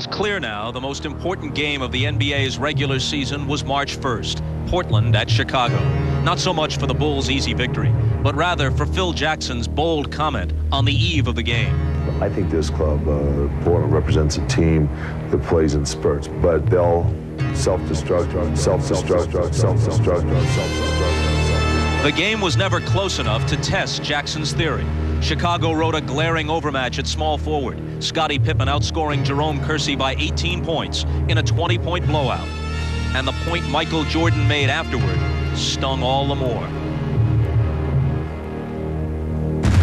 It's clear now the most important game of the NBA's regular season was March 1st, Portland at Chicago. Not so much for the Bulls' easy victory, but rather for Phil Jackson's bold comment on the eve of the game. I think this club, Portland, represents a team that plays in spurts, but they'll self-destruct. The game was never close enough to test Jackson's theory. Chicago rode a glaring overmatch at small forward, Scottie Pippen outscoring Jerome Kersey by 18 points in a 20-point blowout. And the point Michael Jordan made afterward stung all the more.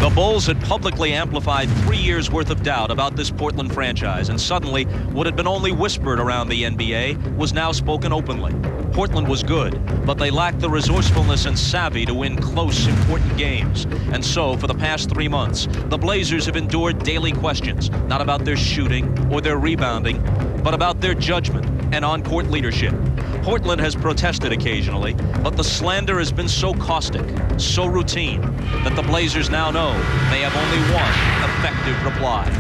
The Bulls had publicly amplified 3 years' worth of doubt about this Portland franchise, and suddenly what had been only whispered around the NBA was now spoken openly. Portland was good, but they lacked the resourcefulness and savvy to win close, important games. And so, for the past 3 months, the Blazers have endured daily questions, not about their shooting or their rebounding, but about their judgment and on-court leadership. Portland has protested occasionally, but the slander has been so caustic, so routine, that the Blazers now know they have only one effective reply.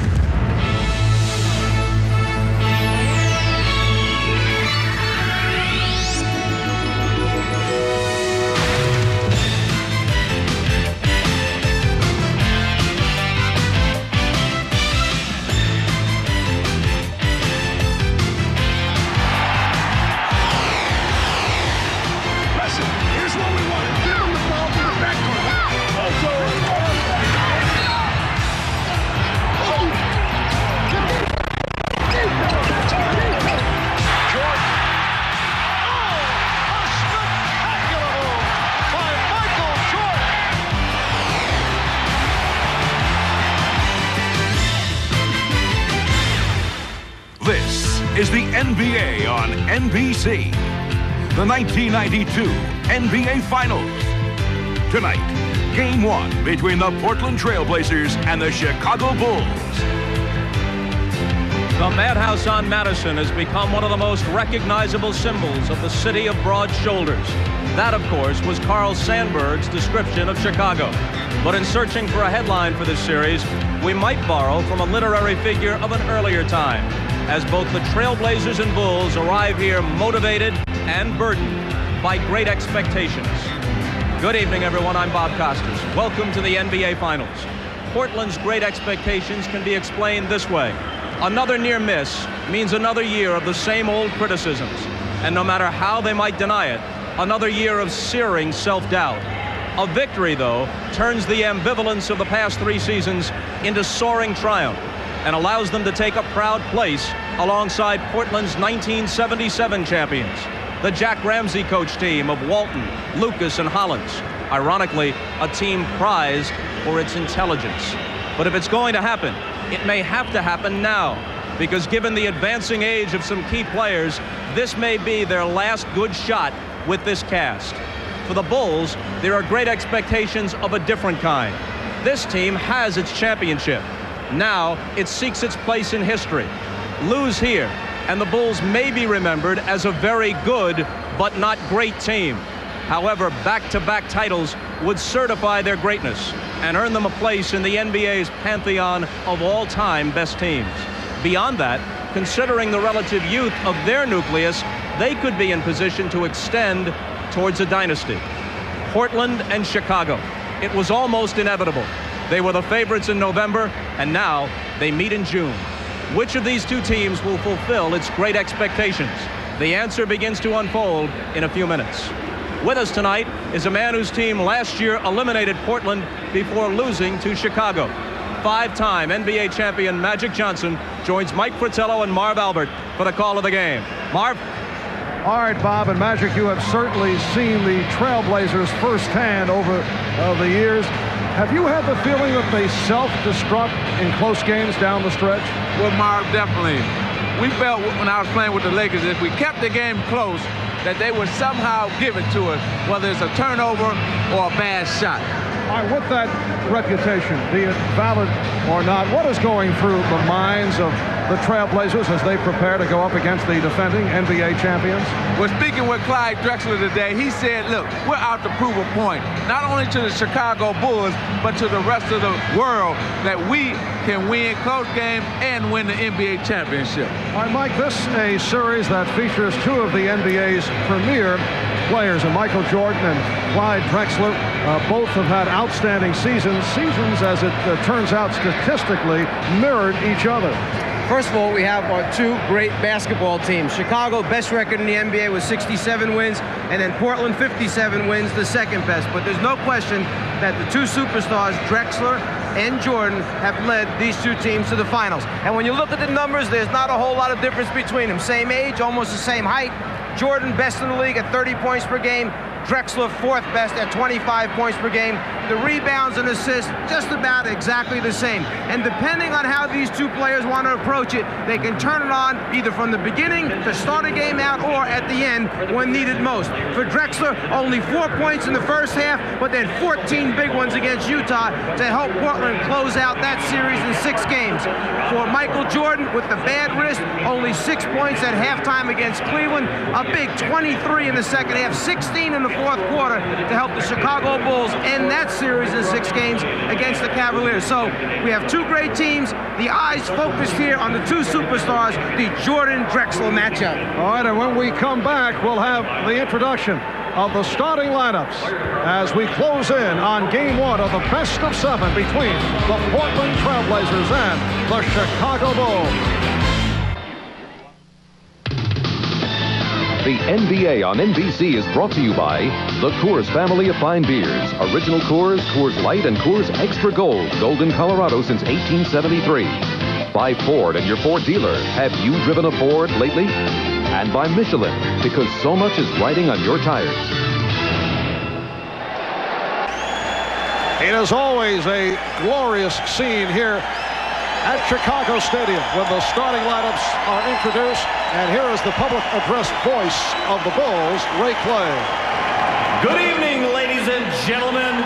This is the NBA on NBC. The 1992 NBA Finals. Tonight, Game 1 between the Portland Trail Blazers and the Chicago Bulls. The Madhouse on Madison has become one of the most recognizable symbols of the city of broad shoulders. That, of course, was Carl Sandburg's description of Chicago. But in searching for a headline for this series, we might borrow from a literary figure of an earlier time, as both the Trailblazers and Bulls arrive here motivated and burdened by great expectations. Good evening, everyone. I'm Bob Costas. Welcome to the NBA Finals. Portland's great expectations can be explained this way. Another near miss means another year of the same old criticisms. And no matter how they might deny it, another year of searing self-doubt. A victory, though, turns the ambivalence of the past 3 seasons into soaring triumph and allows them to take a proud place alongside Portland's 1977 champions, the Jack Ramsey coach team of Walton, Lucas, and Hollins. Ironically, a team prized for its intelligence. But if it's going to happen, it may have to happen now, because given the advancing age of some key players, this may be their last good shot with this cast. For the Bulls, there are great expectations of a different kind. This team has its championship. Now, it seeks its place in history. Lose here, and the Bulls may be remembered as a very good, but not great team. However, back-to-back titles would certify their greatness and earn them a place in the NBA's pantheon of all-time best teams. Beyond that, considering the relative youth of their nucleus, they could be in position to extend towards a dynasty. Portland and Chicago. It was almost inevitable. They were the favorites in November, and now they meet in June. Which of these two teams will fulfill its great expectations? The answer begins to unfold in a few minutes. With us tonight is a man whose team last year eliminated Portland before losing to Chicago. 5-time NBA champion Magic Johnson joins Mike Fratello and Marv Albert for the call of the game. Marv? All right, Bob and Magic, you have certainly seen the Trailblazers firsthand over the years. Have you had the feeling that they self-destruct in close games down the stretch? Well, Marv, definitely. We felt when I was playing with the Lakers, if we kept the game close, that they would somehow give it to us, whether it's a turnover or a bad shot. All right, with that reputation, be it valid or not, what is going through the minds of the Trailblazers as they prepare to go up against the defending NBA champions? Well, speaking with Clyde Drexler today, he said, look, we're out to prove a point, not only to the Chicago Bulls, but to the rest of the world, that we can win close games and win the NBA championship. All right, Mike, this is a series that features two of the NBA's premier players, and Michael Jordan and Clyde Drexler. Both have had outstanding seasons, as it turns out statistically mirrored each other. First of all, we have our two great basketball teams. Chicago, best record in the NBA with 67 wins, and then Portland, 57 wins, the second best. But there's no question that the two superstars, Drexler and Jordan, have led these two teams to the finals. And when you look at the numbers, there's not a whole lot of difference between them. Same age, almost the same height. Jordan, best in the league at 30 points per game. Drexler, fourth best at 25 points per game. The rebounds and assists, just about exactly the same. And depending on how these two players want to approach it, they can turn it on either from the beginning to start a game out or at the end when needed most. For Drexler, only 4 points in the first half, but then 14 big ones against Utah to help Portland close out that series in 6 games. For Michael Jordan, with the bad wrist, only 6 points at halftime against Cleveland, a big 23 in the second half, 16 in the fourth quarter to help the Chicago Bulls end that series in 6 games against the Cavaliers. So we have two great teams. The eyes focused here on the two superstars, the Jordan-Drexler matchup. All right, and when we come back, we'll have the introduction of the starting lineups as we close in on Game 1 of the best of 7 between the Portland Trailblazers and the Chicago Bulls. The NBA on NBC is brought to you by the Coors family of fine beers. Original Coors, Coors Light, and Coors Extra Gold. Golden, Colorado since 1873. By Ford and your Ford dealer. Have you driven a Ford lately? And by Michelin, because so much is riding on your tires. It is always a glorious scene here at Chicago Stadium when the starting lineups are introduced. And here is the public address voice of the Bulls, Ray Clay. Good evening, ladies and gentlemen.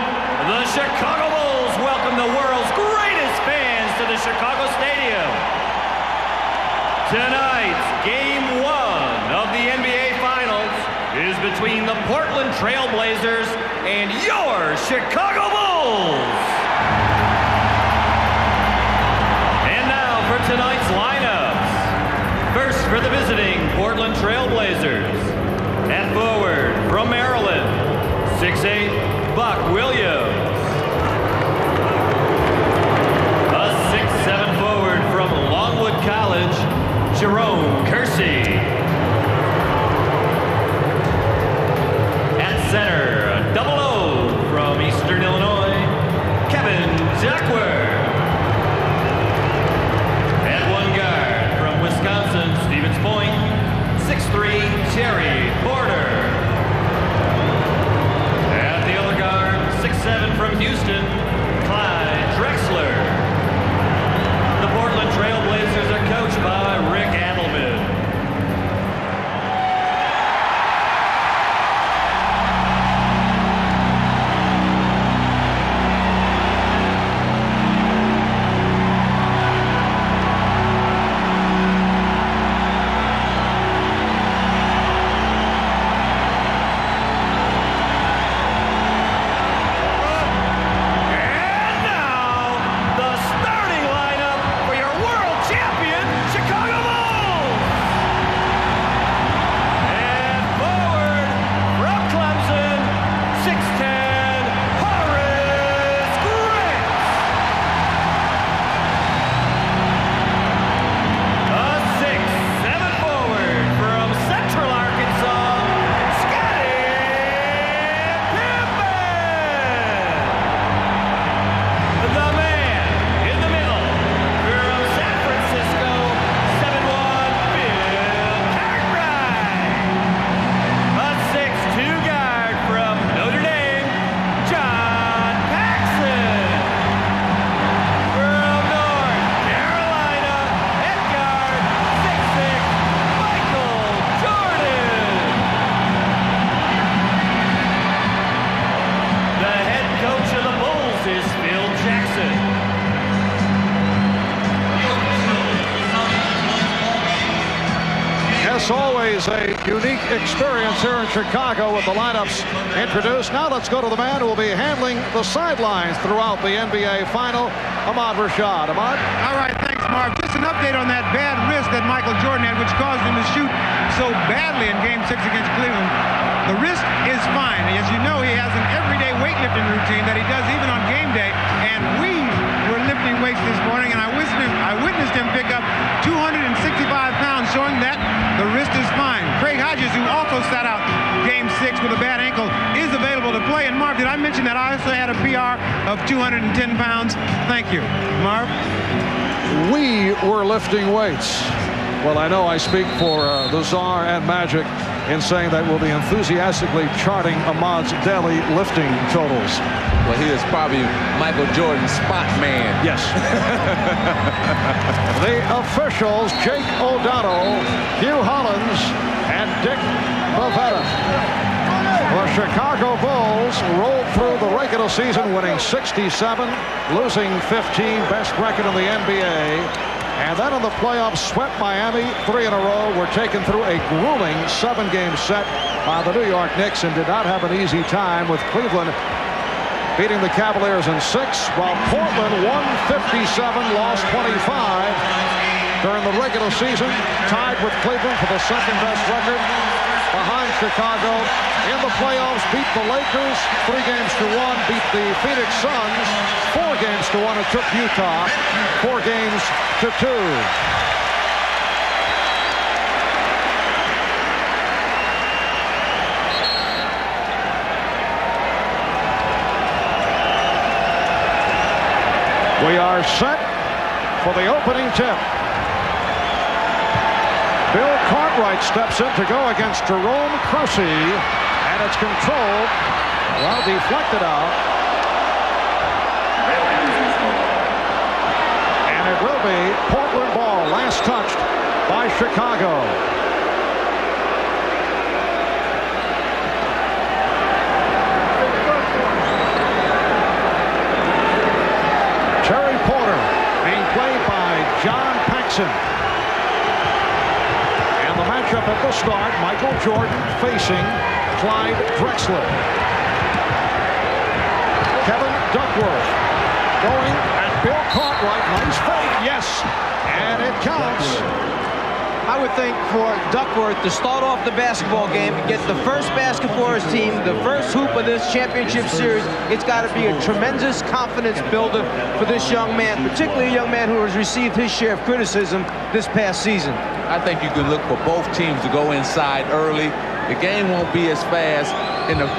The Chicago Bulls welcome the world's greatest fans to the Chicago Stadium. Tonight's Game 1 of the NBA Finals is between the Portland Trail Blazers and your Chicago Bulls. And now for tonight's lineups. First for the visiting Portland Trail Blazers. At forward from Maryland, 6'8", Buck Williams. A 6'7" forward from Longwood College, Jerome Kersey. At center, a double O from Eastern Illinois, Kevin Duckworth. At one guard from Wisconsin, Stevens Point, 6'3", Terry Porter. At the other guard, 6'7", a unique experience here in Chicago with the lineups introduced. Now let's go to the man who will be handling the sidelines throughout the NBA Final, Ahmad Rashad. Ahmad? All right, thanks, Marv. Just an update on that bad wrist that Michael Jordan had, which caused him to shoot so badly in Game 6 against Cleveland. The wrist is fine. As you know, he has an everyday weightlifting routine that he does even on game day, and we were lifting weights this morning, and I witnessed him pick up 265 pounds, showing that the wrist is fine. Craig Hodges, who also sat out Game 6 with a bad ankle, is available to play. And Marv, did I mention that I also had a PR of 210 pounds? Thank you. Marv? We were lifting weights. Well, I know I speak for the Czar and Magic in saying that we'll be enthusiastically charting Ahmad's daily lifting totals. Well, he is probably Michael Jordan's spot man. Yes. The officials, Jake O'Donnell, Hugh Hollins, and Dick Bavetta. The Chicago Bulls rolled through the regular season, winning 67, losing 15, best record in the NBA. And then in the playoffs, swept Miami 3 in a row. Were taken through a grueling 7-game set by the New York Knicks and did not have an easy time, with Cleveland beating the Cavaliers in 6, while Portland won 57, lost 25 during the regular season, tied with Cleveland for the second best record behind Chicago. In the playoffs, beat the Lakers 3-1, beat the Phoenix Suns 4-1. It took Utah 4-2. We are set for the opening tip. Bill Cartwright steps in to go against Jerome Kersey, and it's controlled, well, deflected out. And it will be Portland ball, last touched by Chicago. Terry Porter being played by John Paxson. And the matchup at the start, Michael Jordan facing Clyde Drexler. Kevin Duckworth going at Bill Cartwright. Nice fake, yes, and it counts. I would think for Duckworth to start off the basketball game and get the first basket for his team, the first hoop of this championship series, it's got to be a tremendous confidence builder for this young man, particularly a young man who has received his share of criticism this past season. I think you can look for both teams to go inside early. The game won't be as fast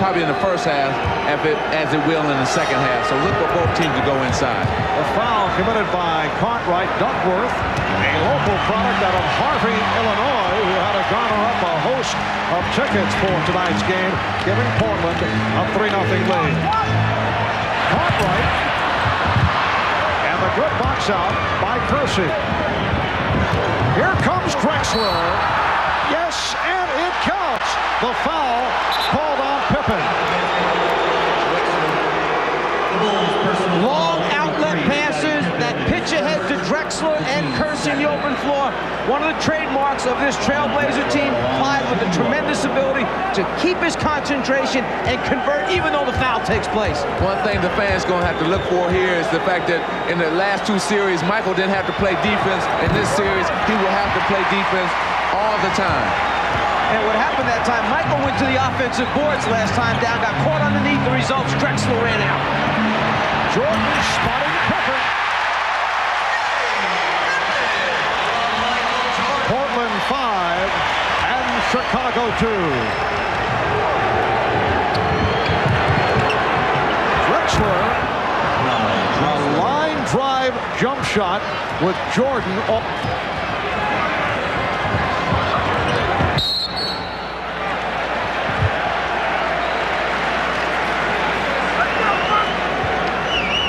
probably in the first half as it will in the second half. So look for both teams to go inside. A foul committed by Cartwright. Duckworth, a local product out of Harvey, Illinois, who had to garner up a host of tickets for tonight's game, giving Portland a 3-0 lead. Cartwright, and the good box out by Kersey. Here comes Drexler. Yes, and it counts. The foul called on Pippen. Long outlet passes that pitch ahead to Drexler and Kersey in the open floor. One of the trademarks of this Trailblazer team, Clyde, with a tremendous ability to keep his concentration and convert even though the foul takes place. One thing the fans going to have to look for here is the fact that in the last 2 series, Michael didn't have to play defense. In this series, he will have to play defense all the time. And what happened that time, Michael went to the offensive boards last time down, got caught underneath the results. Drexler ran out. Jordan spotting Pippen. Portland 5 and Chicago 2. Drexler, a line drive jump shot with Jordan.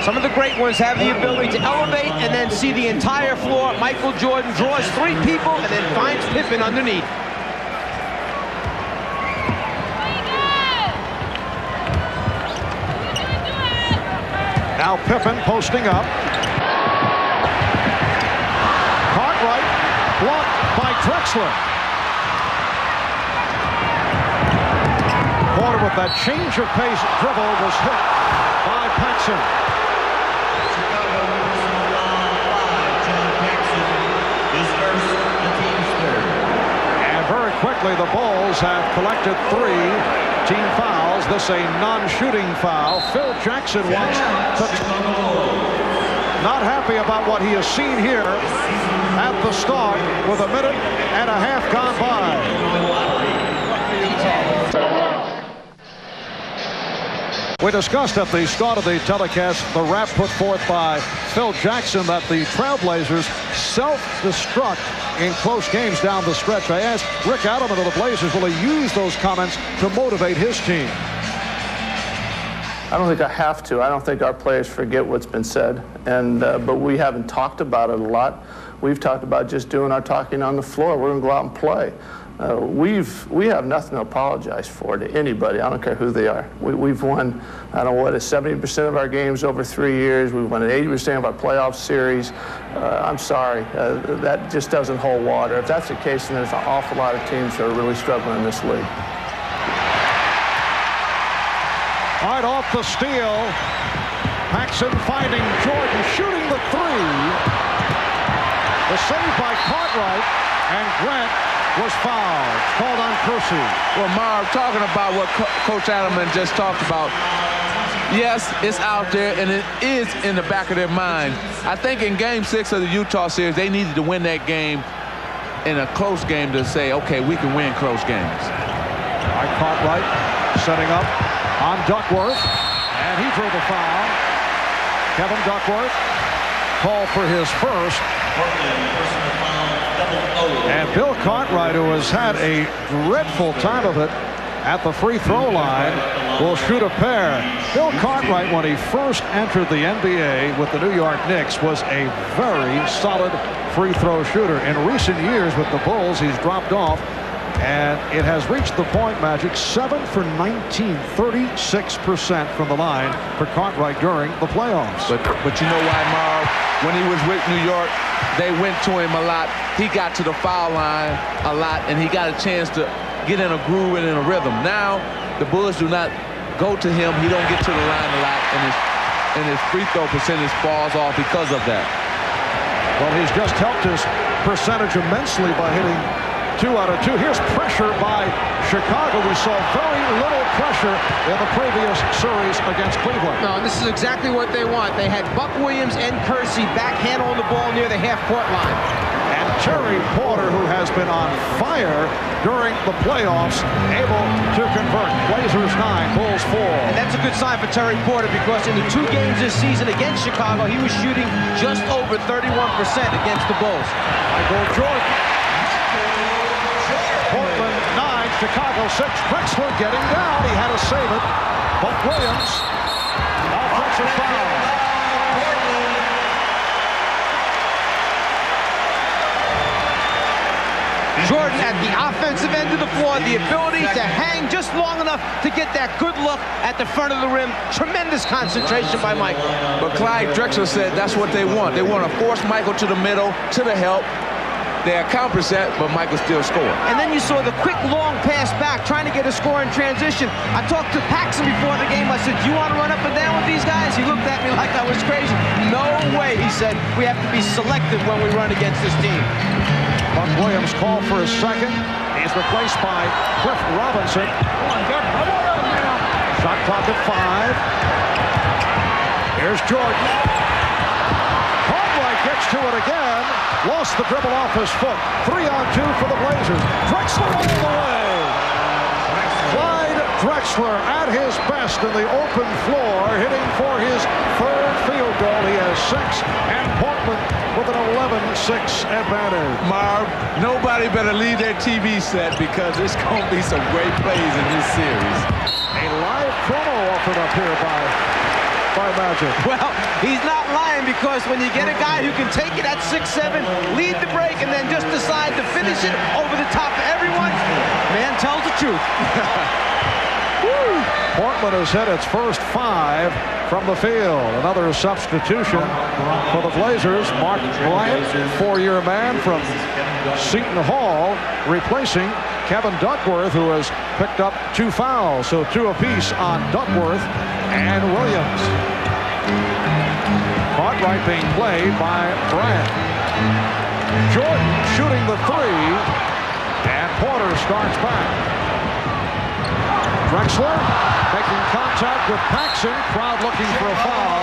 Some of the great ones have the ability to elevate and then see the entire floor. Michael Jordan draws 3 people and then finds Pippen underneath. Now Pippen posting up. Cartwright blocked by Drexler. that change of pace dribble was hit by Paxson. And very quickly the Bulls have collected 3 team fouls. This a non-shooting foul. Phil Jackson wants to... Not happy about what he has seen here at the start with a minute and a half gone by. We discussed at the start of the telecast the rap put forth by Phil Jackson that the Trailblazers self-destruct in close games down the stretch. I asked Rick Adelman of the Blazers, will he use those comments to motivate his team? I don't think I have to. I don't think our players forget what's been said, and but we haven't talked about it a lot. We've talked about just doing our talking on the floor. We're going to go out and play. We have nothing to apologize for to anybody. I don't care who they are. We've won, I don't know what, 70% of our games over 3 years. We've won 80% of our playoff series. I'm sorry, that just doesn't hold water. If that's the case, then there's an awful lot of teams that are really struggling in this league. Right off the steal, Paxson finding Jordan shooting the 3. The save by Cartwright, and Grant was fouled. Called on Kersey. Well, Marv, talking about what Coach Adelman just talked about, yes, it's out there, and it is in the back of their mind. I think in Game 6 of the Utah series, they needed to win that game in a close game to say, okay, we can win close games. All right, Cartwright setting up on Duckworth, and he drew the foul. Kevin Duckworth called for his first. And Bill Cartwright, who has had a dreadful time of it at the free throw line, will shoot a pair. Bill Cartwright, when he first entered the NBA with the New York Knicks, was a very solid free throw shooter. In recent years with the Bulls, he's dropped off. And it has reached the point, Magic, 7 for 19, 36% from the line for Cartwright during the playoffs. But you know why, Marv? When he was with New York, they went to him a lot. He got to the foul line a lot, and he got a chance to get in a groove and in a rhythm. Now, the Bulls do not go to him. He don't get to the line a lot, and his free throw percentage falls off because of that. Well, he's just helped his percentage immensely by hitting 2 out of 2. Here's pressure by Chicago. We saw very little pressure in the previous series against Cleveland. No, this is exactly what they want. They had Buck Williams and Kersey backhand on the ball near the half-court line. And Terry Porter, who has been on fire during the playoffs, able to convert. Blazers 9, Bulls 4. And that's a good sign for Terry Porter, because in the 2 games this season against Chicago, he was shooting just over 31% against the Bulls. Michael Jordan. Portland 9, Chicago 6. Drexler getting down. He had to save it. Buck Williams, offensive foul. Jordan at the offensive end of the floor, the ability to hang just long enough to get that good look at the front of the rim. Tremendous concentration by Michael. But Clyde Drexler said that's what they want. They want to force Michael to the middle, to the help. They accomplished that, but Michael still scored. And then you saw the quick, long pass back, trying to get a score in transition. I talked to Paxson before the game. I said, do you want to run up and down with these guys? He looked at me like I was crazy. No way, he said. We have to be selective when we run against this team. Buck Williams called for his second. He's replaced by Cliff Robinson. Shot clock at 5. Here's Jordan. Cartwright gets to it again. Lost the dribble off his foot. 3-on-2 for the Blazers. Drexler all the way. Clyde Drexler at his best in the open floor, hitting for his 3rd field goal. He has 6, and Portland with an 11-6 advantage. Marv, nobody better leave their TV set, because there's going to be some great plays in this series. A live promo offered up here by Magic. Well, he's not lying, because when you get a guy who can take it at 6'7", lead the break, and then just decide to finish it over the top of everyone, man tells the truth. Portland has hit its first 5 from the field. Another substitution for the Blazers. Mark Bryant, 4-year man from Seton Hall replacing Kevin Duckworth, who has picked up 2 fouls. So 2 apiece on Duckworth and Williams. Cartwright being played by Bryant. Jordan shooting the 3, and Porter starts back. Drexler making contact with Paxson. Crowd looking for a foul,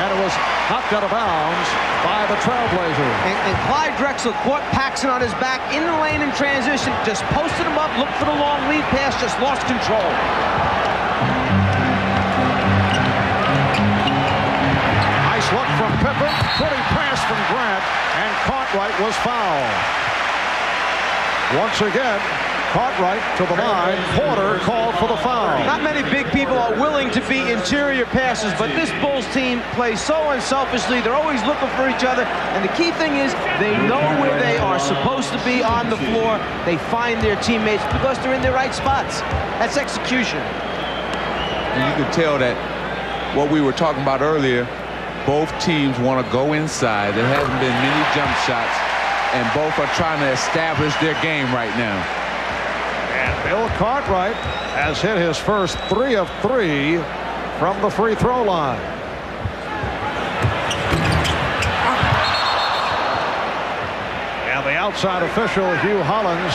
and it was knocked out of bounds by the Trailblazers. And Clyde Drexler caught Paxson on his back in the lane in transition, just posted him up, looked for the long lead pass, just lost control. Nice look from Pippen, pretty pass from Grant, and Cartwright was fouled. Once again, Cartwright to the line. Porter called for the foul. Not many big people are willing to be interior passers, but this Bulls team plays so unselfishly. They're always looking for each other, and the key thing is they know where they are supposed to be on the floor. They find their teammates because they're in their right spots. That's execution. And you can tell that what we were talking about earlier, both teams want to go inside. There hasn't been many jump shots, and both are trying to establish their game right now. And Bill Cartwright has hit his first 3 of 3 from the free throw line. And the outside official, Hugh Hollins,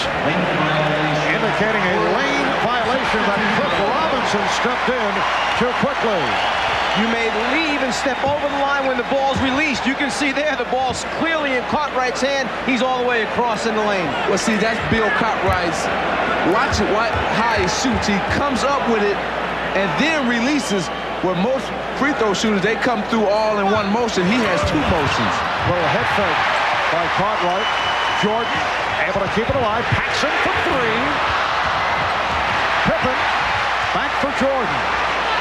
indicating a lane violation that Cliff Robinson stepped in too quickly. You may leave and step over the line when the ball's released. You can see there the ball's clearly in Cartwright's hand. He's all the way across in the lane. Well, see, that's Bill Cartwright's. Watch it, how he shoots. He comes up with it and then releases. Where most free throw shooters, they come through all in one motion. He has 2 motions. Little head fake by Cartwright. Jordan able to keep it alive. Paxson for 3. Pippen back for Jordan.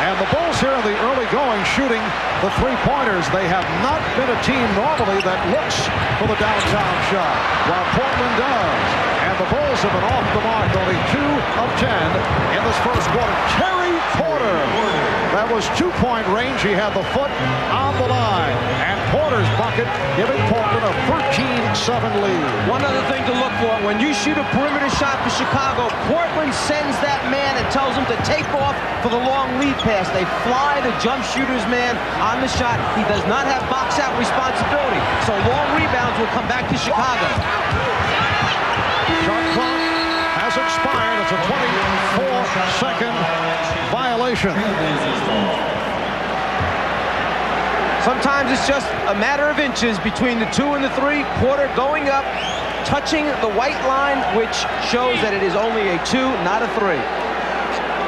And the Bulls here in the early going shooting the 3-pointers. They have not been a team normally that looks for the downtown shot, while Portland does. And the Bulls have been off the mark, only 2 of 10 in this first quarter. Terry Porter. That was 2-point range. He had the foot on the line. And Porter's bucket giving Portland a 13-7 lead. One other thing to look for, when you shoot a perimeter shot for Chicago, Portland sends that man and tells him to take off for the long lead pass. They fly the jump shooter's man on the shot. He does not have box-out responsibility. So long rebounds will come back to Chicago. Shot clock has expired. It's a 24-second violation. Sometimes it's just a matter of inches between the 2 and the 3. Porter going up, touching the white line, which shows that it is only a 2, not a 3.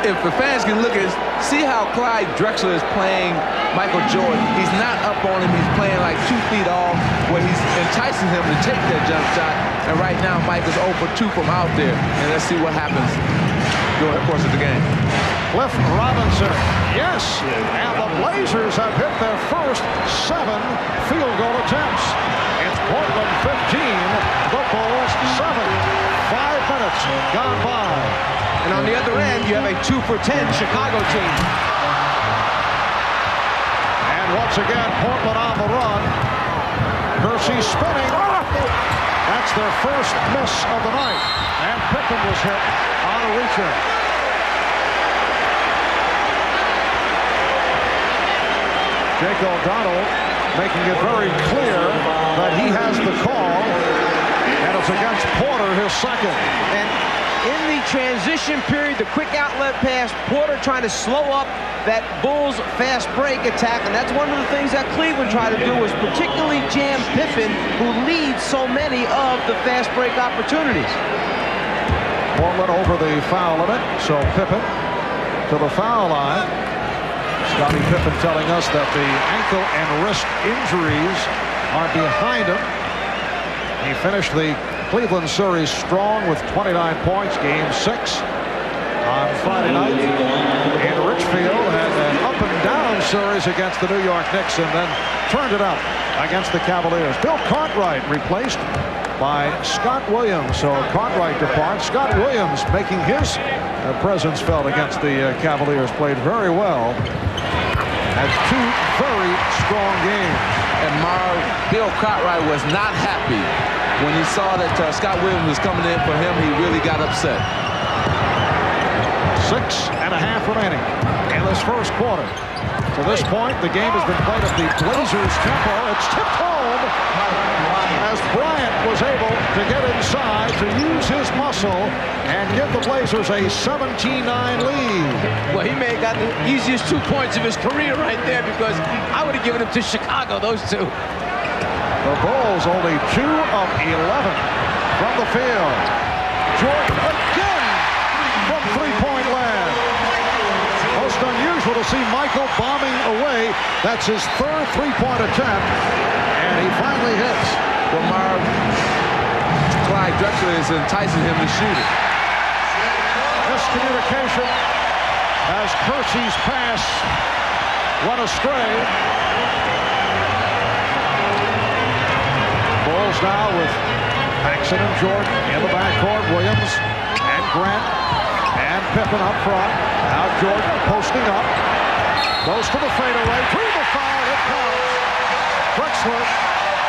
If the fans can look at, see how Clyde Drexler is playing Michael Jordan. He's not up on him. He's playing like 2 feet off, where he's enticing him to take that jump shot. And right now, Mike is 0 for 2 from out there. And let's see what happens during the course of the game. Cliff Robinson, yes, and the Blazers have hit their first 7 field goal attempts. It's Portland 15, the Bulls 7. 5 minutes gone by. And on the other end, you have a 2 for 10 Chicago team. And once again, Portland on the run. Kersey spinning. That's their first miss of the night. And Pippen was hit on a reach-in. Jake O'Donnell making it very clear that he has the call, and it's against Porter, his second. And in the transition period, the quick outlet pass, Porter trying to slow up that Bulls fast break attack, and that's one of the things that Cleveland tried to do, was particularly jam Pippen, who leads so many of the fast break opportunities. Portland over the foul limit, so Pippen to the foul line. Scottie Pippen telling us that the ankle and wrist injuries are behind him. He finished the Cleveland series strong with 29 points, game 6 on Friday night in Richfield, and an up-and-down series against the New York Knicks, and then turned it up against the Cavaliers. Bill Cartwright replaced by Scott Williams. So Cartwright departs. Scott Williams making his presence felt against the Cavaliers. Played very well. Had 2 very strong games. And Bill Cartwright was not happy when he saw that Scott Williams was coming in for him. He really got upset. 6.5 remaining in this first quarter. To this point, the game has been played at the Blazers' tempo. It's tipped home as Bryant was able to get inside to use his muscle and give the Blazers a 17-9 lead. Well, he may have got the easiest 2 points of his career right there, because I would have given him to Chicago, those two. The Bulls only 2 of 11 from the field. Jordan again from three-point land. Most unusual to see Michael bombing away. That's his third three-point attempt, and he finally hits. Well, Clyde Drexler is enticing him to shoot it. Miscommunication as Kersey's pass went astray. Bulls now with Paxson and Jordan in the backcourt. Williams and Grant and Pippen up front. Now Jordan posting up. Goes to the fadeaway. To the foul. It counts. Drexler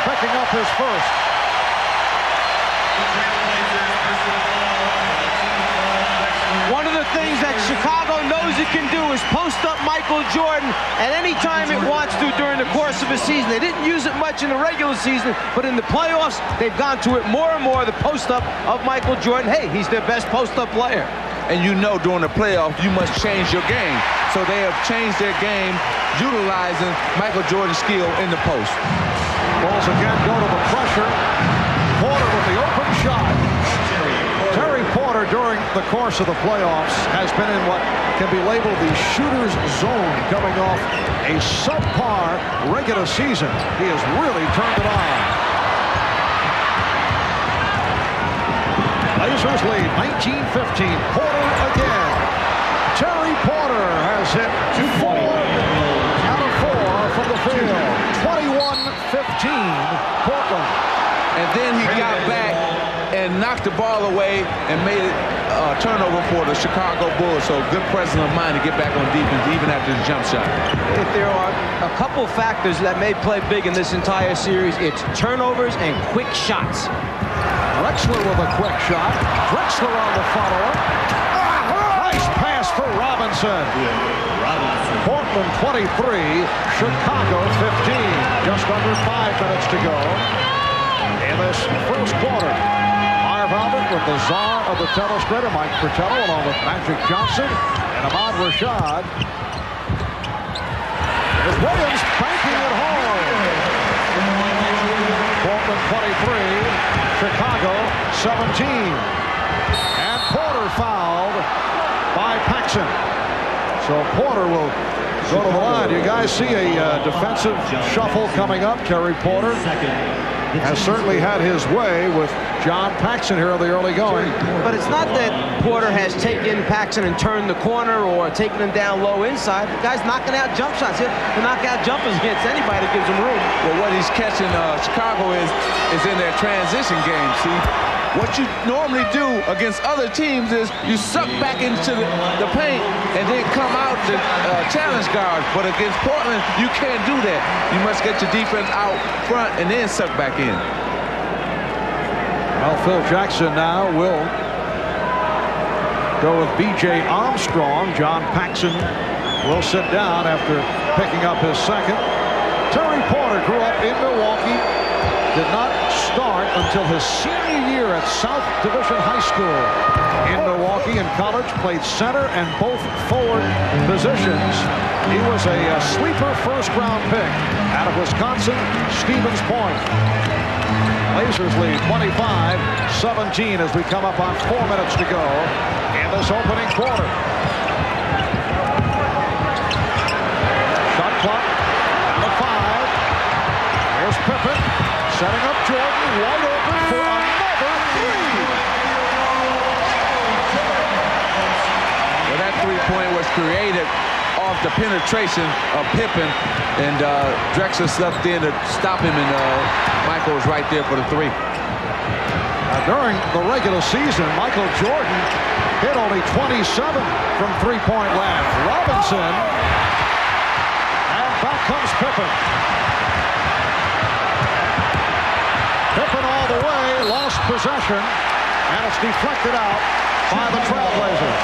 picking up his first. One of the things that Chicago knows it can do is post up Michael Jordan at any time it wants to during the course of a season. They didn't use it much in the regular season, but in the playoffs, they've gone to it more and more, the post up of Michael Jordan. Hey, he's their best post up player. And you know during the playoffs, you must change your game. So they have changed their game, utilizing Michael Jordan's skill in the post. Bulls again go to the pressure. Porter with the open shot. Terry Porter during the course of the playoffs has been in what can be labeled the shooter's zone, coming off a subpar regular season. He has really turned it on. Blazers lead 19-15. Porter again. Terry Porter has hit 4 out of 4 from the field. 21-15 Portland. And then he got back and knocked the ball away and made it a turnover for the Chicago Bulls. So good presence of mind to get back on defense even after the jump shot. If there are a couple factors that may play big in this entire series, it's turnovers and quick shots. Drexler with a quick shot. Drexler on the follow-up. Nice pass for Robinson. Portland 23, Chicago 15. Just under 5 minutes to go in this first quarter. Marv Albert with the czar of the telestrator, Mike Fratello, along with Magic Johnson and Ahmad Rashad. There's Williams banking it home. Portland 23, Chicago 17. And Porter fouled by Paxson. So Porter will go to the line. You guys see a defensive shuffle coming up. Terry Porter has certainly had his way with John Paxson here in the early going. But it's not that Porter has taken Paxson and turned the corner or taken him down low inside. The guy's knocking out jump shots. He'll knock out jumpers against anybody that gives him room. Well, what he's catching Chicago is in their transition game, see? What you normally do against other teams is you suck back into the paint and then come out to challenge guards. But against Portland, you can't do that. You must get your defense out front and then suck back in. Well, Phil Jackson now will go with B.J. Armstrong. John Paxson will sit down after picking up his second. Terry Porter grew up in Milwaukee. Did not start until his senior year at South Division High School in Milwaukee. In college, played center and both forward positions. He was a sleeper first-round pick out of Wisconsin, Stevens Point. Blazers lead 25-17 as we come up on 4 minutes to go in this opening quarter. Shot clock down to 5. Here's Pippen. Setting up Jordan, wide open for another three. Well, that three-point was created off the penetration of Pippen, and Drexler stepped in to stop him, and Michael was right there for the three. During the regular season, Michael Jordan hit only 27 from three-point land. Robinson, and back comes Pippen. possession, and it's deflected out by the Trailblazers.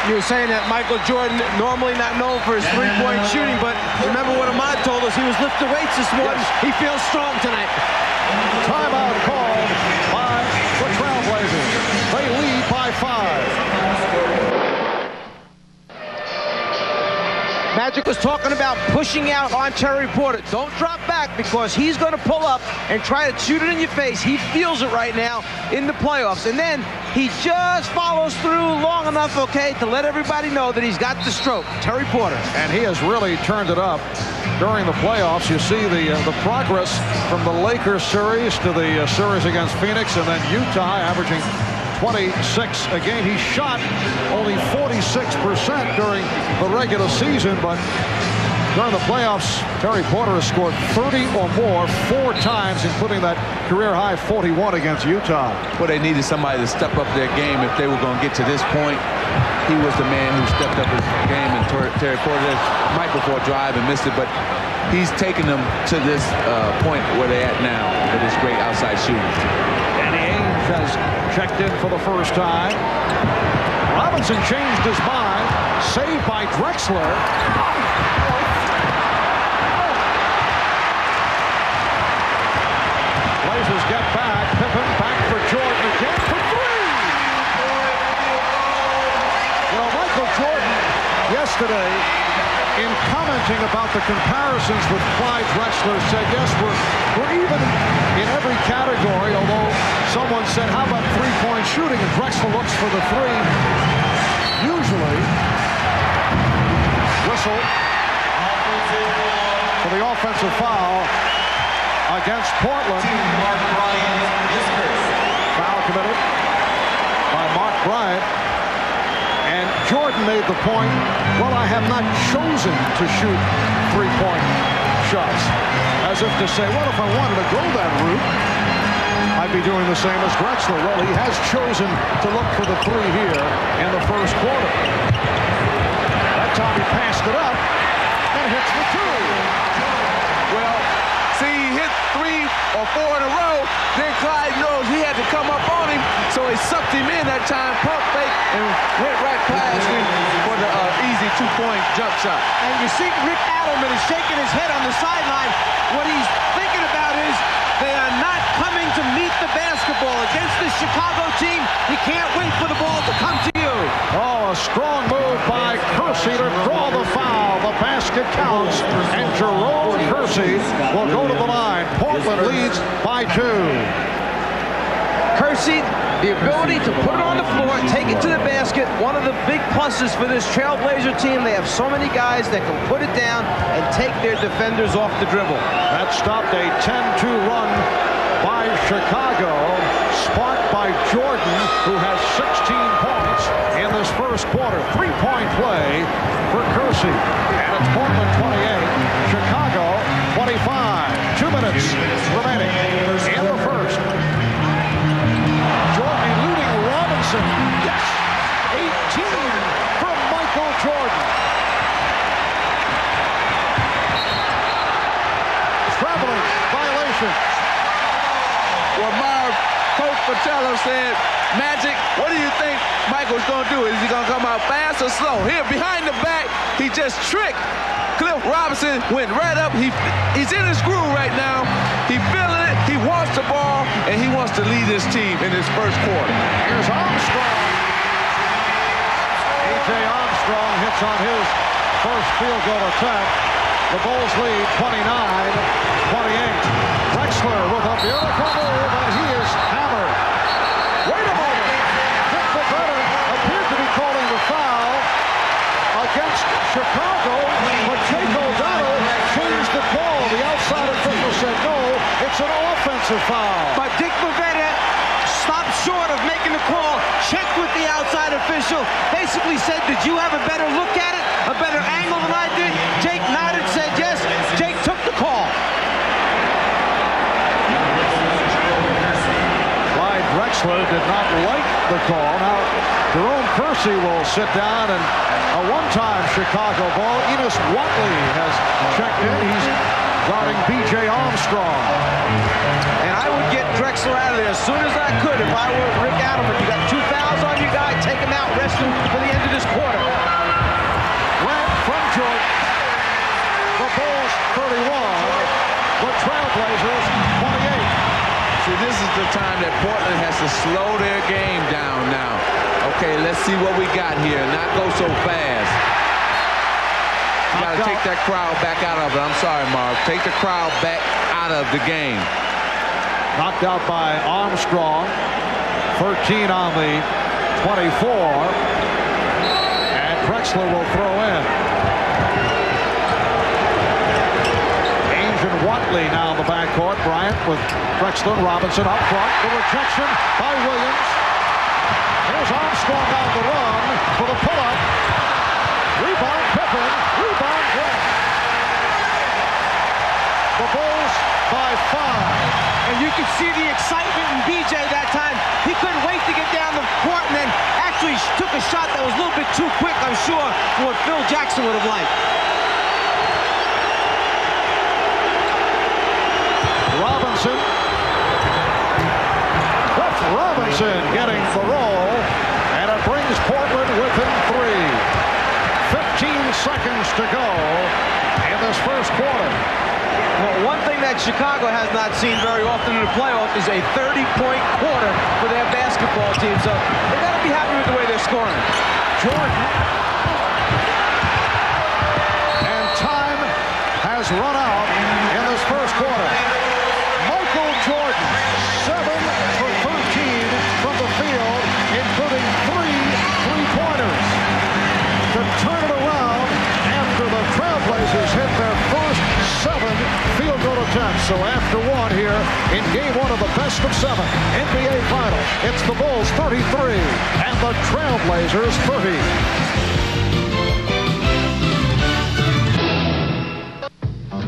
You were saying that Michael Jordan, normally not known for his three-point shooting, but remember what Ahmad told us, he was lifting weights this morning. Yes. He feels strong tonight. Timeout called by the Trailblazers. They lead by 5. Magic was talking about pushing out on Terry Porter. Don't drop back because he's going to pull up and try to shoot it in your face. He feels it right now in the playoffs. And then he just follows through long enough, okay, to let everybody know that he's got the stroke. Terry Porter. And he has really turned it up during the playoffs. You see the progress from the Lakers series to the series against Phoenix, and then Utah averaging 26 a game. He shot only 46% during the regular season, but during the playoffs, Terry Porter has scored 30 or more 4 times, including that career-high 41 against Utah. Well, they needed somebody to step up their game if they were going to get to this point. He was the man who stepped up his game, and Terry Porter might before drive and missed it, but he's taken them to this point where they're at now with his great outside shooting. Danny Ainge has checked in for the first time. Robinson changed his mind. Saved by Drexler. Blazers get back. Pippen back for Jordan again for 3. You know, Michael Jordan yesterday, in commenting about the comparisons with Clyde Drexler, said, yes, we're even in every category, although someone said, how about three-point shooting? And Drexler looks for the 3. Usually, whistle for the offensive foul against Portland. Foul committed by Mark Bryant. And Jordan made the point, well, I have not chosen to shoot three-point shots. As if to say, well, if I wanted to go that route, I'd be doing the same as Drexler. Well, he has chosen to look for the 3 here in the first quarter. That time he passed it up and hits the 2. Well, see, he hit 3 or 4 in a row. Then Clyde knows he had to come up on him, so he sucked him in that time, pump fake, and went right past him for the easy 2-point jump shot. And you see Rick Adelman is shaking his head on the sideline. What he's thinking about is they are not coming to meet the basketball against the Chicago team. You can't wait for the ball to come to you. Oh, a strong move by Kersey to draw the foul. The basket counts, and Jerome Kersey will go to the line. Portland leads by 2. Kersey, the ability to put it on the floor, take it to the basket, one of the big pluses for this Trailblazer team. They have so many guys that can put it down and take their defenders off the dribble. That stopped a 10-2 run by Chicago, sparked by Jordan, who has 16 points in this first quarter. 3-point play for Kersey. And it's Portland 28, Chicago 25. 2 minutes remaining in the first. Jordan eluding Robinson. Yes! 18 from Michael Jordan. Traveling violation. Well, Coach Patello said, Magic, what do you think Michael's going to do? Is he going to come out fast or slow? Here, behind the back, he just tricked. Cliff Robinson went right up. He's in his groove right now. He feeling it. He wants the ball, and he wants to lead his team in his first quarter. Here's Armstrong. A.J. Armstrong hits on his first field goal attempt. The Bulls lead 29-28. Drexler with a beautiful move, and he is hammered. Wait a moment. Dick Bavetta appeared to be calling the foul against Chicago, but Jake O'Donnell changed the call. The outside official said no, it's an offensive foul. But Dick Bavetta stopped short of making the call, checked with the outside official, basically said, did you have a better look at it, a better angle than I did? Jake nodded, said yes. Jake took the call. Clyde Drexler did not like the call. Now, Jerome Kersey will sit down, and a one-time Chicago ball. Enos Watley has checked in. He's guarding B.J. Armstrong. And I would get Drexler out of there as soon as I could if I were Rick Adelman. You got 2 fouls on your guy, take him out, rest him for the end of this quarter. Grant from Jordan. The Bulls 31, the Trailblazers 28. See, this is the time that Portland has to slow their game down now. Okay, let's see what we got here. Not go so fast. You got to take that crowd back out of it. I'm sorry, Marv. Take the crowd back out of the game. Knocked out by Armstrong. 13 on the 24. And Drexler will throw in. Ainge and Watley now in the backcourt. Bryant with Drexler, Robinson up front. The rejection by Williams. Here's Armstrong on the run for the pull-up. Rebound Pippen. Rebound Grant. The Bulls by 5. And you can see the excitement in BJ that time. He couldn't wait to get down the court and then actually took a shot that was a little bit too quick, I'm sure, for what Phil Jackson would have liked. Robinson. Cliff Robinson getting the roll, and it brings Portland within 3. 15 seconds to go in this first quarter. Well, one thing that Chicago has not seen very often in the playoff is a 30-point quarter for their basketball team. So they got to be happy with the way they're scoring. Jordan. And time has run out in this first quarter. Michael Jordan, 7 for 13 from the field, including 3 three-pointers. To turn it around after the Trailblazers hit their first 7 field goal attempts. So after 1 here in game 1 of the best of 7 NBA final, it's the Bulls 33 and the Trailblazers 30.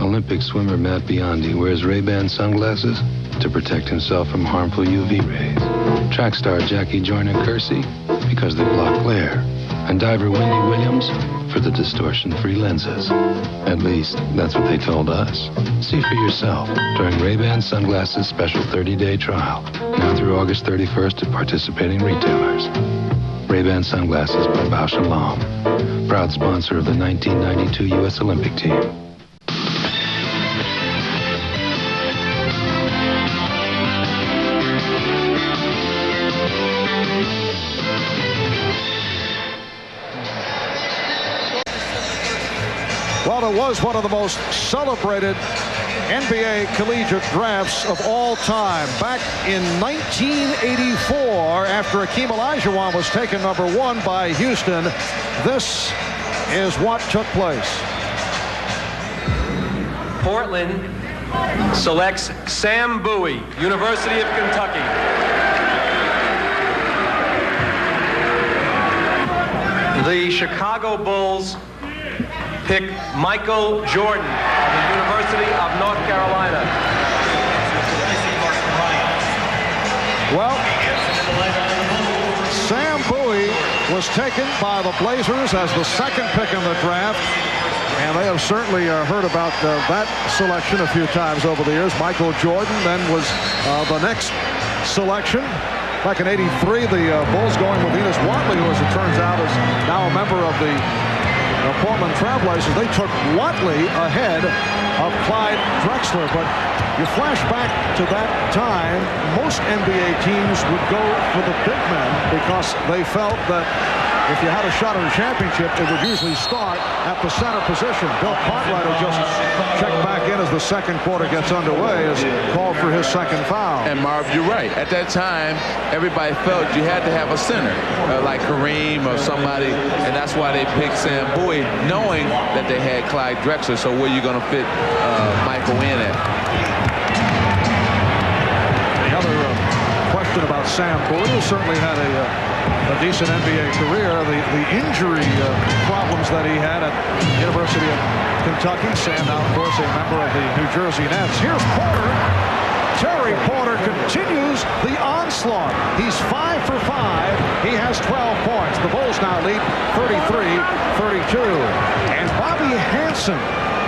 Olympic swimmer Matt Biondi wears Ray-Ban sunglasses to protect himself from harmful UV rays. Track star Jackie Joyner-Kersee because they block glare. And diver Wendy Williams for the distortion-free lenses. At least, that's what they told us. See for yourself during Ray-Ban Sunglasses' special 30-day trial. Now through August 31st at participating retailers. Ray-Ban Sunglasses by Bausch & Lomb. Proud sponsor of the 1992 U.S. Olympic team. Well, it was one of the most celebrated NBA collegiate drafts of all time. Back in 1984, after Akeem Olajuwon was taken #1 by Houston, this is what took place. Portland selects Sam Bowie, University of Kentucky. The Chicago Bulls pick Michael Jordan of the University of North Carolina. Well, Sam Bowie was taken by the Blazers as the 2nd pick in the draft. And they have certainly heard about that selection a few times over the years. Michael Jordan then was the next selection. Back in '83, the Bulls going with Enos Watley, who, as it turns out, is now a member of the Portland Trailblazers. They took Watley ahead of Clyde Drexler. But you flash back to that time, most NBA teams would go for the big men because they felt that if you had a shot at a championship, it would usually start at the center position. Bill Cartwright just checked back in as the second quarter gets underway, as called for his 2nd foul. And Marv, you're right. At that time, everybody felt you had to have a center, like Kareem or somebody, and that's why they picked Sam Bowie, knowing that they had Clyde Drexler. So where are you going to fit Michael in at? The other question about Sam Bowie, who certainly had a decent NBA career, the injury problems that he had at University of Kentucky. Sam now, of course, a member of the New Jersey Nets. Here's Porter. Terry Porter continues the onslaught. He's 5 for 5. He has 12 points. The Bulls now lead 33-32. And Bobby Hansen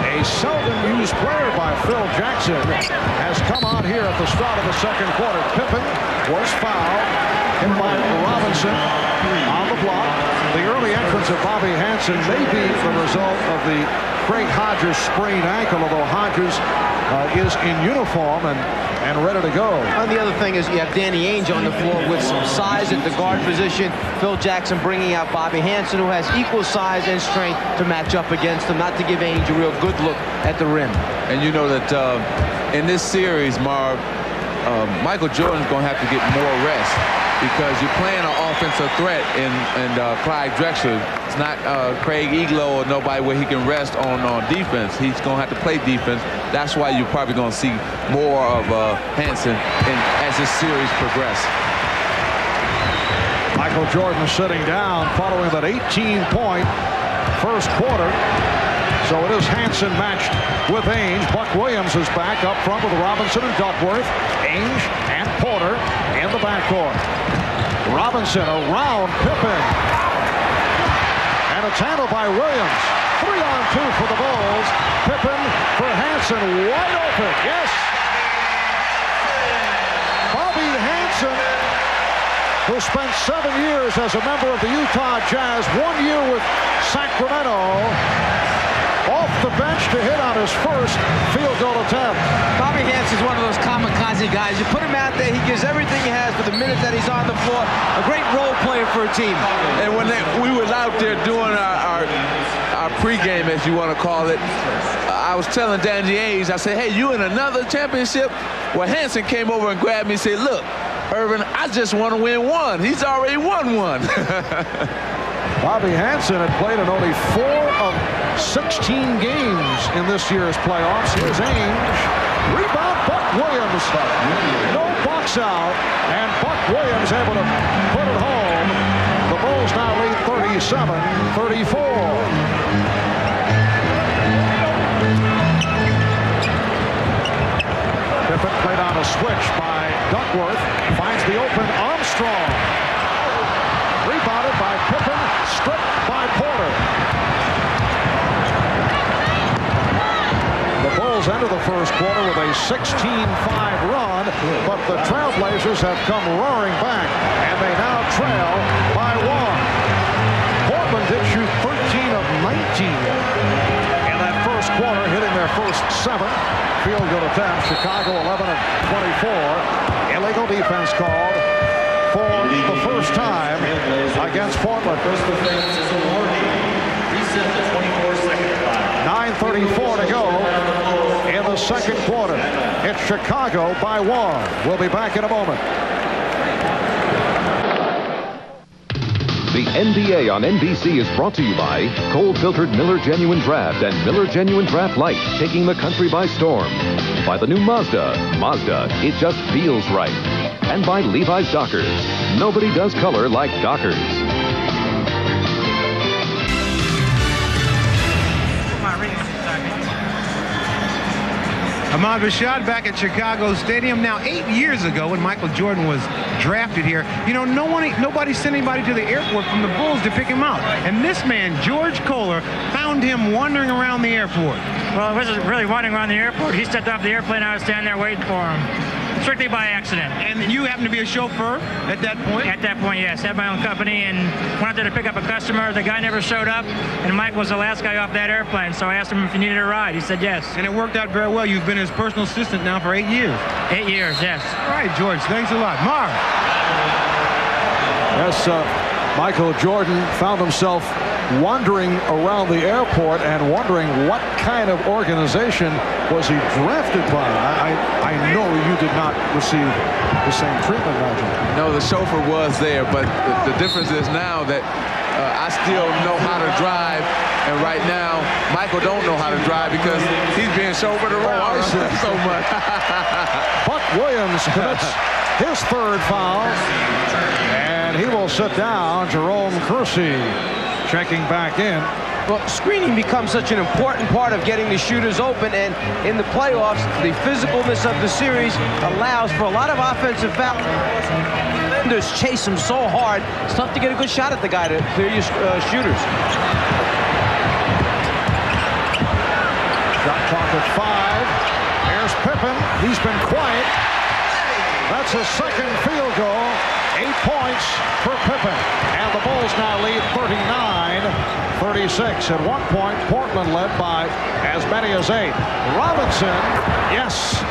A seldom used player by Phil Jackson has come on here at the start of the second quarter. Pippen was fouled, hit by Robinson on the block. The early entrance of Bobby Hansen may be the result of the Craig Hodges sprained ankle, although Hodges is in uniform and ready to go. And the other thing is you have Danny Ainge on the floor with some size at the guard position. Phil Jackson bringing out Bobby Hansen, who has equal size and strength to match up against him, not to give Ainge a real good look at the rim. And you know that in this series, Marv, Michael Jordan's going to have to get more rest because you're playing an offensive threat in Clyde Drexler. It's not Craig Eglow or nobody where he can rest on defense. He's going to have to play defense. That's why you're probably going to see more of Hansen as this series progresses. Michael Jordan sitting down following that 18-point first quarter. So it is Hansen matched with Ainge. Buck Williams is back up front with Robinson and Duckworth. Ainge and Porter in the backcourt. Robinson around Pippen. And it's handled by Williams. 3-on-2 for the Bulls. Pippen for Hansen, wide open. Yes. Bobby Hansen, who spent 7 years as a member of the Utah Jazz, 1 year with Sacramento, off the bench to hit on his first field goal attempt. Bobby Hansen's one of those kamikaze guys. You put him out there, he gives everything he has for the minute that he's on the floor. A great role player for a team. And when we were out there doing our pregame, as you want to call it, I was telling Danny Ainge, I said, hey, you in another championship? Well, Hansen came over and grabbed me and said, look, Irvin, I just want to win one. He's already won one. Bobby Hansen had played in only 4 of 16 games in this year's playoffs. Here's Ainge. Rebound, Buck Williams. No box out, and Buck Williams able to put it home. The Bulls now lead 37-34. Pippen played on a switch by Duckworth. Finds the open Armstrong. Rebounded by Pippen, stripped by Porter. The Bulls enter the first quarter with a 16-5 run, but the Trailblazers have come roaring back, and they now trail by 1. Portland did shoot 13 of 19 in that first quarter, hitting their first 7 field goal attempts. Chicago 11 of 24. Illegal defense called for the first time against Portland. 9:34 to go in the second quarter. It's Chicago by 1. We'll be back in a moment. The NBA on NBC is brought to you by cold-filtered Miller Genuine Draft and Miller Genuine Draft Light, taking the country by storm. By the new Mazda. Mazda, it just feels right. And by Levi's Dockers. Nobody does color like Dockers. Ahmad Rashad back at Chicago Stadium. Now, 8 years ago when Michael Jordan was drafted here, you know, nobody sent anybody to the airport from the Bulls to pick him out. And this man, George Kohler, found him wandering around the airport. Well, it wasn't really wandering around the airport. He stepped off the airplane, I was standing there waiting for him. Strictly by accident. And you happened to be a chauffeur at that point? At that point, yes. Had my own company and went out there to pick up a customer. The guy never showed up, and Mike was the last guy off that airplane, so I asked him if he needed a ride. He said yes. And it worked out very well. You've been his personal assistant now for 8 years. 8 years, yes. All right, George, thanks a lot. Marv. Yes, Michael Jordan found himself wandering around the airport and wondering what kind of organization was he drafted by. I know you did not receive the same treatment, Roger. No, the chauffeur was there, but the difference is now that I still know how to drive, and right now Michael don't know how to drive because he's being chauffeured around so much. Buck Williams commits his third foul, and he will sit down. Jerome Kersey checking back in. Well, screening becomes such an important part of getting the shooters open, and in the playoffs, the physicalness of the series allows for a lot of offensive fouls. Defenders chase him so hard, it's tough to get a good shot at the guy to clear your shooters. Shot clock at 5. Here's Pippen. He's been quiet. That's his second field goal. 8 points for Pippen. And the Bulls now lead 39-36. At one point, Portland led by as many as 8. Robinson, yes.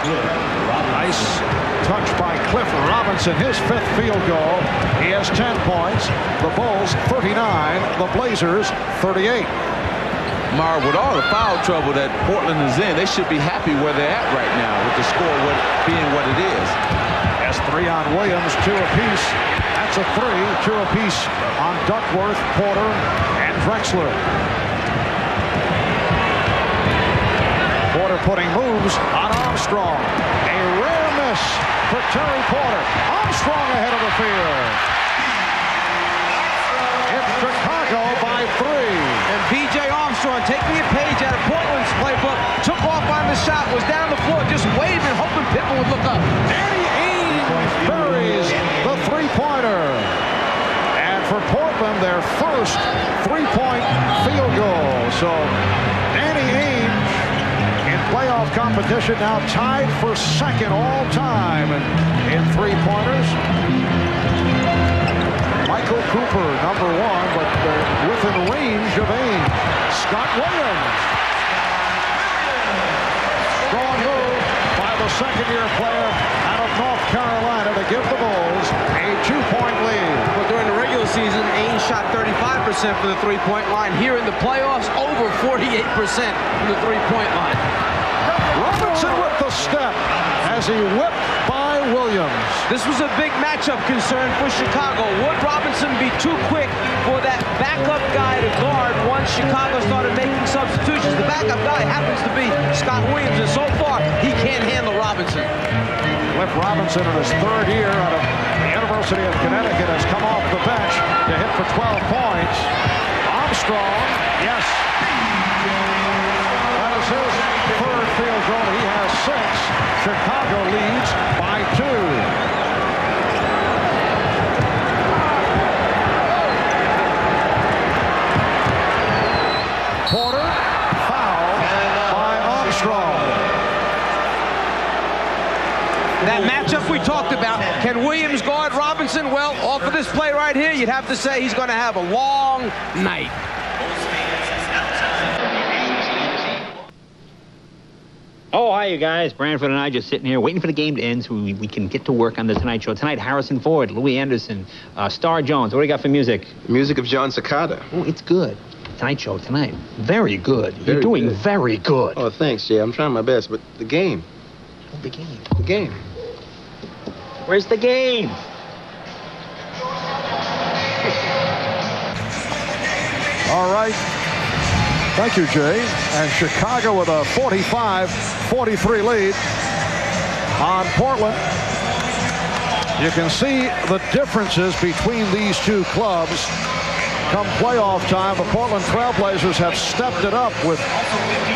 Nice touch by Cliff Robinson. His 5th field goal. He has 10 points. The Bulls 39. The Blazers 38. Marv, with all the foul trouble that Portland is in, they should be happy where they're at right now with the score being what it is. That's 3 on Williams, 2 apiece. That's a 3, 2 apiece on Duckworth, Porter, and Drexler. Porter putting moves on Armstrong. A rare miss for Terry Porter. Armstrong ahead of the field. It's Chicago by 3. And B.J. Armstrong, taking a page out of Portland's playbook, took off on the shot, was down the floor, just waving, hoping Pippen would look up. Danny Ainge buries the 3-pointer. And for Portland, their first 3-point field goal. So Danny Ainge in playoff competition now tied for 2nd all time in 3-pointers. Michael Cooper, number 1, but within range of Ainge. Scott Williams. Strong move by the second-year player out of North Carolina to give the Bulls a 2-point lead. Well, during the regular season, Ainge shot 35% from the 3-point line. Here in the playoffs, over 48% from the 3-point line. Robinson with the step as he whipped by Williams. This was a big matchup concern for Chicago. Would Robinson be too quick for that backup guy to guard once Chicago started making substitutions? The backup guy happens to be Scott Williams, and so far, he can't handle Robinson. Cliff Robinson in his 3rd year out of the University of Connecticut has come off the bench to hit for 12 points. Armstrong, yes. That is his 3rd field goal. He has 6. Chicago leads by 2. Porter, foul by Armstrong. That matchup we talked about, can Williams guard Robinson? Well, off of this play right here, you'd have to say he's going to have a long night. Oh, hi, you guys. Branford and I just sitting here waiting for the game to end so we can get to work on the Tonight Show. Tonight, Harrison Ford, Louis Anderson, Star Jones. What do you got for music? Music of John Cicada. Oh, it's good. Tonight Show tonight. Very good. You're doing very good. Oh, thanks, Jay. I'm trying my best, but the game. Oh, the game. The game. Where's the game? All right. Thank you, Jay. And Chicago with a 45-43 lead on Portland. You can see the differences between these two clubs. Come playoff time, the Portland Trail Blazers have stepped it up with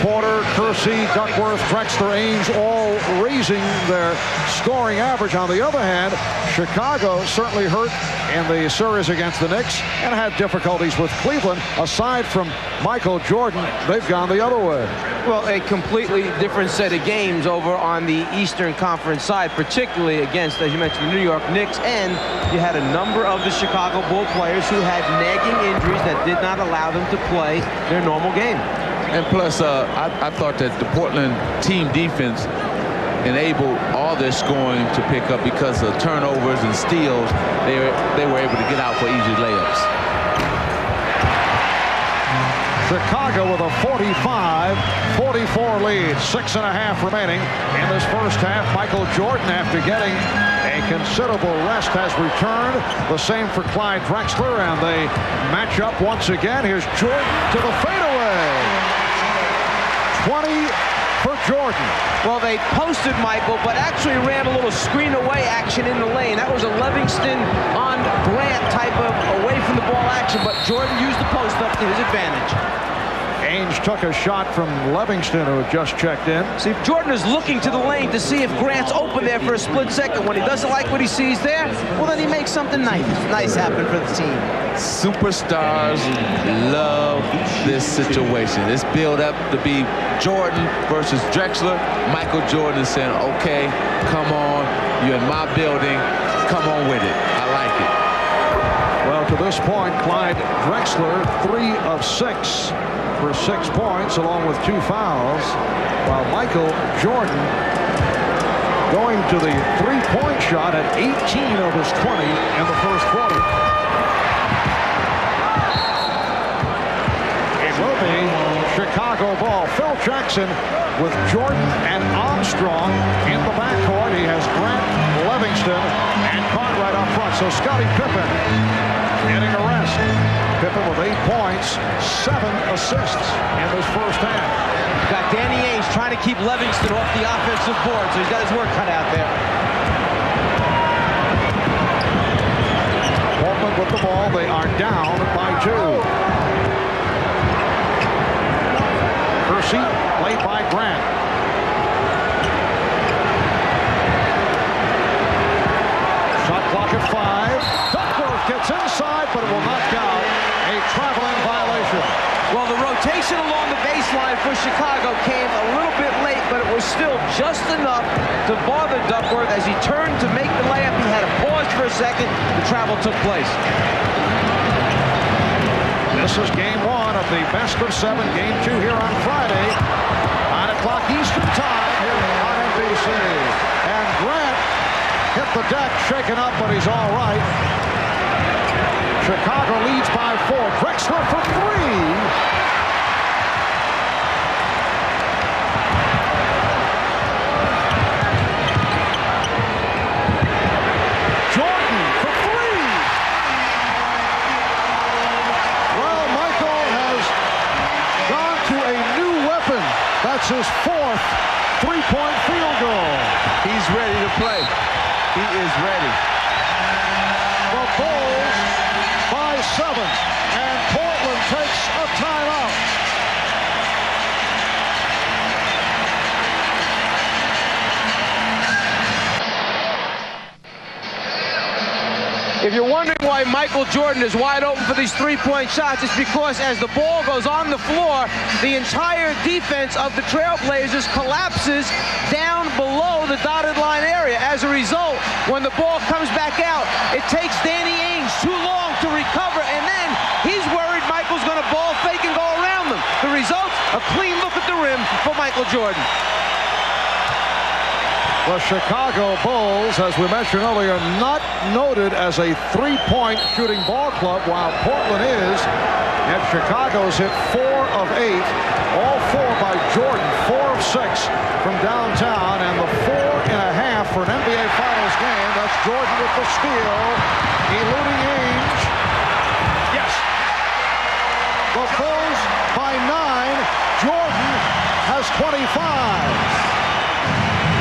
Porter, Kersey, Duckworth, Drexler, Ainge all raising their scoring average. On the other hand, Chicago certainly hurt in the series against the Knicks and had difficulties with Cleveland. Aside from Michael Jordan, they've gone the other way. Well, a completely different set of games over on the Eastern Conference side, particularly against, as you mentioned, the New York Knicks, and you had a number of the Chicago Bull players who had nagging injuries that did not allow them to play their normal game. And plus, I thought that the Portland team defense enabled all their scoring to pick up because of turnovers and steals. They were able to get out for easy layups. Chicago with a 45-44 lead. 6.5 remaining in this first half. Michael Jordan, after getting a considerable rest, has returned. The same for Clyde Drexler, and they match up once again. Here's Jordan to the fadeaway. 20 for Jordan. Well, they posted Michael, but actually ran a little screen away action in the lane. That was a Livingston on Grant type of away from the ball action, but Jordan used the post up to his advantage. Ainge took a shot from Livingston, who had just checked in. See, Jordan is looking to the lane to see if Grant's open there for a split second. When he doesn't like what he sees there, well, then he makes something nice happen for the team. Superstars love this situation. It's built up to be Jordan versus Drexler. Michael Jordan is saying, okay, come on, you're in my building, come on with it. I like it. Well, to this point, Clyde Drexler, 3 of 6 for 6 points, along with 2 fouls, while Michael Jordan going to the 3-point shot at 18 of his 20 in the first quarter. It will be Chicago ball. Phil Jackson with Jordan and Armstrong in the backcourt. He has Grant, Livingston, and Cartwright up front. So Scottie Pippen getting a rest. Pippen with 8 points, 7 assists in this first half. Got Danny Ainge trying to keep Livingston off the offensive board, so he's got his work cut out there. Portland with the ball. They are down by 2. Kersey played by Grant. Shot clock at 5. Duckworth gets inside, but it will not count. A traveling violation. Well, the rotation along the baseline for Chicago came a little bit late, but it was still just enough to bother Duckworth as he turned to make the layup. He had to pause for a second. The travel took place. This is game 1 of the best of 7. Game 2 here on Friday. 9 o'clock Eastern time here on NBC. And Grant hit the deck, shaken up, but he's all right. Chicago leads by 4. Drexler for 3. That's his 4th 3-point field goal. He's ready to play. He is ready. The Bulls by 7, and Portland takes a timeout. If you're wondering why Michael Jordan is wide open for these 3-point shots, it's because as the ball goes on the floor, the entire defense of the Trailblazers collapses down below the dotted line area. As a result, when the ball comes back out, it takes Danny Ainge too long to recover, and then he's worried Michael's going to ball fake and go around them. The result, a clean look at the rim for Michael Jordan. The Chicago Bulls, as we mentioned earlier, not noted as a 3-point shooting ball club, while Portland is. Yet Chicago's hit 4 of 8, all 4 by Jordan, 4 of 6 from downtown, and the 4.5 for an NBA Finals game. That's Jordan with the steal, eluding Ainge. Yes. The Bulls by 9. Jordan has 25.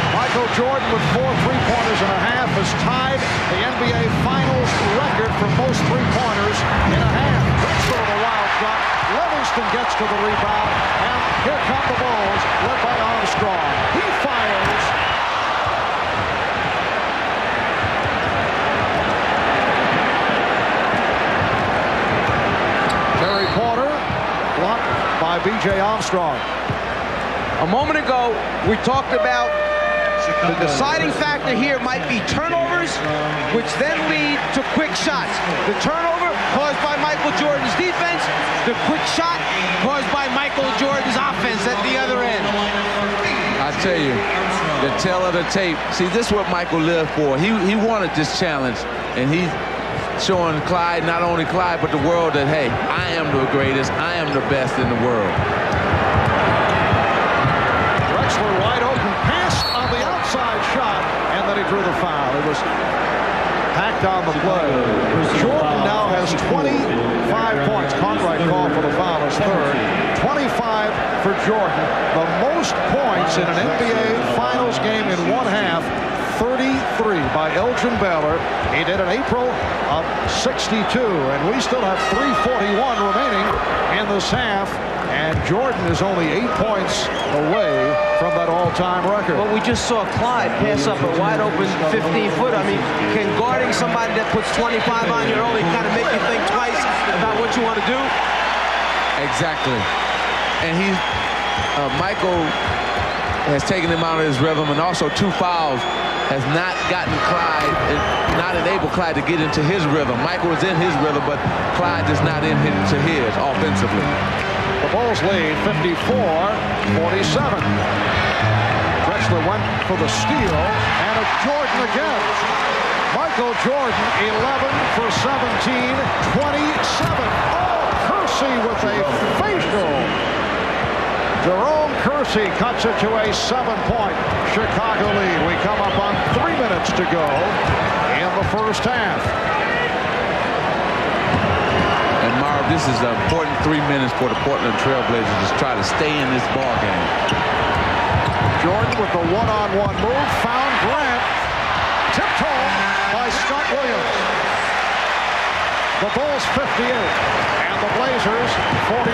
Michael Jordan with 4 3-pointers and a half has tied the NBA Finals record for most 3-pointers in a half. Drexler with a wild shot. Livingston gets to the rebound, and here come the Bulls, led by Armstrong. He fires. Terry Porter blocked by B.J. Armstrong. A moment ago, we talked about the deciding factor here might be turnovers, which then lead to quick shots. The turnover caused by Michael Jordan's defense, the quick shot caused by Michael Jordan's offense at the other end. I tell you, the tale of the tape. See, this is what Michael lived for. He wanted this challenge, and he's showing Clyde, not only Clyde, but the world that, hey, I am the greatest, I am the best in the world. Drexler wide open, passed on the outside shot, and then he drew the foul. It was packed on the play. Jordan now has 25 points. Cartwright called for the foul, his third. 25 for Jordan. The most points in an NBA Finals game in one half. 33 by Elgin Baylor. He did in April of 62, and we still have 3:41 remaining in this half, and Jordan is only 8 points away from that all all-time record. Well, we just saw Clyde pass up a wide open 15-foot. I mean, can guarding somebody that puts 25 on you early kind of make you think twice about what you want to do? Exactly. And Michael has taken him out of his rhythm, and also 2 fouls has not gotten Clyde, not enabled Clyde to get into his rhythm. Michael is in his rhythm, but Clyde is not into his offensively. The Bulls lead 54-47. Drexler went for the steal, and it's Jordan again. Michael Jordan, 11 for 17, 27. Oh, Kersey with a facial. Jerome Kersey cuts it to a 7-point Chicago lead. We come up on 3 minutes to go in the first half. And Marv, this is an important 3 minutes for the Portland Trailblazers to try to stay in this ball game. Jordan with the one-on-one move, found Grant. Tipped home by Scott Williams. The Bulls 58 and the Blazers 49.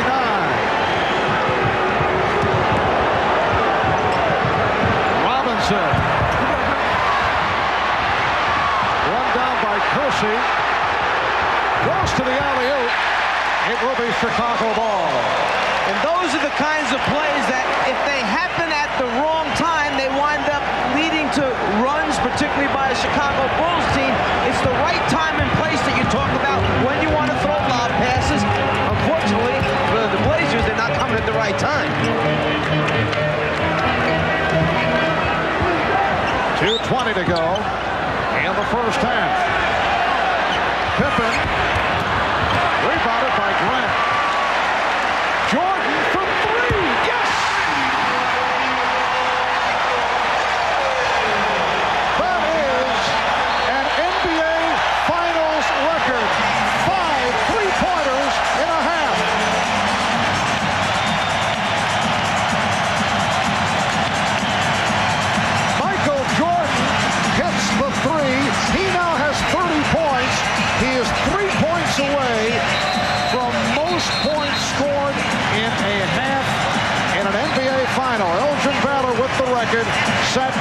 Run down by Kersey. Goes to the alley-oop. It will be Chicago ball. And those are the kinds of plays that if they happen at the wrong time, they wind up leading to runs, particularly by a Chicago Bulls team. It's the right time and place that you talk about when you want to throw lob passes. Unfortunately, for the Blazers, they're not coming at the right time. 2:20 to go in the first half. Pippen rebounded by Grant. Jordan for 3. Yes! That is an NBA Finals record. 5 3-pointers in a half. Michael Jordan hits the 3. He now has 30 points. He is 3 points away from most points scored in a half in an NBA final. Elgin Baylor with the record set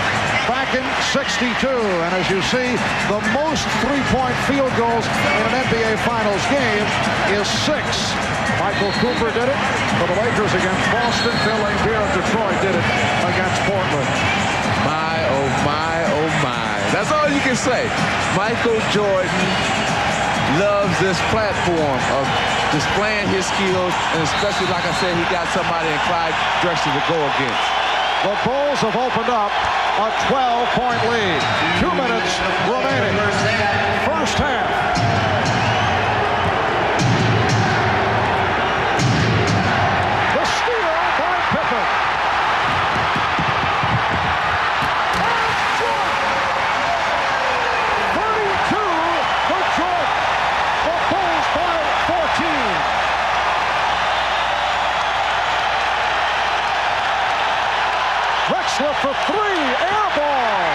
back in '62. And as you see, the most three-point field goals in an NBA Finals game is 6. Michael Cooper did it for the Lakers against Boston. Phil Laimbeer of Detroit did it against Portland. My, oh my, oh my. That's all you can say. Michael Jordan loves this platform of displaying his skills, and especially, like I said, he got somebody in Clyde Drexler to go against. The Bulls have opened up a 12-point lead. 2 minutes remaining. First half. The steal by Pippen. Drexler for 3, air ball.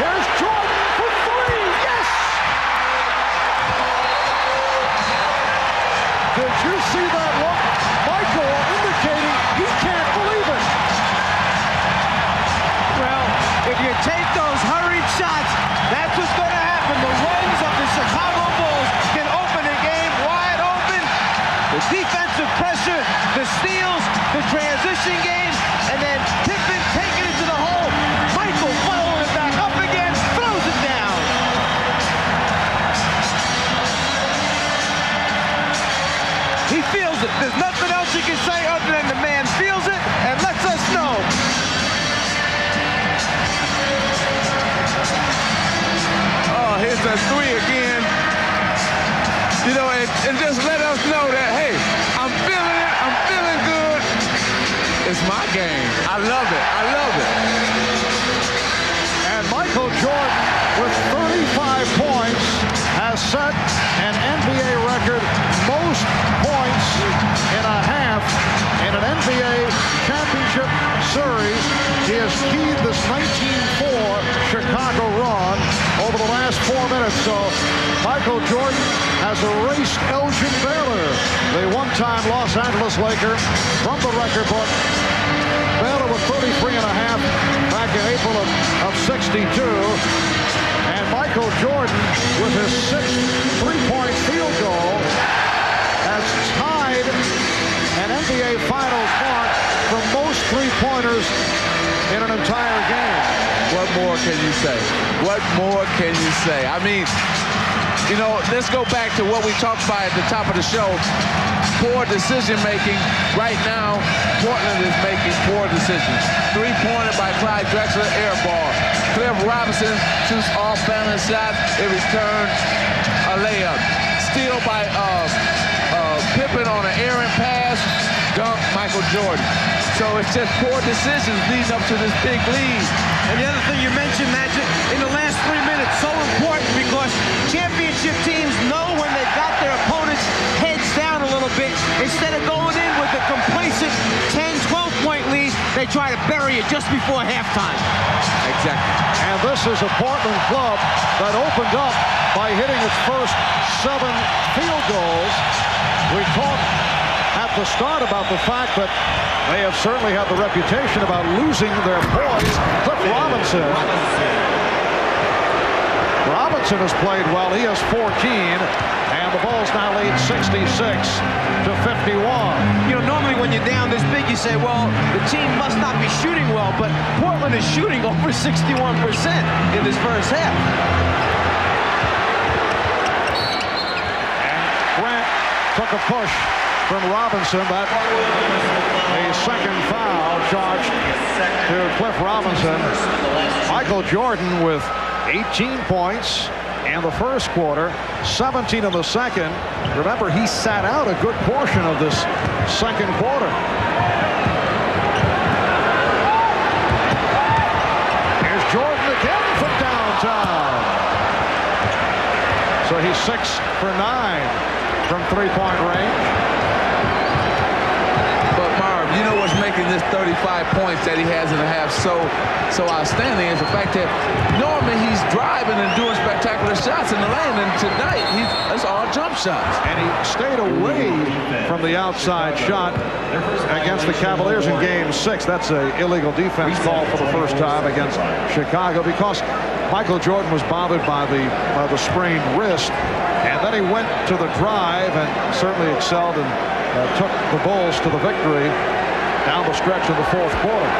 Here's Jordan for 3, yes! Did you see that look? Michael indicating he can't believe it. Well, if you take those hurried shots, that's what's going to happen. The runs of the Chicago Bulls can open the game wide open. The defensive pressure, the steals, the transition game, and then Pippen taking it to the hole. Michael following it back up again, throws it down. He feels it. There's nothing else he can say other than the man feels it and lets us know. Oh, here's a 3 again. You know, and just let us know that, hey, I'm feeling it. I'm feeling good. It's my game. I love it. I love it. And Michael Jordan, with 35 points, has set an NBA record most points in a half in an NBA championship series. He has keyed this 19-4 Chicago run over the last 4 minutes. So Michael Jordan has erased Elgin Baylor, Two-time Los Angeles Laker from the record book. Baylor with 33.5 back in April of 62. And Michael Jordan with his 6th three-point field goal has tied an NBA Finals mark for most three-pointers in an entire game. What more can you say? What more can you say? I mean, you know, let's go back to what we talked about at the top of the show. Poor decision-making. Right now, Portland is making poor decisions. Three-pointer by Clyde Drexler, air ball. Cliff Robinson shoots off-balance shots. It returns a layup. Steal by Pippen on an errant pass. Dunk Michael Jordan. So it's just poor decisions leading up to this big lead. And the other thing you mentioned, Magic, in the last 3 minutes, so important because championship teams know when they've got their opponents' heads down a little bit. Instead of going in with a complacent 10, 12-point lead, they try to bury it just before halftime. Exactly. And this is a Portland club that opened up by hitting its first 7 field goals. We talked at the start about the fact that they have certainly had the reputation about losing their poise. Cliff Robinson. Robinson has played well. He has 14, and the Bulls now lead 66 to 51. You know, normally when you're down this big, you say, well, the team must not be shooting well, but Portland is shooting over 61% in this first half. And Grant took a push from Robinson. That a second foul charged to Cliff Robinson. Michael Jordan with 18 points in the first quarter, 17 in the second. Remember, he sat out a good portion of this second quarter. Here's Jordan again from downtown. So he's 6 for 9 from three-point range. You know what's making this 35 points that he has in the half so outstanding is the fact that normally he's driving and doing spectacular shots in the lane, and tonight it's all jump shots. And he stayed away from the outside shot against the Cavaliers in Game 6. That's an illegal defense call for the first time against Chicago because Michael Jordan was bothered by the sprained wrist, and then he went to the drive and certainly excelled and took the Bulls to the victory down the stretch of the fourth quarter.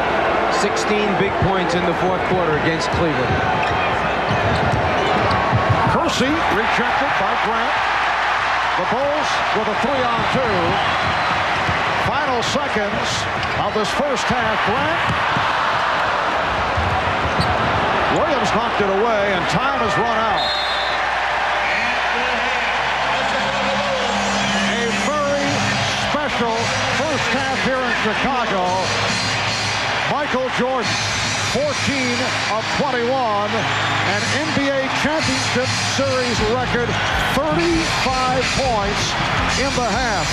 16 big points in the fourth quarter against Cleveland. Kersey rejected by Grant. The Bulls with a 3-on-2. Final seconds of this first half. Grant. Williams knocked it away, and time has run out. A very special first half here in Chicago. Michael Jordan, 14 of 21, an NBA Championship Series record, 35 points in the half.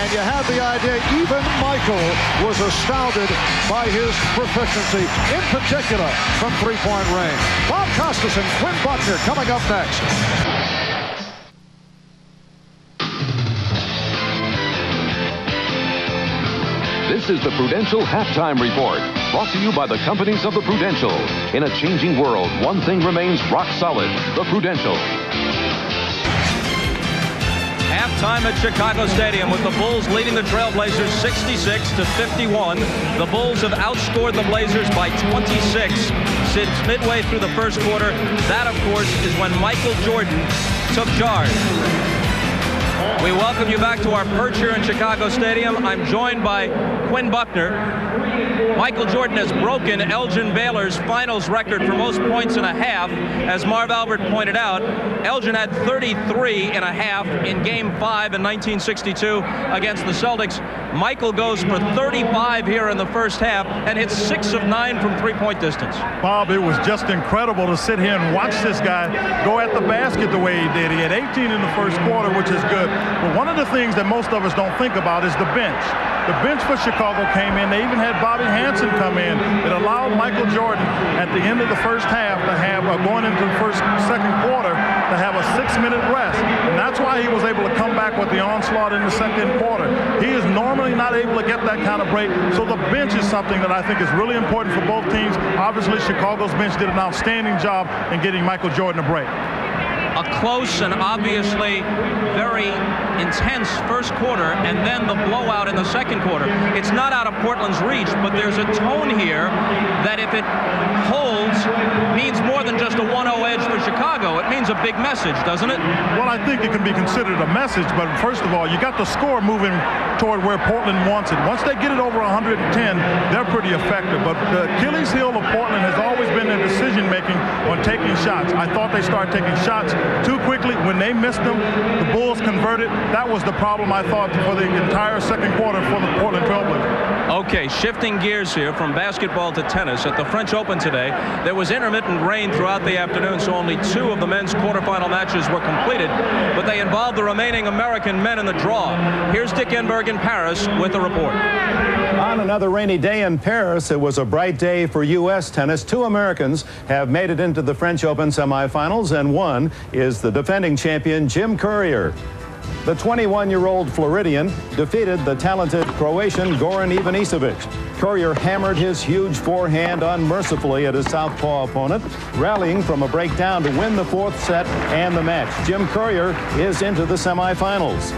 And you had the idea even Michael was astounded by his proficiency, in particular from three-point range. Bob Costas and Quinn Buckner coming up next. This is the Prudential Halftime Report, brought to you by the companies of the Prudential. In a changing world, one thing remains rock solid, the Prudential. Halftime at Chicago Stadium with the Bulls leading the Trailblazers 66 to 51. The Bulls have outscored the Blazers by 26 since midway through the first quarter. That, of course, is when Michael Jordan took charge. We welcome you back to our perch here in Chicago Stadium. I'm joined by Quinn Buckner. Michael Jordan has broken Elgin Baylor's finals record for most points in a half. As Marv Albert pointed out, Elgin had 33 and a half in Game 5 in 1962 against the Celtics. Michael goes for 35 here in the first half and hits 6 of 9 from three-point distance. Bob, it was just incredible to sit here and watch this guy go at the basket the way he did. He had 18 in the first quarter, which is good. But one of the things that most of us don't think about is the bench. The bench for Chicago came in. They even had Bobby Hansen come in. It allowed Michael Jordan at the end of the first half to have, going into the second quarter, to have a 6-minute rest. And that's why he was able to come back with the onslaught in the second quarter. He is normally not able to get that kind of break, so the bench is something that I think is really important for both teams. Obviously, Chicago's bench did an outstanding job in getting Michael Jordan a break. A close and obviously very intense first quarter, and then the blowout in the second quarter. It's not out of Portland's reach, but there's a tone here that if it holds means more than just a 1-0 edge for Chicago. It means a big message, doesn't it? Well, I think it can be considered a message, but first of all, you got the score moving toward where Portland wants it. Once they get it over 110, they're pretty effective. But the Achilles heel of Portland has always been their decision-making on taking shots. I thought they started taking shots too quickly. When they missed them, the Bulls converted. That was the problem, I thought, for the entire second quarter for the Portland Trailblazers. Okay, shifting gears here from basketball to tennis. At the French Open today, there was intermittent rain throughout the afternoon, so only 2 of the men's quarterfinal matches were completed, but they involved the remaining American men in the draw. Here's Dick Enberg in Paris with a report. On another rainy day in Paris, it was a bright day for U.S. tennis. 2 Americans have made it into the French Open semifinals, and one is the defending champion, Jim Courier. The 21-year-old Floridian defeated the talented Croatian Goran Ivanisevic. Courier hammered his huge forehand unmercifully at his southpaw opponent, rallying from a breakdown to win the 4th set and the match. Jim Courier is into the semifinals.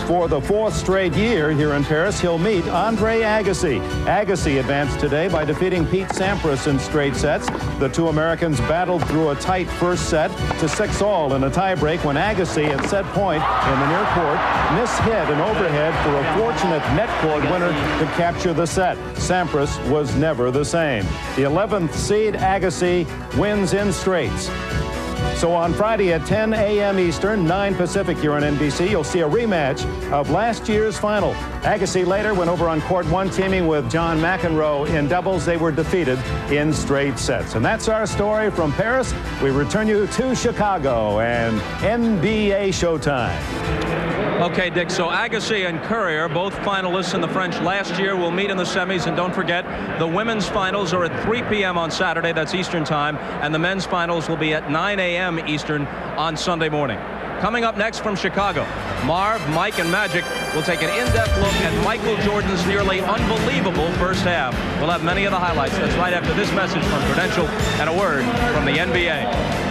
For the 4th straight year here in Paris, he'll meet Andre Agassi. Agassi advanced today by defeating Pete Sampras in straight sets. The 2 Americans battled through a tight first set to 6-all in a tiebreak when Agassi at set point in the near court mishit an overhead for a fortunate net court winner to capture the set. Sampras was never the same. The 11th seed Agassi wins in straights. So on Friday at 10 a.m. Eastern, 9 Pacific here on NBC, you'll see a rematch of last year's final. Agassi later went over on court 1, teaming with John McEnroe in doubles. They were defeated in straight sets. And that's our story from Paris. We return you to Chicago and NBA Showtime. Okay, Dick, so Agassi and Courier, both finalists in the French last year, will meet in the semis. And don't forget, the women's finals are at 3 p.m. on Saturday. That's Eastern time. And the men's finals will be at 9 a.m. Eastern on Sunday morning. Coming up next from Chicago, Marv, Mike, and Magic will take an in-depth look at Michael Jordan's nearly unbelievable first half. We'll have many of the highlights. That's right after this message from Prudential and a word from the NBA.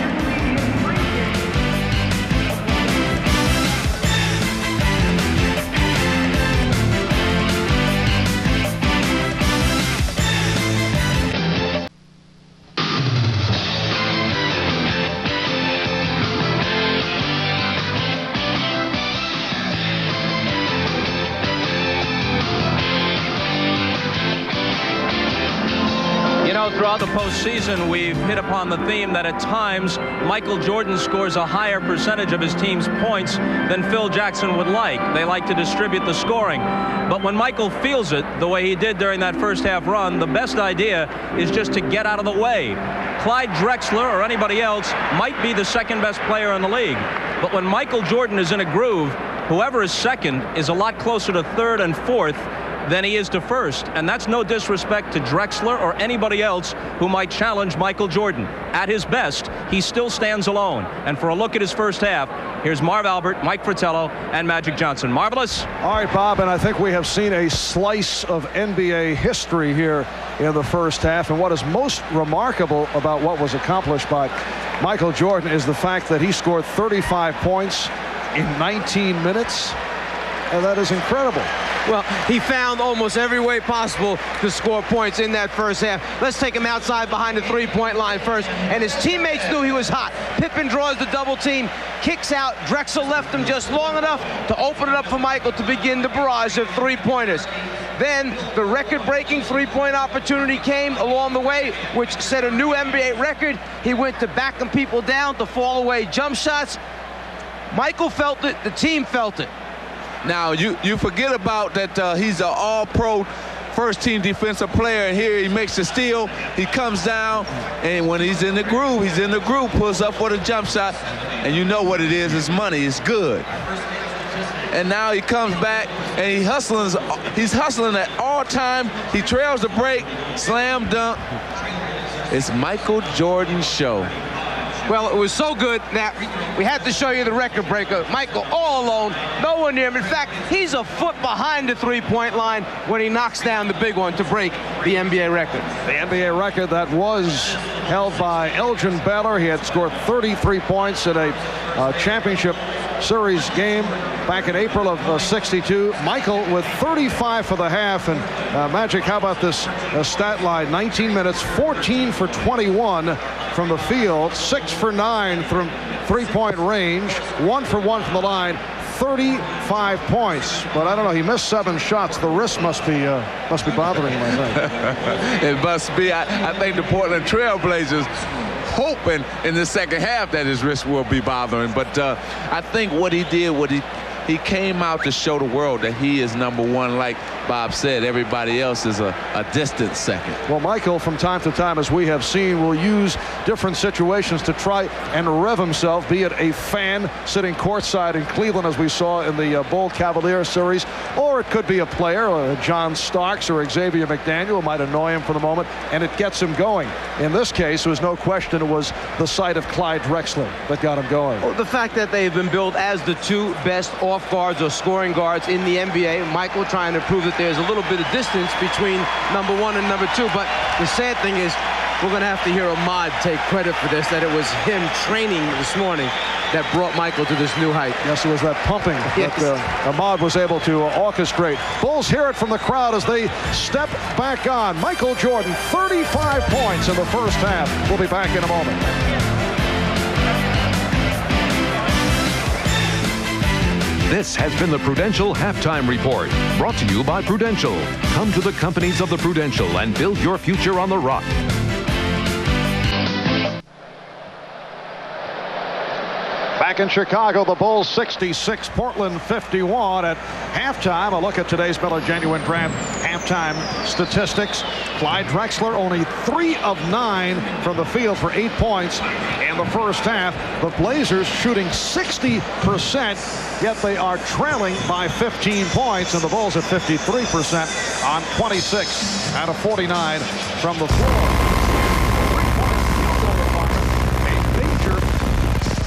Throughout the postseason, we've hit upon the theme that at times Michael Jordan scores a higher percentage of his team's points than Phil Jackson would like. They like to distribute the scoring. But when Michael feels it, the way he did during that first half run, the best idea is just to get out of the way. Clyde Drexler or anybody else might be the second best player in the league. But when Michael Jordan is in a groove, whoever is second is a lot closer to third and fourth than he is to first. And that's no disrespect to Drexler or anybody else who might challenge Michael Jordan. At his best, he still stands alone. And for a look at his first half, here's Marv Albert, Mike Fratello, and Magic Johnson. Marvelous. All right, Bob, and I think we have seen a slice of NBA history here in the first half. And what is most remarkable about what was accomplished by Michael Jordan is the fact that he scored 35 points in 19 minutes. And that is incredible. Well, he found almost every way possible to score points in that first half. Let's take him outside behind the three-point line first. And his teammates knew he was hot. Pippen draws the double team, kicks out. Drexel left him just long enough to open it up for Michael to begin the barrage of three-pointers. Then the record-breaking three-point opportunity came along the way, which set a new NBA record. He went to backing people down to fall away jump shots. Michael felt it. The team felt it. Now, you forget about that he's an all-pro first-team defensive player, and here he makes a steal. He comes down, and when he's in the groove, pulls up for the jump shot, and you know what it is. It's money. It's good. And now he comes back, and he's hustling at all time. He trails the break, slam dunk. It's Michael Jordan's show. Well, it was so good that we had to show you the record breaker. Michael all alone, no one near him. In fact, he's a foot behind the three-point line when he knocks down the big one to break the NBA record. The NBA record that was held by Elgin Baylor. He had scored 33 points in a championship series game back in April of '62. Michael with 35 for the half. And Magic, how about this stat line? 19 minutes, 14 for 21 from the field, 6 for 9 from three-point range, 1 for 1 from the line, 35 points. But I don't know, he missed 7 shots. The wrist must be bothering him, I think. It must be. I think the Portland Trail Blazers hoping in the second half that his wrist will be bothering. But I think what he did, he came out to show the world that he is number one. Like Bob said, everybody else is a distant second. Well, Michael, from time to time, as we have seen, will use different situations to try and rev himself, be it a fan sitting courtside in Cleveland, as we saw in the Bull Cavalier series, or it could be a player, John Starks or Xavier McDaniel, who might annoy him for the moment, and it gets him going. In this case, there was no question it was the sight of Clyde Drexler that got him going. Well, the fact that they've been billed as the 2 best off guards or scoring guards in the NBA, Michael trying to prove that there's a little bit of distance between number 1 and number 2. But the sad thing is, we're going to have to hear Ahmad take credit for this, that it was him training this morning that brought Michael to this new height. Yes, it was that pumping that Ahmad was able to orchestrate. Bulls hear it from the crowd as they step back on. Michael Jordan, 35 points in the first half. We'll be back in a moment. This has been the Prudential Halftime Report, brought to you by Prudential. Come to the companies of the Prudential and build your future on the rock. Back in Chicago, the Bulls 66, Portland 51 at halftime. A look at today's Miller Genuine Draft halftime statistics. Clyde Drexler only 3 of 9 from the field for 8 points in the first half. The Blazers shooting 60%, yet they are trailing by 15 points, and the Bulls at 53% on 26 out of 49 from the floor.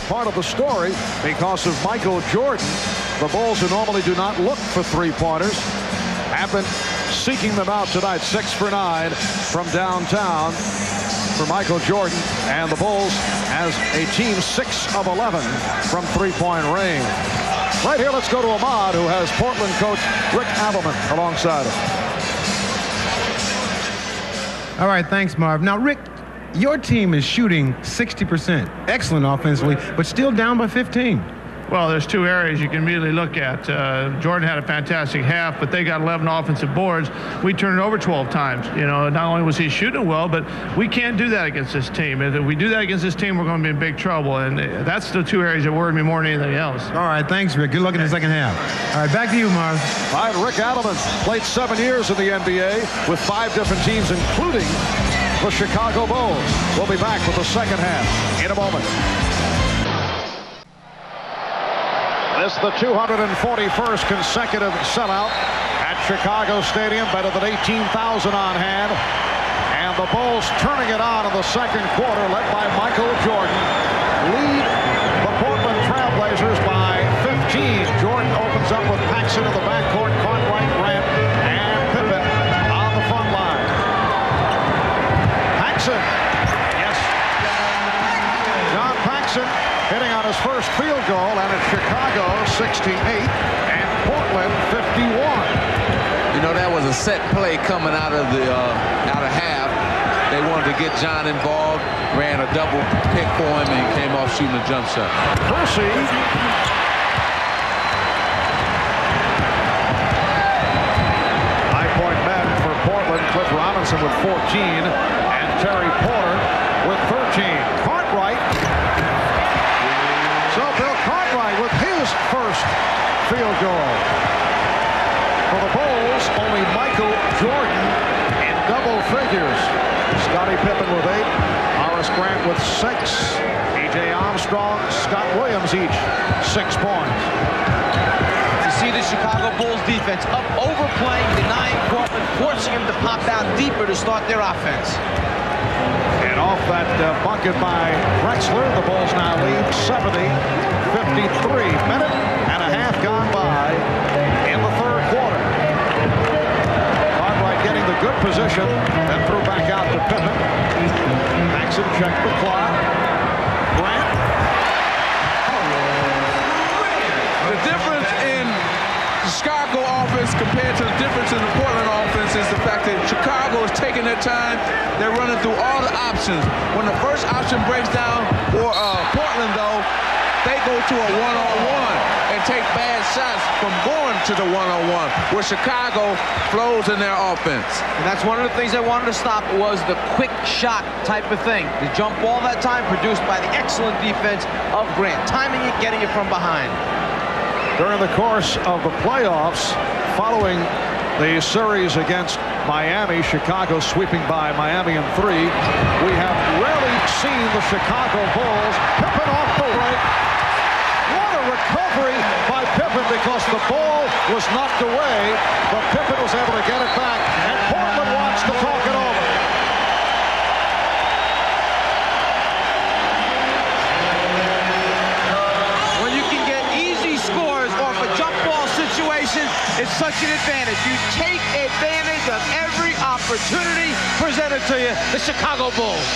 Part of the story because of Michael Jordan. The Bulls, who normally do not look for three-pointers, have been seeking them out tonight. 6 for 9 from downtown for Michael Jordan, and the Bulls as a team 6 of 11 from three-point range. Right here, let's go to Ahmad, who has Portland coach Rick Adelman alongside him. All right, thanks, Marv. Now, Rick, your team is shooting 60%. Excellent offensively, but still down by 15. Well, there's 2 areas you can immediately look at. Jordan had a fantastic half, but they got 11 offensive boards. We turned it over 12 times. You know, not only was he shooting well, but we can't do that against this team. If we do that against this team, we're going to be in big trouble. And that's the 2 areas that worry me more than anything else. All right, thanks, Rick. Good luck in the second half. All right, back to you, Marv. All right, Rick Adelman played 7 years in the NBA with 5 different teams, including the Chicago Bulls. We'll be back with the second half in a moment. This is the 241st consecutive sellout at Chicago Stadium, better than 18,000 on hand. And the Bulls turning it on in the second quarter, led by Michael Jordan, lead the Portland Trail Blazers by 15. Jordan opens up with Paxson in the backcourt, Cartwright, Grant, and Pippen on the front line. Paxson, yes. John Paxson hitting on his first field goal, and it's Chicago 68 and Portland 51. You know, that was a set play coming out of half. They wanted to get John involved, ran a double pick for him, and he came off shooting a jump shot. Percy. High-point men for Portland. Cliff Robinson with 14, and Terry Porter with 13. Cartwright. So Bill Cartwright with his first field goal. For the Bulls, only Michael Jordan in double figures. Scottie Pippen with 8, Horace Grant with 6, E.J. Armstrong, Scott Williams each 6 points. You see the Chicago Bulls defense up overplaying, denying Portland, forcing him to pop down deeper to start their offense. And And off that bucket by Drexler, the Bulls now lead 70-53. Minute and a half gone by in the third quarter. Cartwright getting the good position, then threw back out to Pippen. Paxson checked the clock. Grant. The difference in the Chicago offense compared to the difference in the Portland offense is the fact that Chicago is taking their time. They're running through all the options. When the first option breaks down for Portland, though, they go to a one-on-one and take bad shots from going to the one-on-one, where Chicago flows in their offense. And that's one of the things they wanted to stop was the quick shot type of thing. The jump ball that time produced by the excellent defense of Grant. Timing it, getting it from behind. During the course of the playoffs, following the series against Miami, Chicago sweeping by Miami in 3, we have rarely seen the Chicago Bulls. Pippen off the break. What a recovery by Pippen, because the ball was knocked away, but Pippen was able to get it back, and Portland wants to talk it over. It's such an advantage. You take advantage of every opportunity presented to you. The Chicago Bulls.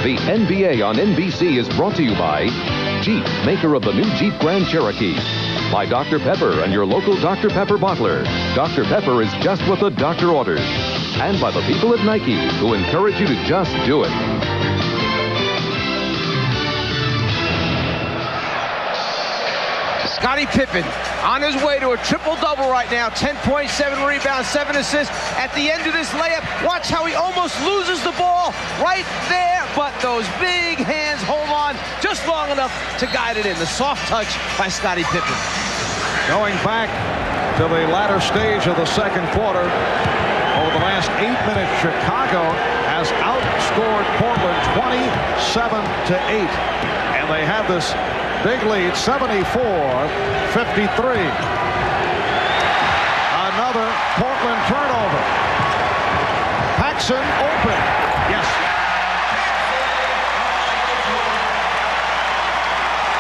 The NBA on NBC is brought to you by Jeep, maker of the new Jeep Grand Cherokee. By Dr. Pepper and your local Dr. Pepper bottler. Dr. Pepper is just what the doctor orders. And by the people at Nike, who encourage you to just do it. Scottie Pippen on his way to a triple-double right now. 10.7 rebounds, 7 assists. At the end of this layup, watch how he almost loses the ball right there. But those big hands hold on just long enough to guide it in. The soft touch by Scottie Pippen. Going back to the latter stage of the second quarter, over the last 8 minutes, Chicago has outscored Portland 27-8. And they have this big lead, 74-53. Another Portland turnover. Paxson open. Yes.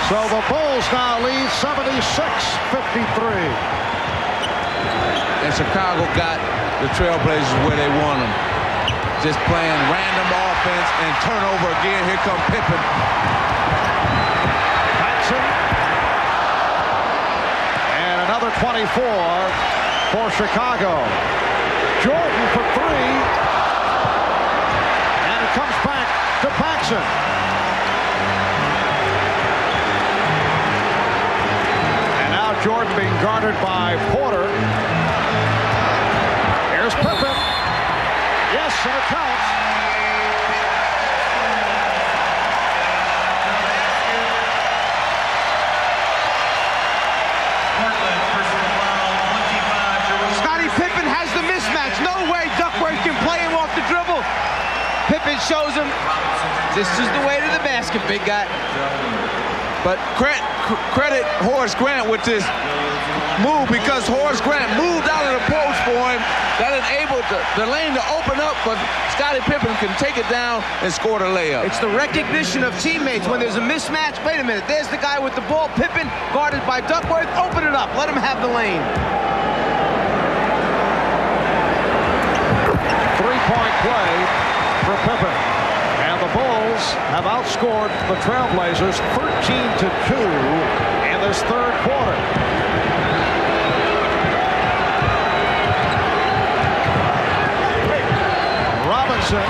So the Bulls now lead 76-53. And Chicago got the Trailblazers where they want them. Just playing random offense and turnover again. Here comes Pippen. And another 24 for Chicago. Jordan for 3. And it comes back to Paxson. And now Jordan being guarded by Porter. Here's Pippen. Yes, and it counts. Pippen shows him this is the way to the basket, big guy. But credit Horace Grant with this move, because Horace Grant moved out of the post for him. That enabled the lane to open up, but Scottie Pippen can take it down and score the layup. It's the recognition of teammates when there's a mismatch. Wait a minute, there's the guy with the ball. Pippen guarded by Duckworth. Open it up. Let him have the lane. Three-point play for Pippen. And the Bulls have outscored the Trailblazers 13-2 in this third quarter. Robinson.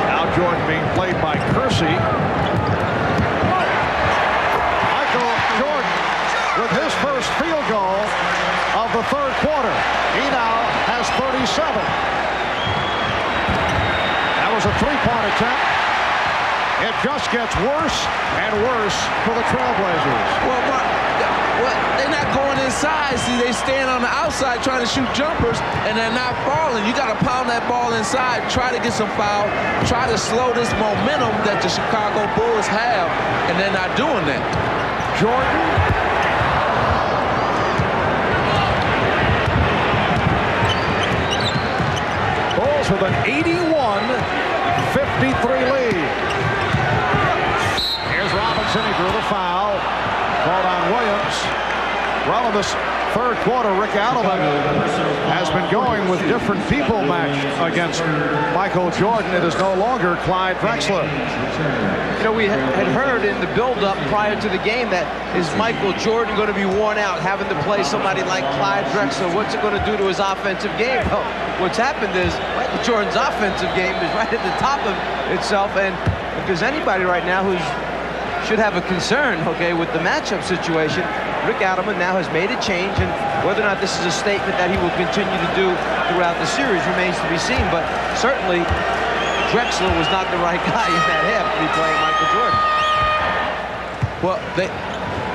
Now Jordan being played by Kersey. With his first field goal of the third quarter. He now has 37. That was a three-point attempt. It just gets worse and worse for the Trailblazers. Well, Well, they're not going inside. See, they stand on the outside trying to shoot jumpers, and they're not falling. You got to pound that ball inside, try to get some foul, try to slow this momentum that the Chicago Bulls have, and they're not doing that. Jordan. Bulls with an 81-53 lead. Here's Robinson. He drew the foul. Called on Williams. Well, in this third quarter, Rick Adelman has been going with different people matched against Michael Jordan. It is no longer Clyde Drexler. You know, we had heard in the build-up prior to the game that is Michael Jordan going to be worn out having to play somebody like Clyde Drexler? What's it going to do to his offensive game? Well, what's happened is Michael Jordan's offensive game is right at the top of itself, and if there's anybody right now who should have a concern, okay, with the matchup situation, Rick Adelman now has made a change, and whether or not this is a statement that he will continue to do throughout the series remains to be seen, but certainly Drexler was not the right guy in that half to be playing Michael Jordan. Well,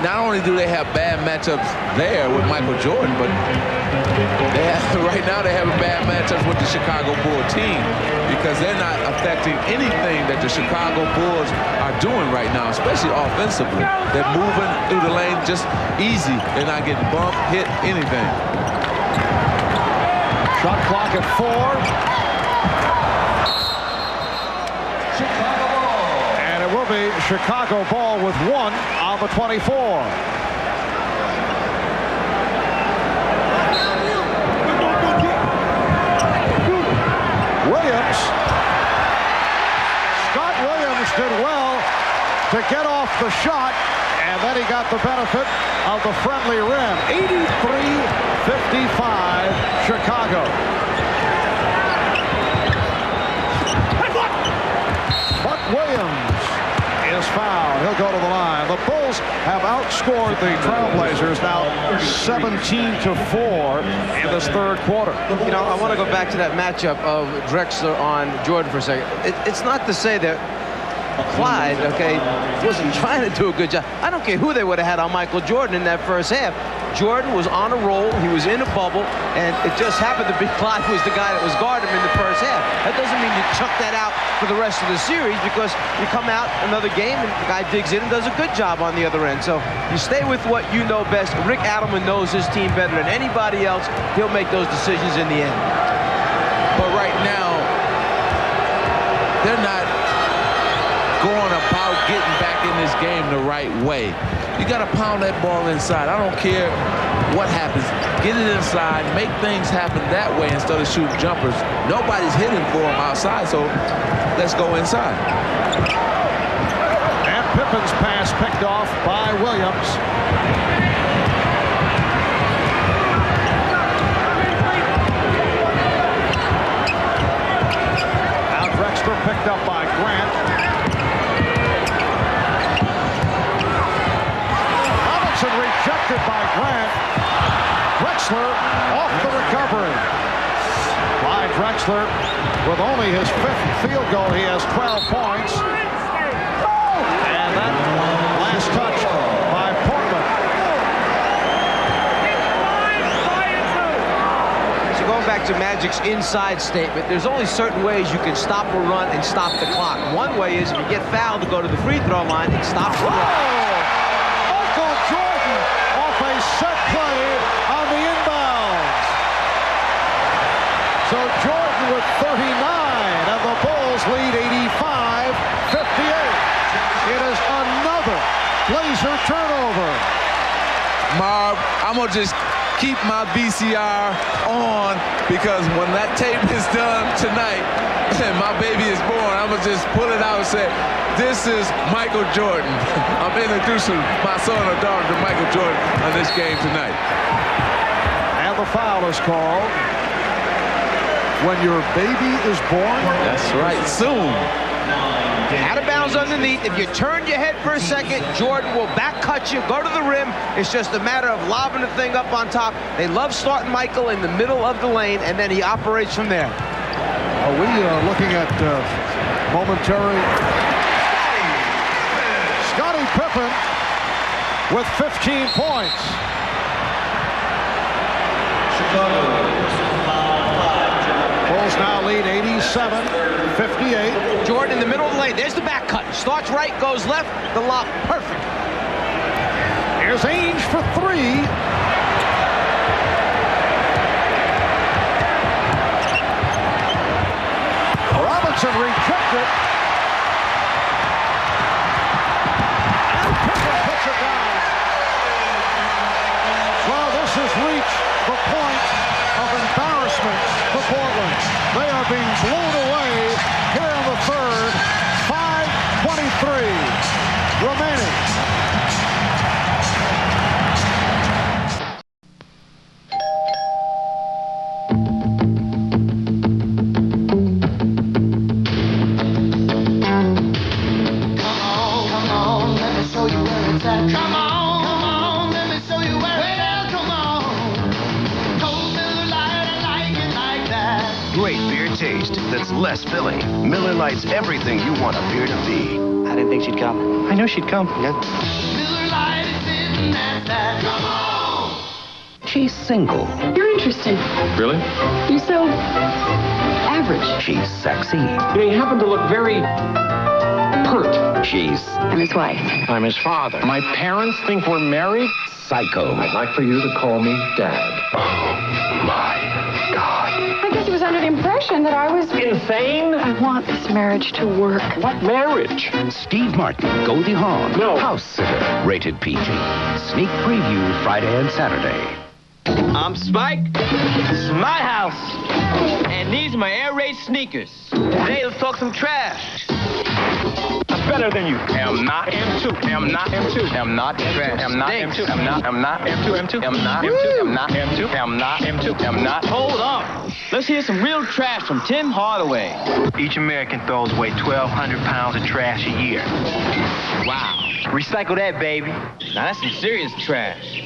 not only do they have bad matchups there with Michael Jordan, but right now they have bad matchups with the Chicago Bulls team because they're not affecting anything that the Chicago Bulls are doing right now, especially offensively. They're moving through the lane just easy. They're not getting bumped, hit, anything. Shot clock at 4. And it will be Chicago ball with 1 on the 24. Williams. Scott Williams did well to get off the shot, and then he got the benefit of the friendly rim. 83-55 Chicago. Buck Williams is fouled. He'll go to the line. The Bulls have outscored the Trailblazers now 17-4 in this third quarter. You know, I want to go back to that matchup of Drexler on Jordan for a second. It's not to say that Clyde, okay, wasn't trying to do a good job. I don't care who they would have had on Michael Jordan in that first half. Jordan was on a roll. He was in a bubble, and it just happened to be Clyde was the guy that was guarding him in the first half. That doesn't mean you chuck that out for the rest of the series because you come out another game and the guy digs in and does a good job on the other end. So you stay with what you know best. Rick Adelman knows his team better than anybody else. He'll make those decisions in the end. But right now, they're not going about getting back in this game the right way. You got to pound that ball inside. I don't care what happens. Get it inside, make things happen that way instead of shooting jumpers. Nobody's hitting for them outside, so let's go inside. And Pippen's pass picked off by Williams. Now Drexler picked up by Grant. Rejected by Grant. Drexler off the recovery. Clyde Drexler with only his 5th field goal. He has 12 points. And that last touch by Portland. So going back to Magic's inside statement, there's only certain ways you can stop a run and stop the clock. One way is if you get fouled to go to the free throw line, it stops the run. Set play on the inbounds. So Jordan with 39, and the Bulls lead 85-58. It is another Blazer turnover. Marv, I'm going to just keep my VCR on because when that tape is done tonight and my baby is born, I'm going to just pull it out and say, this is Michael Jordan. I'm introducing my son or daughter to Michael Jordan on this game tonight. And the foul is called when your baby is born. That's right, soon. Out of bounds underneath. If you turn your head for a second, Jordan will back cut you, go to the rim. It's just a matter of lobbing the thing up on top. They love starting Michael in the middle of the lane, and then he operates from there. Are we looking at momentary? Scottie Pippen with 15 points. Bulls now lead 87-58. Jordan in the middle of the lane. There's the back cut. Starts right, goes left. The lob, perfect. Here's Ainge for three. Robinson rejected. And Pippen puts it down. Well, this has reached the point of embarrassment for Portland. They are being blown away here in the third. 5:23 remaining. That's less filling. Miller Lite's everything you want a beer to be. I didn't think she'd come. I know she'd come. Yeah. Miller Lite is in that. Come on! She's single. You're interesting. Really? You're so average. She's sexy. You happen to look very pert. I'm his wife. I'm his father. My parents think we're married? Psycho. I'd like for you to call me Dad. Oh, my God. I guess he was under the impression that I was insane. I want this marriage to work. What marriage? Steve Martin, Goldie Hawn. No. House Sitter. Rated PG. Sneak preview Friday and Saturday. I'm Spike. This is my house. And these are my air raid sneakers. Today, let's talk some trash. I'm better than you. Am not M2. Am not M2. Am not trash. Am not M2. Am not M2. M2. Am not M2. Am not M2. Am not M2. Am not. Hold up. Let's hear some real trash from Tim Hardaway. Each American throws away 1,200 pounds of trash a year. Wow. Recycle that, baby. Now that's some serious trash.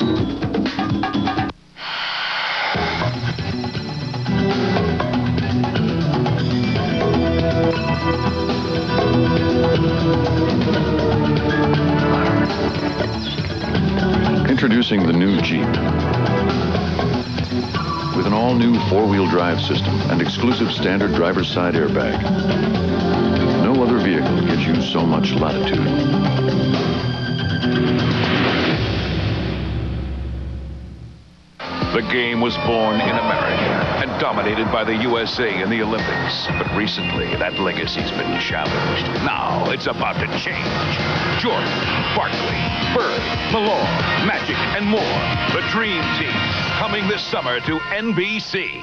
Introducing the new Jeep. With an all-new four-wheel drive system and exclusive standard driver's side airbag. No other vehicle gives you so much latitude. The game was born in America and dominated by the USA in the Olympics. But recently, that legacy's been challenged. Now, it's about to change. Jordan, Barkley, Bird, Malone, Magic, and more. The Dream Team, coming this summer to NBC.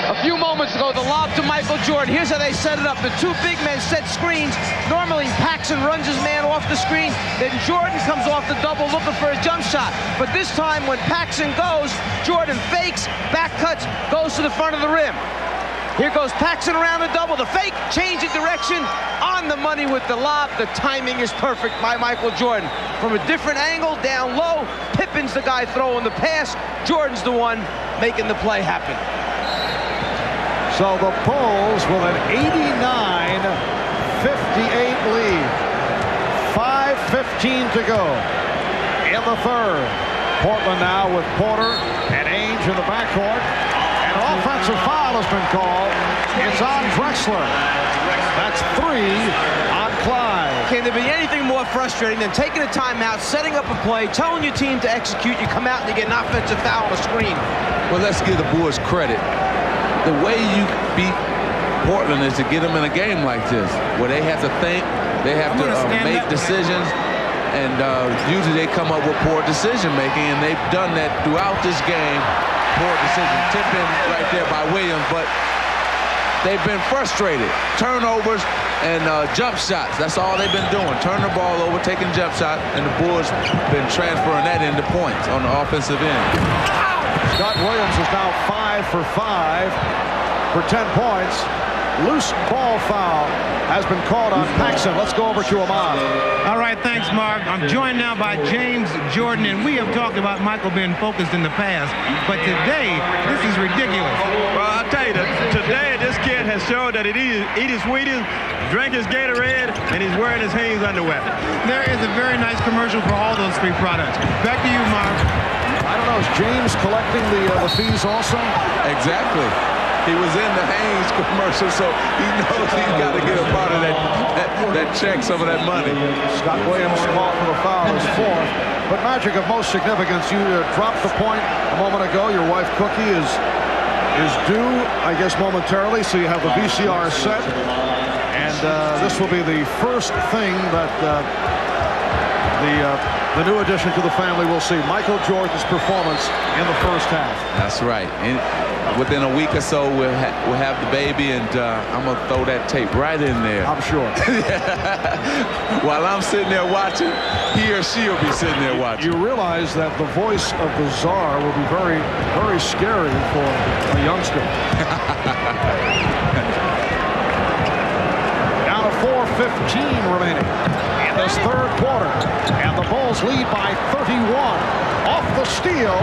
A few moments ago, the lob to Michael Jordan. Here's how they set it up. The two big men set screens. Normally, Paxson runs his man off the screen. Then Jordan comes off the double looking for a jump shot. But this time, when Paxson goes, Jordan fakes, back cuts, goes to the front of the rim. Here goes Paxson around the double. The fake, changing direction, on the money with the lob. The timing is perfect by Michael Jordan. From a different angle, down low, Pippen's the guy throwing the pass. Jordan's the one making the play happen. So the Bulls with an 89-58 lead. 5:15 to go in the third. Portland now with Porter and Ainge in the backcourt. An offensive foul has been called. It's on Drexler. That's 3 on Clyde. Can there be anything more frustrating than taking a timeout, setting up a play, telling your team to execute, you come out and you get an offensive foul on a screen? Well, let's give the Bulls credit. The way you beat Portland is to get them in a game like this, where they have to think, they have to make decisions, and usually they come up with poor decision-making, and they've done that throughout this game. Poor decision. Tip in right there by Williams, but they've been frustrated. Turnovers and jump shots. That's all they've been doing. Turn the ball over, taking jump shots, and the Bulls been transferring that into points on the offensive end. Scott Williams is now 5 for 5 for 10 points. Loose ball foul has been called on Paxson. Let's go over to Ahmad. All right, thanks, Mark. I'm joined now by James Jordan, and we have talked about Michael being focused in the past, but today, this is ridiculous. Well, I'll tell you, today this kid has showed that he eat his Wheaties, drink his Gatorade, and he's wearing his Hanes underwear. There is a very nice commercial for all those three products. Back to you, Mark. I don't know, is James collecting the fees also? Exactly. He was in the Hanes commercial, so he knows he's got to get a part of that check, some of that money. Scott Williams called for the foul is fourth. But Magic, of most significance, you dropped the point a moment ago. Your wife Cookie is due, I guess, momentarily, so you have the VCR set. And this will be the first thing that the new addition to the family will see. Michael Jordan's performance in the first half. That's right. And within a week or so, we'll have the baby, and I'm going to throw that tape right in there. I'm sure. While I'm sitting there watching, he or she will be sitting there watching. You realize that the voice of the czar will be very, very scary for a youngster. Down to 4:15 remaining in this third quarter. And the Bulls lead by 31. Off the steal.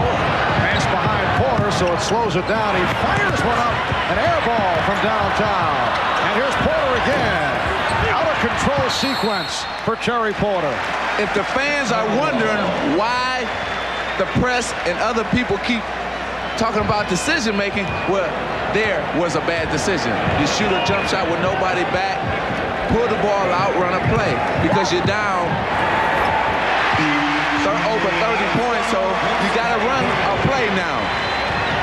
Pass behind Porter, so it slows it down. He fires one up. An air ball from downtown. And here's Porter again. Out of control sequence for Terry Porter. If the fans are wondering why the press and other people keep talking about decision making, well, there was a bad decision. You shoot a jump shot with nobody back, pull the ball out, run a play, because you're down over 30 points, so you got to run a play now.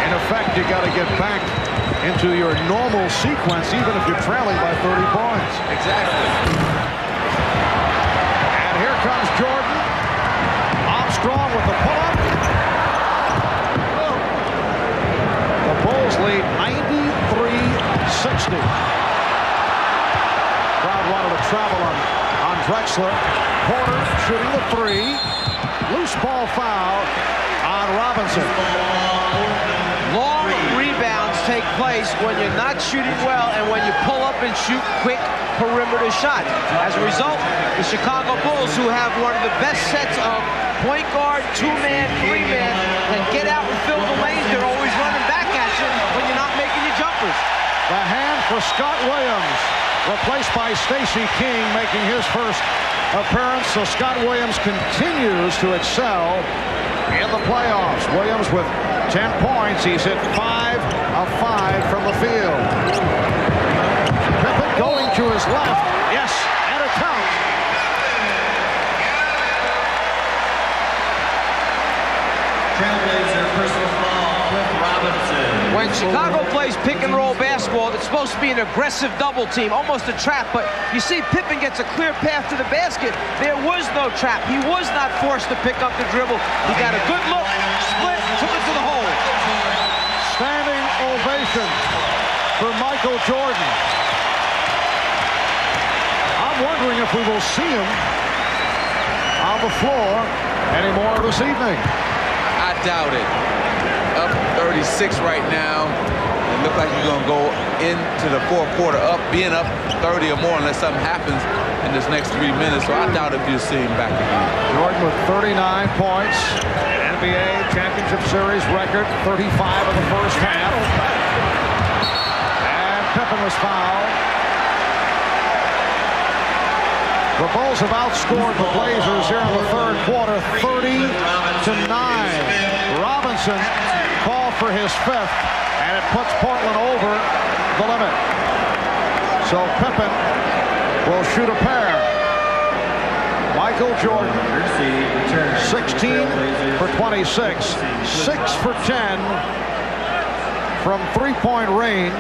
In effect, you got to get back into your normal sequence, even if you're trailing by 30 points. Exactly. And here comes Jordan. Armstrong with the pull-up. The Bulls lead 93-60. Crowd wanted to travel on Drexler. Porter shooting the three. Loose ball foul on Robinson. Long rebounds take place when you're not shooting well and when you pull up and shoot quick perimeter shots. As a result, the Chicago Bulls, who have one of the best sets of point guard, two-man, three-man, can get out and fill the lanes. They're always running back at you when you're not making your jumpers. The hand for Scott Williams, replaced by Stacey King, making his first appearance. So Scott Williams continues to excel in the playoffs. Williams with 10 points. He's hit 5 of 5 from the field. Pippen going to his left. Yes, and it counts. Trailblazer personal foul, Cliff Robinson. When Chicago plays pick and roll basketball, it's supposed to be an aggressive double team, almost a trap, but you see Pippen gets a clear path to the basket. There was no trap. He was not forced to pick up the dribble. He got a good look, split, took it to the hole. Standing ovation for Michael Jordan. I'm wondering if we will see him on the floor anymore this evening. I doubt it. Up 36 right now. It looks like you're going to go into the fourth quarter being up 30 or more unless something happens in this next 3 minutes. So I doubt if you'll see him back again. Jordan with 39 points. NBA Championship Series record, 35 in the first half. And Pippen was fouled. The Bulls have outscored the Blazers here in the third quarter, 30-9. Robinson called for his fifth, and it puts Portland over the limit. So Pippen will shoot a pair. Michael Jordan, 16 for 26, 6 for 10 from three-point range.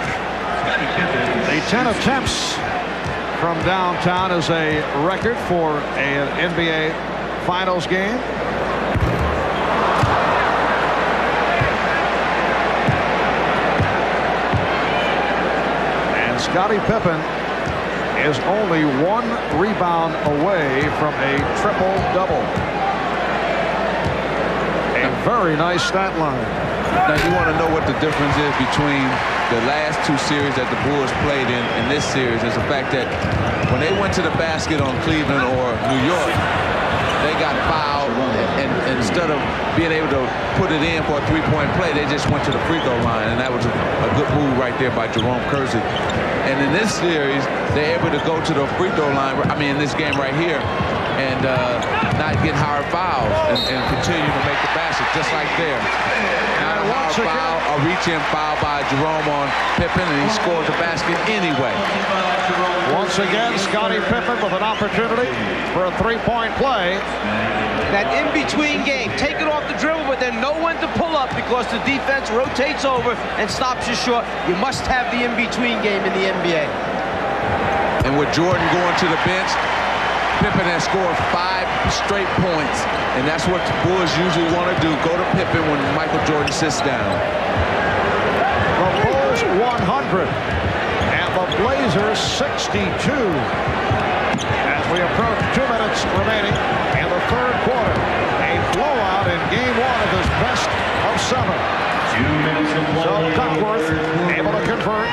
The 10 attempts from downtown is a record for an NBA Finals game. And Scottie Pippen is only one rebound away from a triple-double. A very nice stat line. Now you want to know what the difference is between the last two series that the Bulls played in this series is the fact that when they went to the basket on Cleveland or New York, they got fouled, and instead of being able to put it in for a three-point play, they just went to the free throw line, and that was a good move right there by Jerome Kersey. And in this series, they're able to go to the free throw line, I mean, in this game right here, and not get hard fouls and continue to make the basket, just like there. Not a hard foul, a reach-in foul by Jerome on Pippen, and he scores the basket anyway. Once again, Scottie Pippen with an opportunity for a three-point play. That in-between game, take it off the dribble, but then know when to pull up because the defense rotates over and stops you short. You must have the in-between game in the NBA. And with Jordan going to the bench, Pippen has scored 5 straight points, and that's what the Bulls usually want to do, go to Pippen when Michael Jordan sits down. The Bulls 100 and the Blazers 62 as we approach 2 minutes remaining in the third quarter. A blowout in game 1 of this best of 7. 2 minutes and 1. So Duckworth able to convert.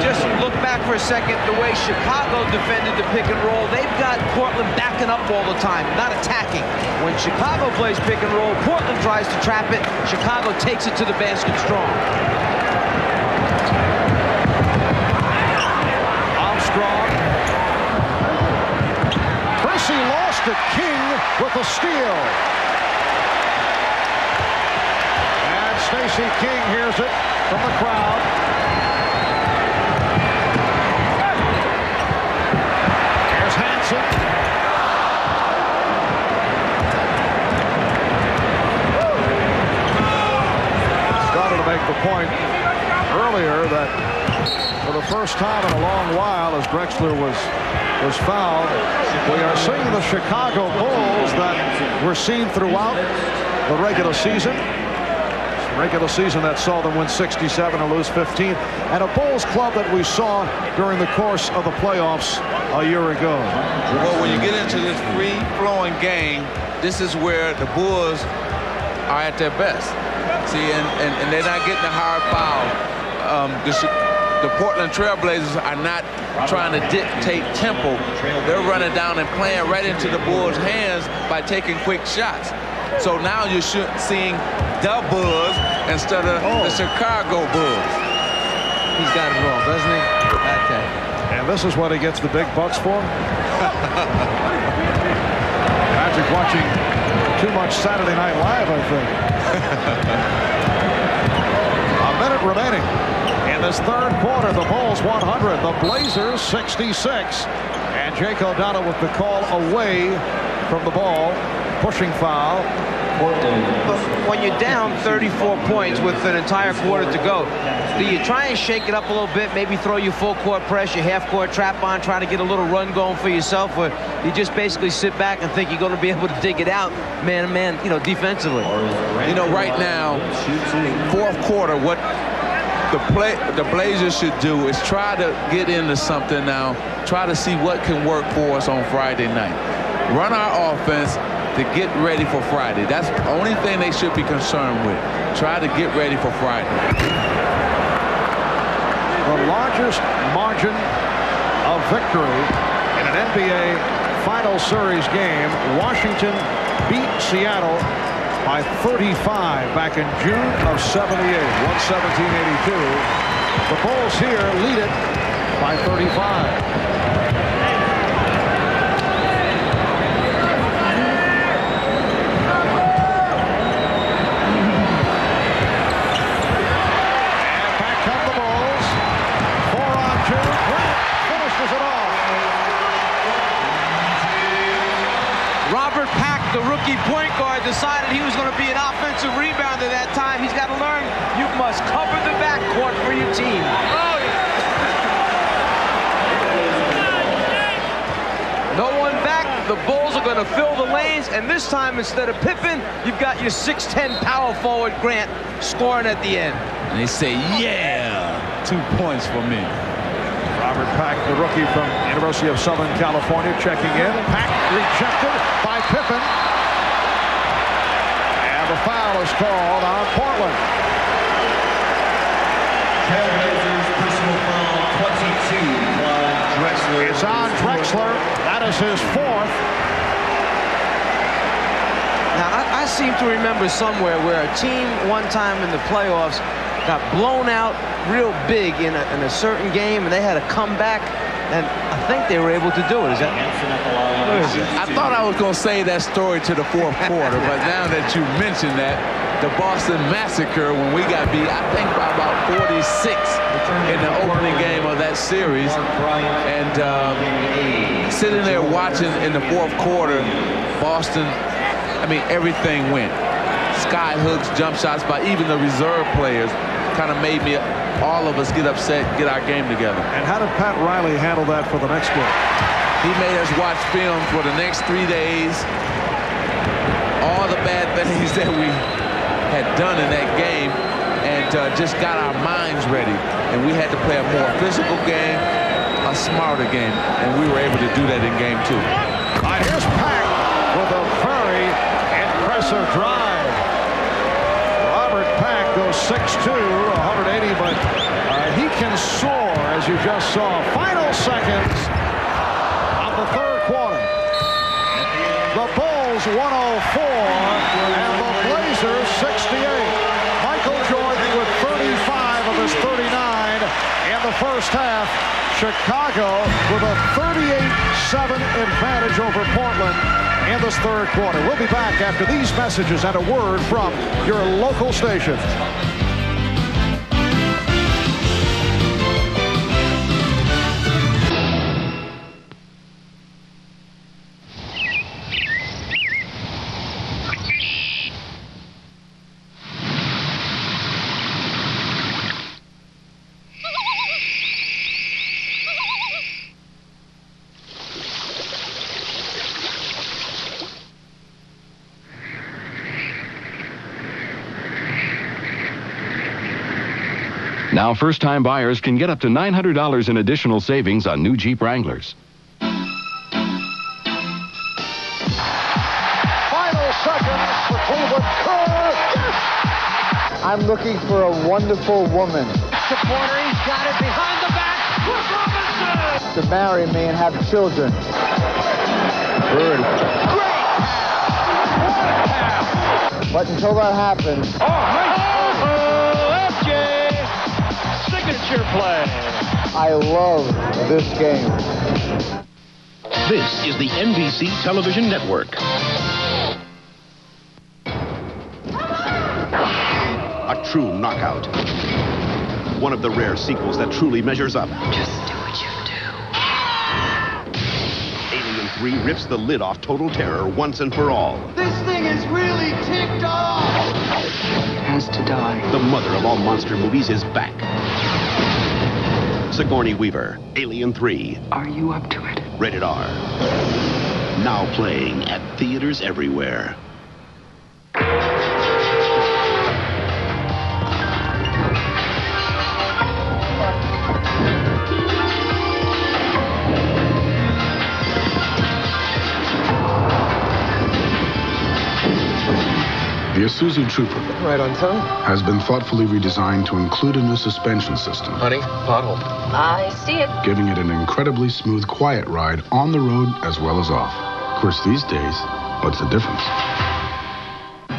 Just look back for a second, the way Chicago defended the pick and roll. They've got Portland backing up all the time, not attacking. When Chicago plays pick and roll, Portland tries to trap it. Chicago takes it to the basket strong. Armstrong. Percy lost it. King with a steal. And Stacey King hears it from the crowd. Started to make the point earlier that for the first time in a long while, as Drexler was fouled, we are seeing the Chicago Bulls that were seen throughout the regular season. Regular season that saw them win 67 and lose 15, and a Bulls club that we saw during the course of the playoffs a year ago. Well, when you get into this free-flowing game, this is where the Bulls are at their best. See, and they're not getting a hard foul. The Portland Trailblazers are not trying to dictate tempo. They're running down and playing right into the Bulls' hands by taking quick shots. So now you're seeing the Bulls instead of the Chicago Bulls. He's got it wrong, doesn't he? Okay. And this is what he gets the big bucks for. Magic watching too much Saturday Night Live, I think. A minute remaining in this third quarter. The Bulls 100, the Blazers 66. And Jake O'Donnell with the call away from the ball. Pushing foul. When you're down 34 points with an entire quarter to go, do you try and shake it up a little bit, maybe throw your full court press, your half court trap on, try to get a little run going for yourself, or you just basically sit back and think you're going to be able to dig it out man to man, defensively? Right now, fourth quarter, what the Blazers should do is try to get into something now, try to see what can work for us on Friday night. Run our offense to get ready for Friday. That's the only thing they should be concerned with. Try to get ready for Friday. The largest margin of victory in an NBA Final Series game. Washington beat Seattle by 35 back in June of 78, 117-82. The Bulls here lead it by 35. Robert Pack, the rookie point guard, decided he was going to be an offensive rebounder that time. He's got to learn you must cover the backcourt for your team. No one back. The Bulls are going to fill the lanes, and this time instead of Pippen, you've got your 6'10" power forward Grant scoring at the end. And they say, yeah, 2 points for me. Robert Pack, the rookie from University of Southern California, checking in. Pack rejected by Pippen. And the foul is called on Portland. Trailblazers personal foul 22 by Drexler. It's on Drexler. That is his fourth. seem to remember somewhere where a team one time in the playoffs got blown out real big in a certain game, and they had to come back, and I think they were able to do it. Is that? I thought I was going to say that story to the fourth quarter, but now that you mentioned that, the Boston Massacre, when we got beat, I think by about 46 in the opening game of that series, and sitting there watching in the fourth quarter, Boston, I mean, everything went. Sky hooks, jump shots by even the reserve players kind of made all of us get upset, get our game together. And how did Pat Riley handle that for the next game? He made us watch film for the next 3 days. All the bad things that we had done in that game, and just got our minds ready. And we had to play a more physical game, a smarter game, and we were able to do that in game 2. All right, here's Pack with a very impressive drive. Robert Pack goes 6'2", 180, but he can soar, as you just saw. Final seconds of the third quarter. The Bulls 104, and the Blazers 68. Michael Jordan with 35 of his 39 in the first half. Chicago with a 38-7 advantage over Portland in this third quarter. We'll be back after these messages and a word from your local station. Now, first-time buyers can get up to $900 in additional savings on new Jeep Wranglers. Final seconds for Cleveland. Yes! I'm looking for a wonderful woman Supporter, he's got it behind the back. Robinson! to marry me and have children. Bird. But until that happens, FJ! Signature play. I love this game. This is the NBC Television Network. A true knockout. One of the rare sequels that truly measures up. Just do what you do. Alien 3 rips the lid off Total Terror once and for all. This thing is really ticked off. Has to die. The mother of all monster movies is back. Sigourney Weaver, Alien 3. Are you up to it? Rated R. Now playing at theaters everywhere. The Isuzu Trooper right on time. has been thoughtfully redesigned to include a new suspension system. Honey, pothole. I see it. Giving it an incredibly smooth, quiet ride on the road as well as off. Of course, these days, what's the difference?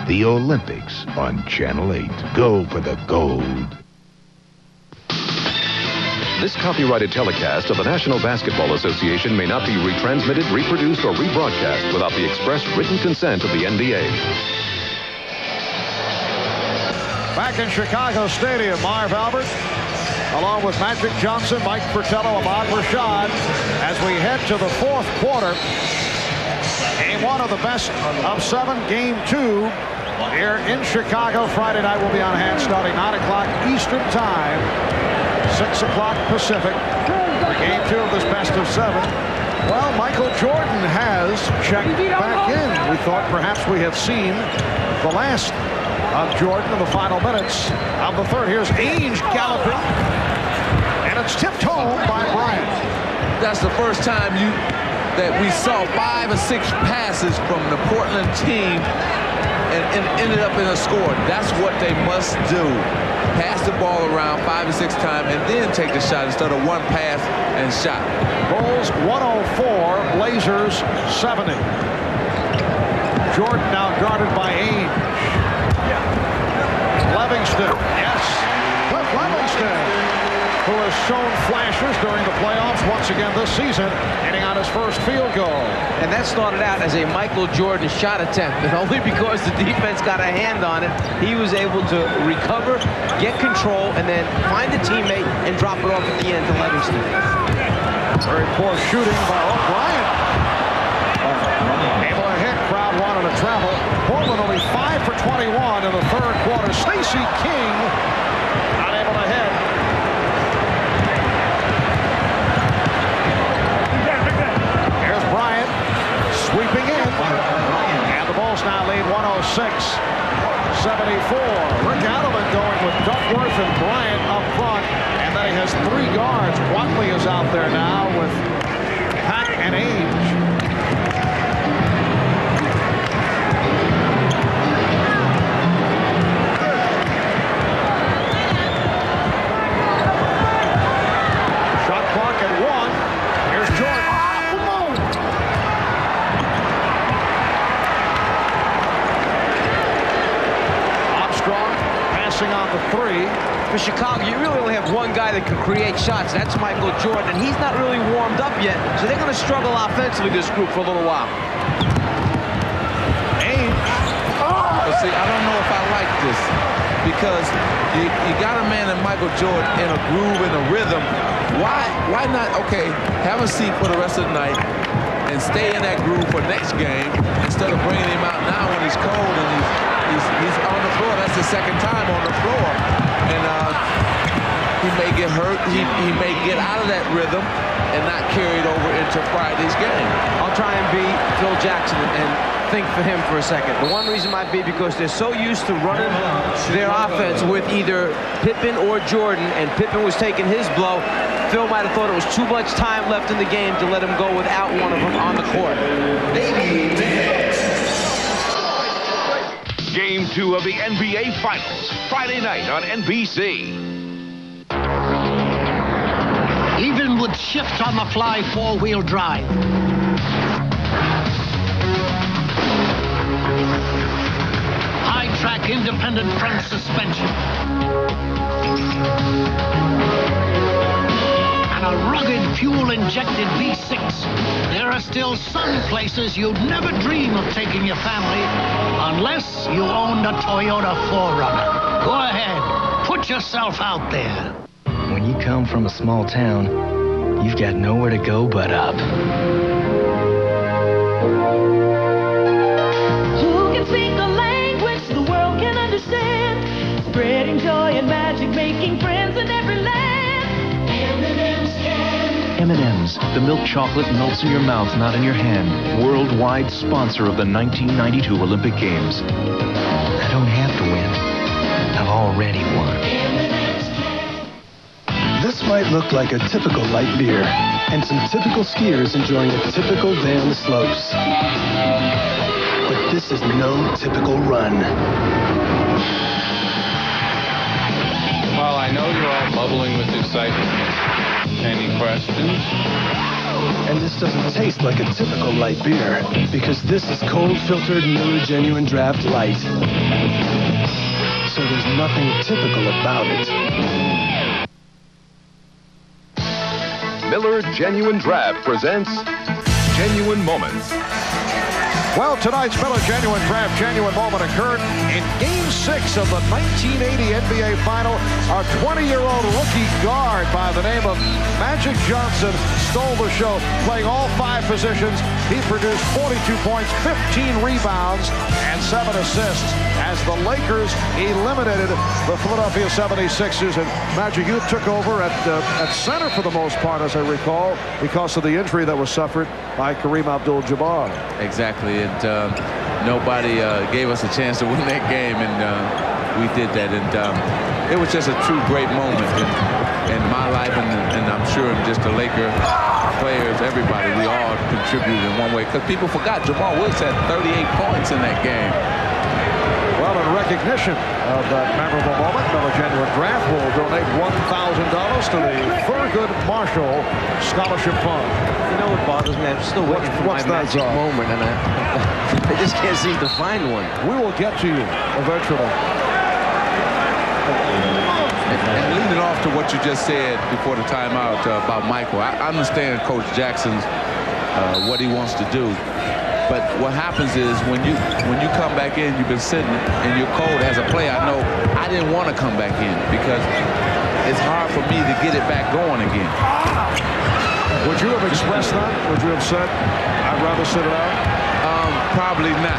The Olympics on Channel 8. Go for the gold. This copyrighted telecast of the National Basketball Association may not be retransmitted, reproduced, or rebroadcast without the express written consent of the NBA. Back in Chicago Stadium, Marv Albert, along with Magic Johnson, Mike Fratello, Ahmad Rashad, as we head to the fourth quarter. Game one of the best of 7, game 2 here in Chicago. Friday night will be on hand starting 9 o'clock Eastern time, 6 o'clock Pacific for game 2 of this best of 7. Well, Michael Jordan has checked back in. We thought perhaps we had seen the last of Jordan in the final minutes of the third. Here's Ainge galloping, and it's tipped home by Bryant. That's the first time that we saw 5 or 6 passes from the Portland team and ended up in a score. That's what they must do. Pass the ball around 5 or 6 times and then take the shot instead of one pass and shot. Bulls 104, Blazers 70. Jordan now guarded by Ainge. Livingston, yes. Cliff Livingston, who has shown flashes during the playoffs once again this season, hitting on his first field goal. And that started out as a Michael Jordan shot attempt, and only because the defense got a hand on it, he was able to recover, get control, and then find a teammate and drop it off at the end to Livingston. Very poor shooting by O'Brien. Able to hit, crowd wanted to travel. Portland only 5 for 21 in the third quarter. Stacey King not able to hit. Here's Bryant sweeping in. And the Bulls now lead 106-74. Rick Adelman going with Duckworth and Bryant up front. And then he has 3 guards. Watley is out there now with Pat and Ainge. On the 3. For Chicago, you really only have one guy that can create shots. That's Michael Jordan, and he's not really warmed up yet, so they're going to struggle offensively, this group, for a little while. Ainge. But see, I don't know if I like this, because you got a man in Michael Jordan in a groove, in a rhythm. Why not, okay, have a seat for the rest of the night and stay in that groove for next game instead of bringing him out now when he's cold and he's on the floor. That's the second time on the floor. And he may get hurt. He may get out of that rhythm and not carry it over into Friday's game. I'll try and be Phil Jackson and think for him for a second. The one reason might be because they're so used to running their offense with either Pippen or Jordan, and Pippen was taking his blow. Phil might have thought it was too much time left in the game to let him go without one of them on the court. Game 2 of the NBA Finals, Friday night on NBC. Even with shift on the fly 4-wheel drive. High track independent front suspension. And a rugged fuel-injected V6. There are still some places you'd never dream of taking your family unless you owned a Toyota 4Runner. Go ahead, put yourself out there. When you come from a small town, you've got nowhere to go but up. Who can speak a language the world can understand? Spreading joy and magic, making friends in every land. M&M's can. M&M's, the milk chocolate melts in your mouth, not in your hand. Worldwide sponsor of the 1992 Olympic Games. I don't have to win. I've already won. This might look like a typical light beer, and some typical skiers enjoying a typical day on the slopes. But this is no typical run. Well, I know you're all bubbling with excitement. Any questions? And this doesn't taste like a typical light beer, because this is cold-filtered Miller Genuine Draft Light. So there's nothing typical about it. Miller Genuine Draft presents Genuine Moments. Well, tonight's Miller Genuine Draft Genuine Moment occurred in Game 6 of the 1980 NBA Final. Our 20-year-old rookie guard by the name of Magic Johnson stole the show, playing all 5 positions. He produced 42 points, 15 rebounds, and 7 assists as the Lakers eliminated the Philadelphia 76ers. And Magic, you took over at center for the most part, as I recall, because of the injury that was suffered by Kareem Abdul-Jabbar. Exactly, and nobody gave us a chance to win that game, and we did that. And it was just a true great moment in my life, and I'm sure just the Laker players, everybody, we all contributed in one way. Because people forgot Jamal Wilkes had 38 points in that game. Well, in recognition of that memorable moment, Miller Genuine Draft will donate $1,000 to the Thurgood Marshall Scholarship Fund. You know what bothers me? I'm still waiting for my magic moment, and I just can't seem to find one. We will get to you eventually. And leading off to what you just said before the timeout about Michael, I understand Coach Jackson's what he wants to do. But what happens is when you come back in, you've been sitting and you're cold as a player. I know I didn't want to come back in because it's hard for me to get it back going again. Would you have expressed that? Would you have said, I'd rather sit it out? Probably not.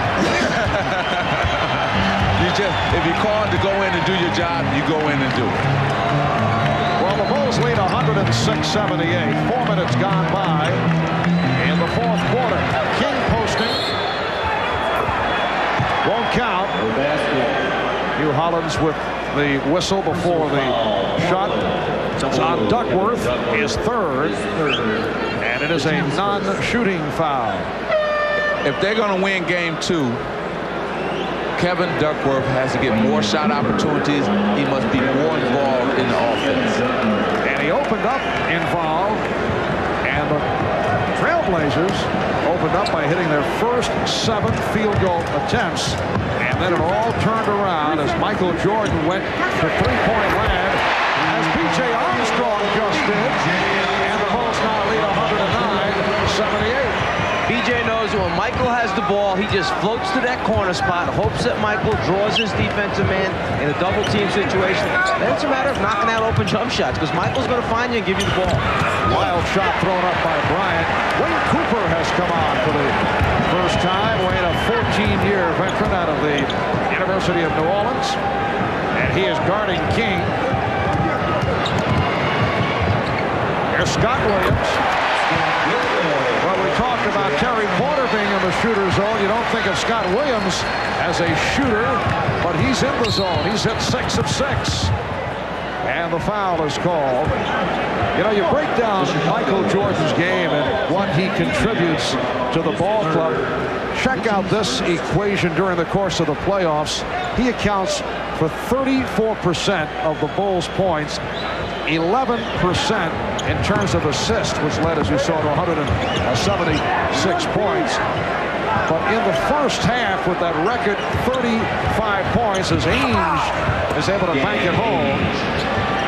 If you're called to go in and do your job, you go in and do it. Well, the Bulls lead 106-78. 4 minutes gone by in the fourth quarter. King posting. Won't count. Hugh Hollins with the whistle before the shot. John Duckworth is third. And it is a non-shooting foul. If they're going to win game 2, Kevin Duckworth has to get more shot opportunities. He must be more involved in the offense. And he opened up involved. And the Trailblazers opened up by hitting their first 7 field goal attempts. And then it all turned around as Michael Jordan went to three-point land as P.J. Armstrong just did. And the Bulls now lead 109-78. BJ knows when Michael has the ball, he just floats to that corner spot, hopes that Michael draws his defensive man in a double team situation. Then it's a matter of knocking out open jump shots because Michael's going to find you and give you the ball. Wild shot thrown up by Bryant. Wayne Cooper has come on for the first time. Wayne, a 14-year veteran out of the University of New Orleans. And he is guarding King. Here's Scott Williams. Well, we talked about Terry Porter being in the shooter zone. You don't think of Scott Williams as a shooter, but he's in the zone. He's hit 6 of 6. And the foul is called. You know, you break down Michael Jordan's game and what he contributes to the ball club. Check out this equation during the course of the playoffs. He accounts for 34% of the Bulls' points, 11% in terms of assists, which led, as you saw, to 176 points. But in the first half, with that record 35 points, as Ainge is able to bank it home,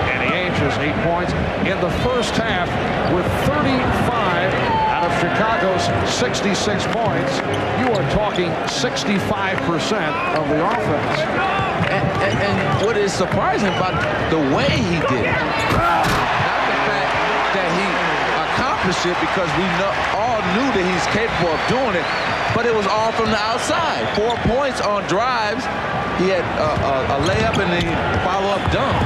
and Ainge has 8 points. In the first half, with 35 out of Chicago's 66 points, you are talking 65% of the offense. And what is surprising about the way he did it, not the fact that he accomplished it, because we all knew that he's capable of doing it, but it was all from the outside. 4 points on drives. He had a layup and a follow-up dunk.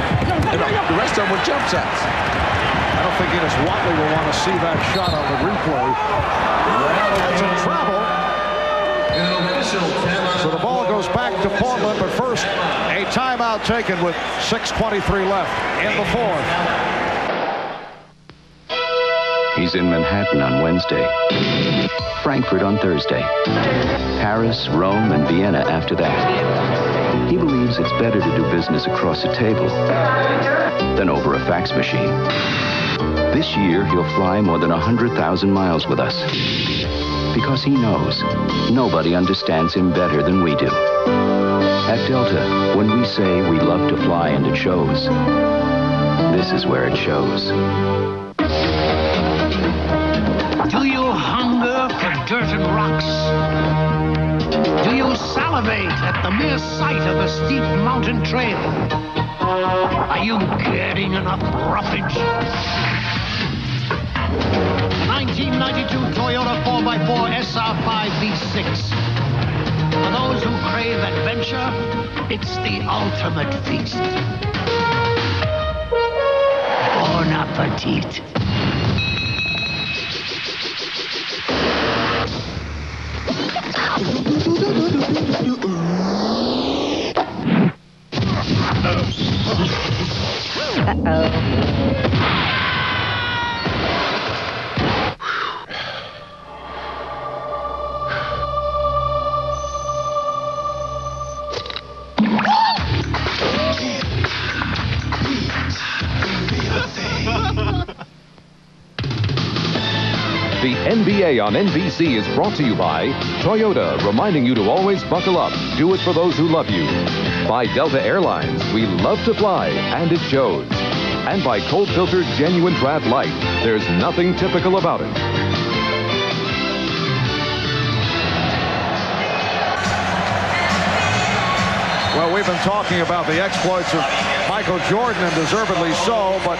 And the rest of them were jump shots. I don't think Ennis Watley will want to see that shot on the replay. That's in trouble. So the ball goes back to Portland, but first a timeout taken with 6:23 left in the fourth. He's in Manhattan on Wednesday, Frankfurt on Thursday, Paris, Rome, and Vienna after that. He believes it's better to do business across a table than over a fax machine. This year, he'll fly more than 100,000 miles with us, because he knows nobody understands him better than we do. At Delta, when we say we love to fly and it shows, this is where it shows. Do you hunger for dirt and rocks? Do you salivate at the mere sight of a steep mountain trail? Are you getting enough roughage? 1992 Toyota 4x4 SR5 V6. For those who crave adventure, it's the ultimate feast. Bon appetit. NBA on NBC is brought to you by Toyota, reminding you to always buckle up. Do it for those who love you. By Delta Airlines, we love to fly, and it shows. And by cold-filtered genuine draft light. There's nothing typical about it. Well, we've been talking about the exploits of Michael Jordan, and deservedly so, but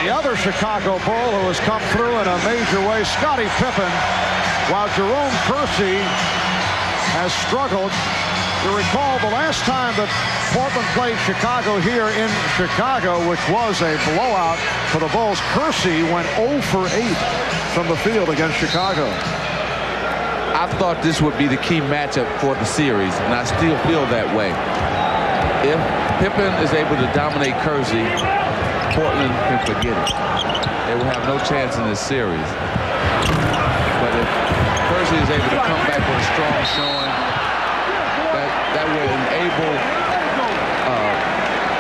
the other Chicago Bull who has come through in a major way, Scottie Pippen, while Jerome Kersey has struggled. You recall the last time that Portland played Chicago here in Chicago, which was a blowout for the Bulls, Kersey went 0 for 8 from the field against Chicago. I thought this would be the key matchup for the series, and I still feel that way. If Pippen is able to dominate Kersey, Portland can forget it. They will have no chance in this series. But if Kersey is able to come back with a strong showing, that will enable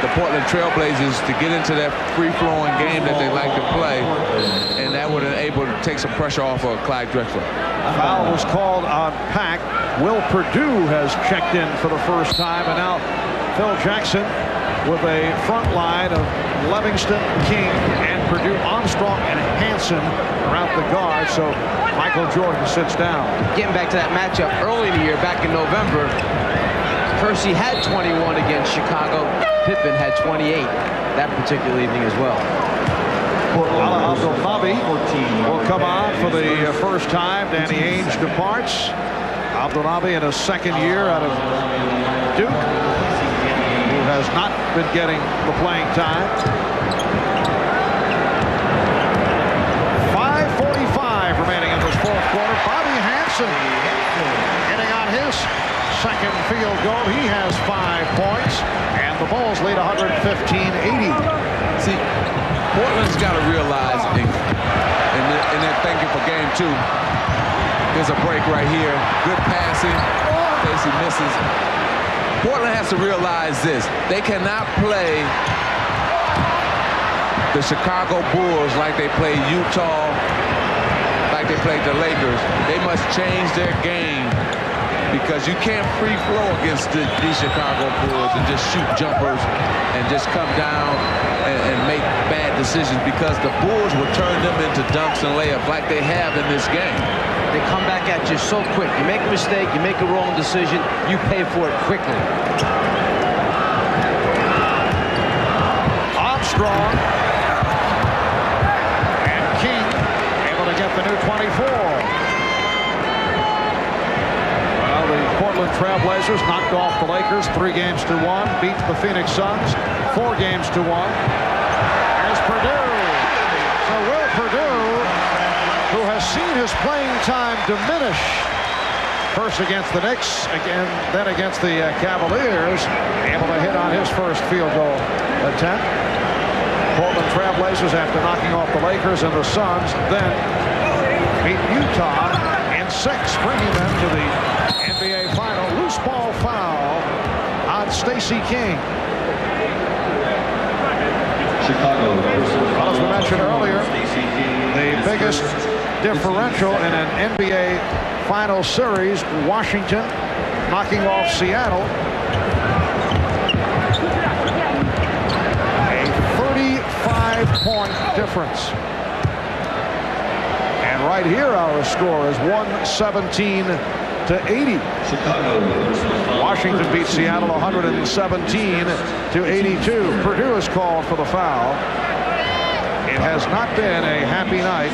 the Portland Trailblazers to get into that free-flowing game that they like to play, and that would enable to take some pressure off of Clyde Drexler. Foul was called on Pack. Will Perdue has checked in for the first time, and now Phil Jackson with a front line of Livingston, King, and Perdue, Armstrong, and Hansen around the guard. So Michael Jordan sits down. Getting back to that matchup early in the year, back in November, Kersey had 21 against Chicago. Pippen had 28 that particular evening as well. Ala Abdelnaby will come on for the first time. Danny Ainge departs. Abdelnaby in his second year out of Duke, who has not been getting the playing time. 5:45 remaining in this fourth quarter. Bobby Hansen getting on his second field goal. He has 5 points, and the Bulls lead 115-80. See, Portland's got to realize, and they're thinking for game 2, there's a break right here. Good passing. Casey misses. Portland has to realize this. They cannot play the Chicago Bulls like they played Utah, like they played the Lakers. They must change their game, because you can't free flow against these Chicago Bulls and just shoot jumpers and just come down and make bad decisions, because the Bulls will turn them into dunks and layups like they have in this game. They come back at you so quick. You make a mistake, you make a wrong decision, you pay for it quickly. Armstrong and King able to get the new 24. Well, the Portland Trailblazers knocked off the Lakers 3-1, beat the Phoenix Suns 4-1. There's Perdue. So Will Perdue, who has seen his playing time diminish, first against the Knicks, then against the Cavaliers, able to hit on his first field goal attempt. Portland Trailblazers, after knocking off the Lakers and the Suns, then beat Utah in 6, bringing them to the NBA final. Loose ball foul on Stacey King. Chicago. Well, as we mentioned earlier, the biggest differential in an NBA final series, Washington knocking off Seattle. A 35-point difference. And right here our score is 117-80. Washington beat Seattle 117-82. Perdue is called for the foul. It has not been a happy night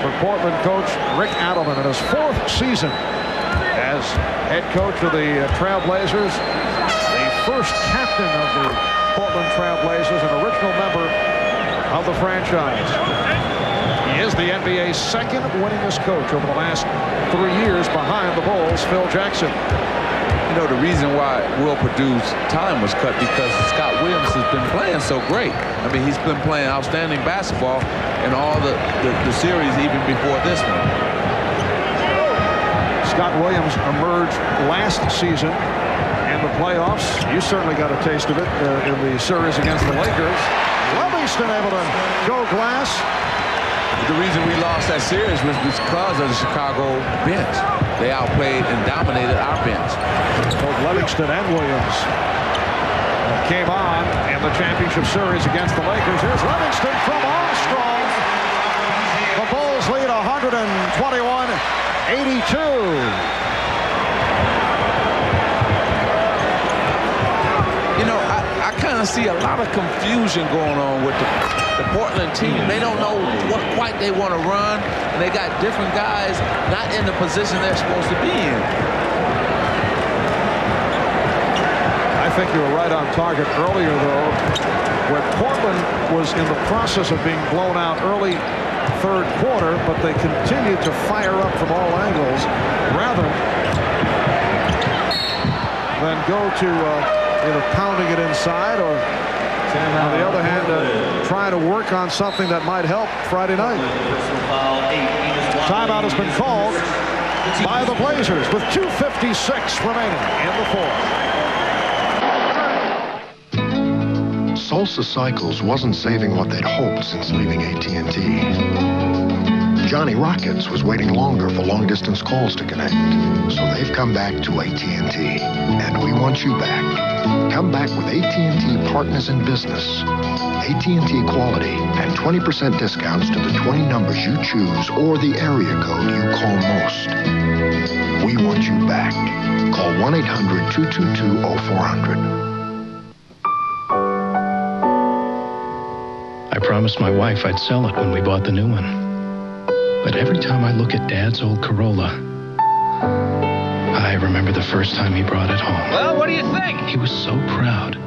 for Portland coach Rick Adelman in his 4th season as head coach of the Trailblazers, the first captain of the Portland Trailblazers, an original member of the franchise. He is the NBA's second winningest coach over the last 3 years, behind the Bulls' Phil Jackson. You know, the reason why Will Perdue's time was cut, because Scott Williams has been playing so great. I mean, he's been playing outstanding basketball in all the series, even before this one. Scott Williams emerged last season in the playoffs. You certainly got a taste of it in the series against the Lakers. Livingston able to go glass. the reason we lost that series was because of the Chicago bench. They outplayed and dominated our bench. Both Livingston and Williams came on in the championship series against the Lakers. Here's Livingston from Armstrong. The Bulls lead 121-82. You know, I kind of see a lot of confusion going on with the Portland team. They don't know what quite they want to run, and they got different guys not in the position they're supposed to be in. I think you were right on target earlier, though, where Portland was in the process of being blown out early third quarter, but they continued to fire up from all angles rather than go to either pounding it inside or, on the other hand, trying to work on something that might help Friday night. Timeout has been called by the Blazers with 2:56 remaining in the fourth. Salsa Cycles wasn't saving what they'd hoped since leaving AT&T. Johnny Rockets was waiting longer for long-distance calls to connect, so they've come back to AT&T, and we want you back. Come back with AT&T Partners in Business. AT&T Quality and 20% discounts to the 20 numbers you choose or the area code you call most. We want you back. Call 1-800-222-0400. I promised my wife I'd sell it when we bought the new one. But every time I look at Dad's old Corolla, I remember the first time he brought it home. Well, what do you think? He was so proud.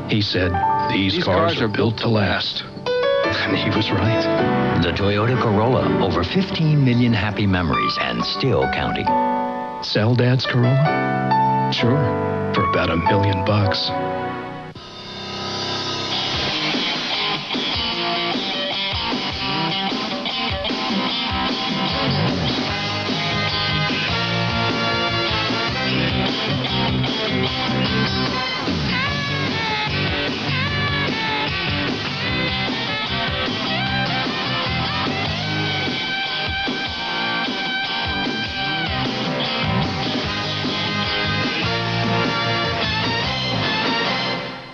He said, these cars are built to last. And he was right. The Toyota Corolla, over 15 million happy memories and still counting. Sell Dad's Corolla? Sure, for about $1 million.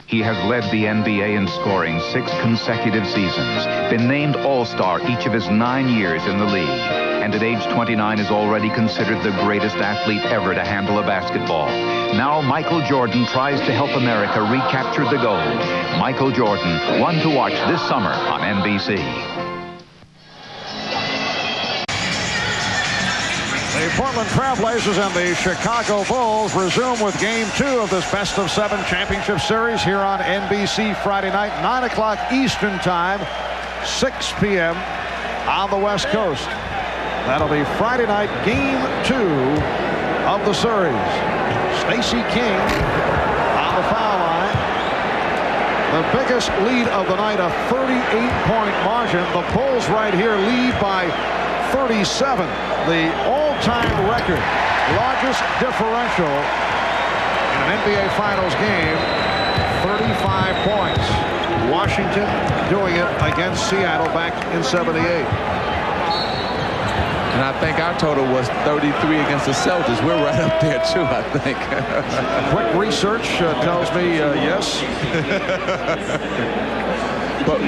He has led the NBA in scoring 6 consecutive seasons, been named All-Star each of his 9 years in the league, and at age 29 is already considered the greatest athlete ever to handle a basketball. Now Michael Jordan tries to help America recapture the gold. Michael Jordan, one to watch this summer on NBC. The Portland Trailblazers and the Chicago Bulls resume with Game 2 of this best-of-7 championship series here on NBC Friday night, 9 o'clock Eastern Time, 6 p.m. on the West Coast. That'll be Friday night, Game 2 of the series. Stacey King on the foul line. The biggest lead of the night, a 38-point margin. The Bulls right here lead by 37, the all-time record, largest differential in an NBA Finals game, 35 points. Washington doing it against Seattle back in '78. And I think our total was 33 against the Celtics. We're right up there, too, I think. Quick research tells me yes.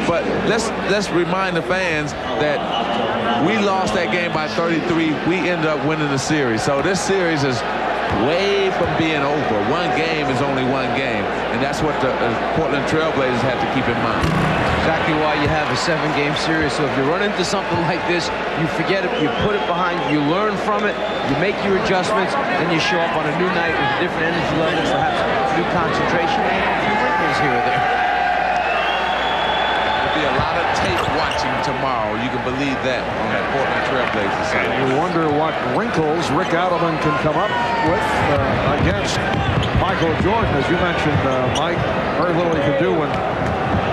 But let's remind the fans that we lost that game by 33. We ended up winning the series. So this series is way from being over. One game is only one game. And that's what the Portland Trailblazers have to keep in mind. Exactly why you have a 7-game series. So if you run into something like this, you forget it, you put it behind you, learn from it, you make your adjustments, then you show up on a new night with a different energy level, perhaps new concentration, and a few wrinkles here or there. There'll be a lot of tape watching tomorrow. You can believe that on that Portland Trailblazers side. And you wonder what wrinkles Rick Adelman can come up with against Michael Jordan. As you mentioned, Mike, very little he could do when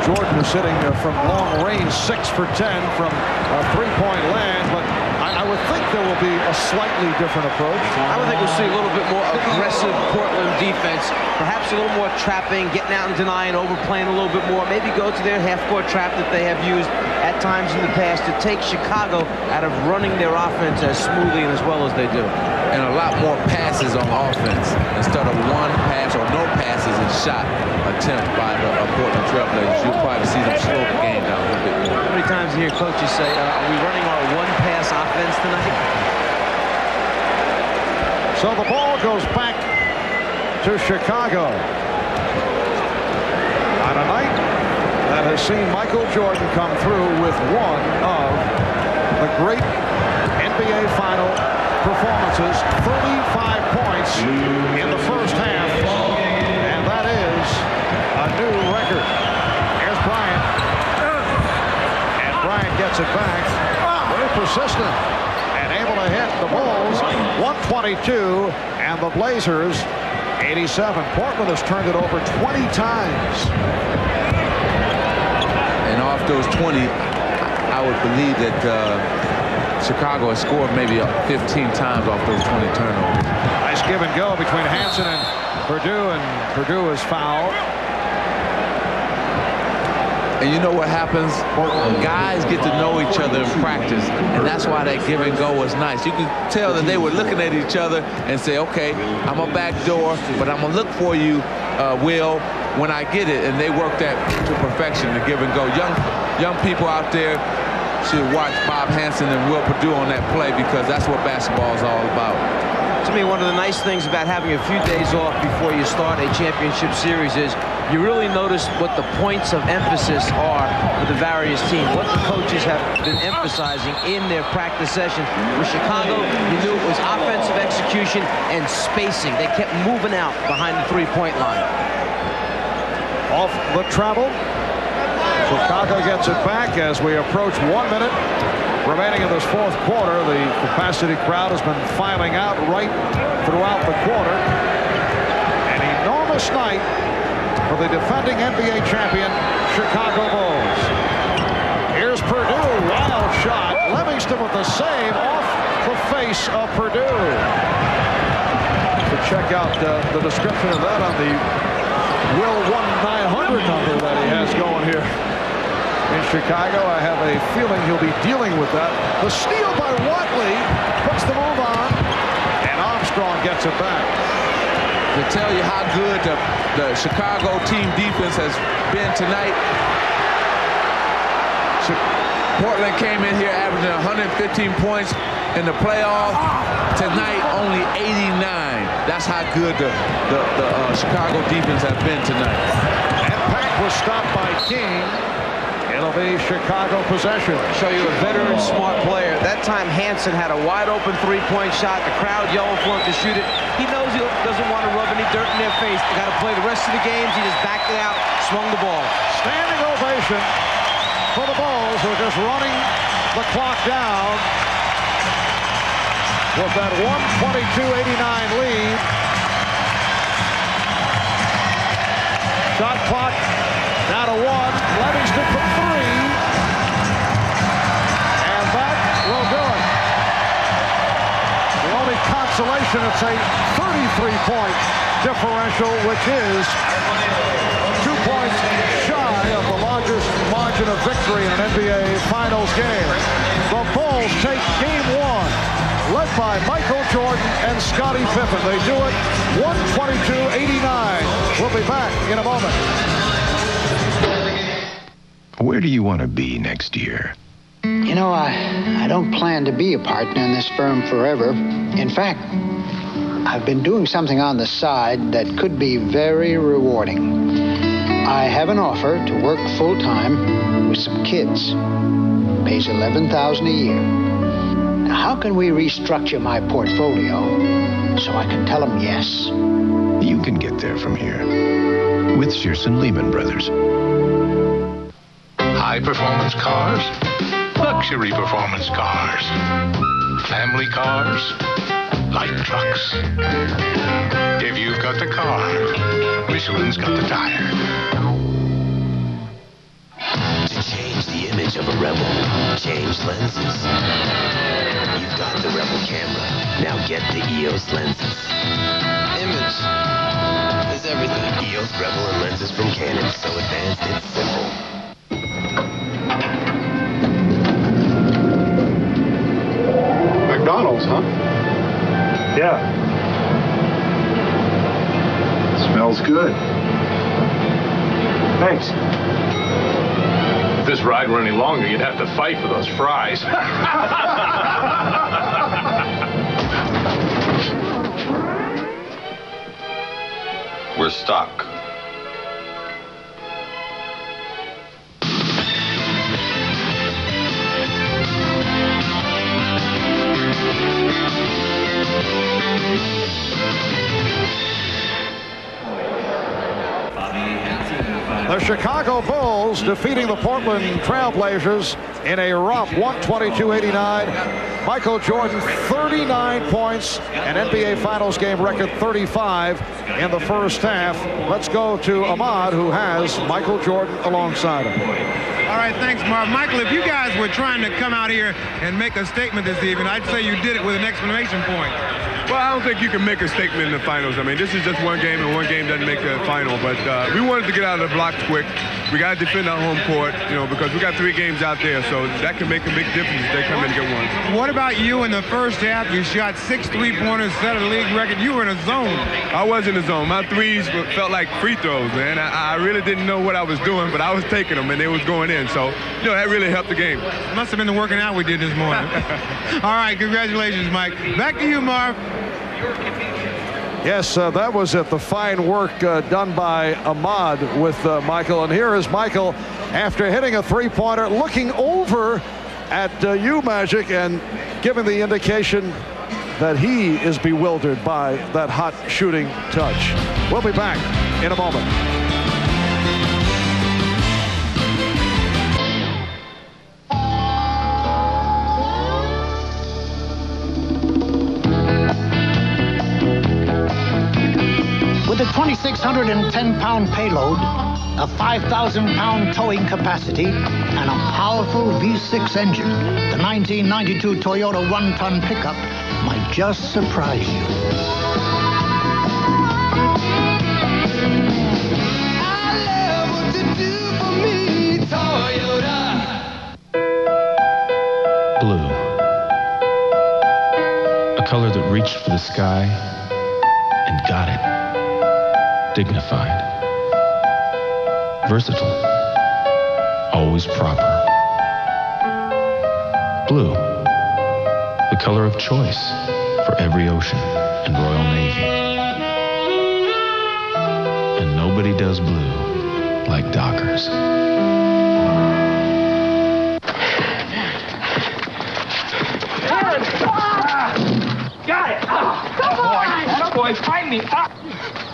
Jordan is sitting from long range, 6 for 10 from a three-point land. But I would think there will be a slightly different approach? I would think we'll see a little bit more aggressive Portland defense, perhaps a little more trapping, getting out and denying, overplaying a little bit more, maybe go to their half-court trap that they have used at times in the past to take Chicago out of running their offense as smoothly and as well as they do. And a lot more passes on offense instead of one pass or no passes and shot attempt by the Portland Trailblazers. You'll probably see them slow the game down a little bit more. How many times do you hear coaches say, are we running our one-pass offense tonight? So the ball goes back to Chicago. On a night that has seen Michael Jordan come through with one of the great NBA final performances, 35 points in the first half, and that is a new record. Here's Bryant, and Bryant gets it back. Very persistent and able to hit the Bulls. 122, and the Blazers 87. Portland has turned it over 20 times. And off those 20, I would believe that Chicago has scored maybe 15 times off those 20 turnovers. Nice give and go between Hansen and Purdue is fouled. And you know what happens? Guys get to know each other in practice, and that's why that give and go was nice. You can tell that they were looking at each other and say, okay, I'm a back door, but I'm going to look for you, Will, when I get it. And they worked that to perfection, the give and go. Young people out there should watch Bob Hansen and Will Purdue on that play, because that's what basketball is all about. To me, one of the nice things about having a few days off before you start a championship series is you really notice what the points of emphasis are for the various teams, what the coaches have been emphasizing in their practice sessions. With Chicago, you knew it was offensive execution and spacing. They kept moving out behind the three-point line. Off the travel. Chicago gets it back as we approach 1 minute remaining in this fourth quarter. The capacity crowd has been filing out right throughout the quarter. An enormous night for the defending NBA champion Chicago Bulls. Here's Purdue, wild shot. Livingston with the save off the face of Purdue. To check out the description of that on the Will 1-900 number that he has going here in Chicago. I have a feeling he'll be dealing with that. The steal by Watley puts the move on, and Armstrong gets it back. To tell you how good the Chicago team defense has been tonight, Portland came in here averaging 115 points in the playoff. Tonight, only 89. That's how good the Chicago defense has been tonight. And Pack was stopped by King. It'll be Chicago possession. Show you a veteran, smart player. That time, Hansen had a wide-open three-point shot. The crowd yelled for him to shoot it. He knows he doesn't want to rub any dirt in their face. They got to play the rest of the games. He just backed it out, swung the ball. Standing ovation for the Bulls, who are just running the clock down with that 122-89 lead. Shot clock down to 1. Livingston for 3. And that will do it. The only consolation, it's a 33-point differential, which is 2 points shy of the largest margin of victory in an NBA Finals game. The Bulls take Game 1, led by Michael Jordan and Scottie Pippen. They do it 122-89. We'll be back in a moment. Where do you want to be next year? You know, I don't plan to be a partner in this firm forever. In fact, I've been doing something on the side that could be very rewarding. I have an offer to work full-time with some kids. Pays $11,000 a year. Now, how can we restructure my portfolio so I can tell them yes? You can get there from here with Shearson Lehman Brothers. High-performance cars, luxury performance cars, family cars, light trucks. If you've got the car, Michelin's got the tire. To change the image of a Rebel, change lenses. You've got the Rebel camera. Now get the EOS lenses. Image is everything. EOS Rebel and lenses from Canon. So advanced, it's simple. McDonald's, huh? Yeah. Smells good. Thanks. If this ride were any longer, you'd have to fight for those fries. We're stuck. The Chicago Bulls defeating the Portland Trailblazers in a romp, 122-89. Michael Jordan, 39 points, an NBA Finals game record 35 in the first half. Let's go to Ahmad, who has Michael Jordan alongside him. All right, thanks, Marv. Michael, if you guys were trying to come out here and make a statement this evening, I'd say you did it with an exclamation point. Well, I don't think you can make a statement in the finals. I mean, this is just one game, and one game doesn't make the final. But we wanted to get out of the blocks quick. We got to defend our home court, you know, because we got 3 games out there, so that can make a big difference if they come in and get one. What about you in the first half? You shot 6 3-pointers, set a league record. You were in a zone. I was in the zone. My threes felt like free throws, man. I really didn't know what I was doing, but I was taking them, and they was going in. So, you know, that really helped the game. Must have been the working out we did this morning. All right, congratulations, Mike. Back to you, Marv. Yes, that was it. The fine work done by Ahmad with Michael. And here is Michael after hitting a 3-pointer, looking over at you, Magic, and giving the indication that he is bewildered by that hot shooting touch. We'll be back in a moment. With a 2,610-pound payload, a 5,000-pound towing capacity, and a powerful V6 engine, the 1992 Toyota 1-ton pickup might just surprise you. Blue. A color that reached for the sky and got it. Dignified, versatile, always proper. Blue, the color of choice for every ocean and Royal Navy. And nobody does blue like Dockers. Got it! Come on! That boy, fight me!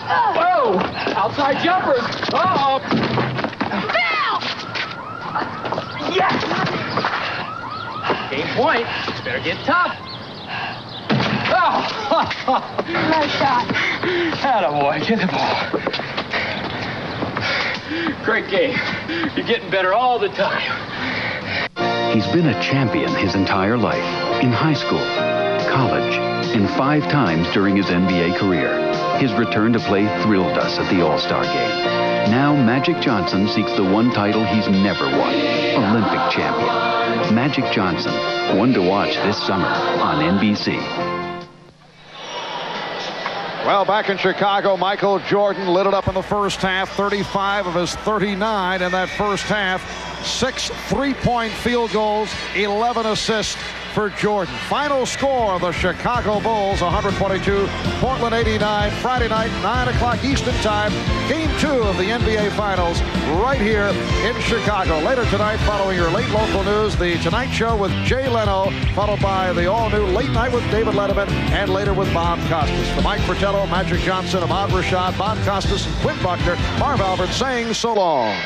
Whoa! Outside jumpers! Uh-oh! Now! Yes! Game point. Better get tough. Oh! Nice shot. Attaboy, get the ball. Great game. You're getting better all the time. He's been a champion his entire life. In high school, college, and 5 times during his NBA career. His return to play thrilled us at the All-Star game. Now Magic Johnson seeks the one title he's never won, Olympic champion. Magic Johnson, one to watch this summer on NBC. Well, back in Chicago, Michael Jordan lit it up in the first half, 35 of his 39 in that first half. 6 3-point field goals, 11 assists for Jordan. Final score of the Chicago Bulls, 122, Portland 89, Friday night, 9 o'clock Eastern Time. Game 2 of the NBA Finals right here in Chicago. Later tonight, following your late local news, The Tonight Show with Jay Leno, followed by the all-new Late Night with David Letterman, and later with Bob Costas. For Mike Fratello, Magic Johnson, Ahmad Rashad, Bob Costas, and Quinn Buckner, Marv Albert saying so long.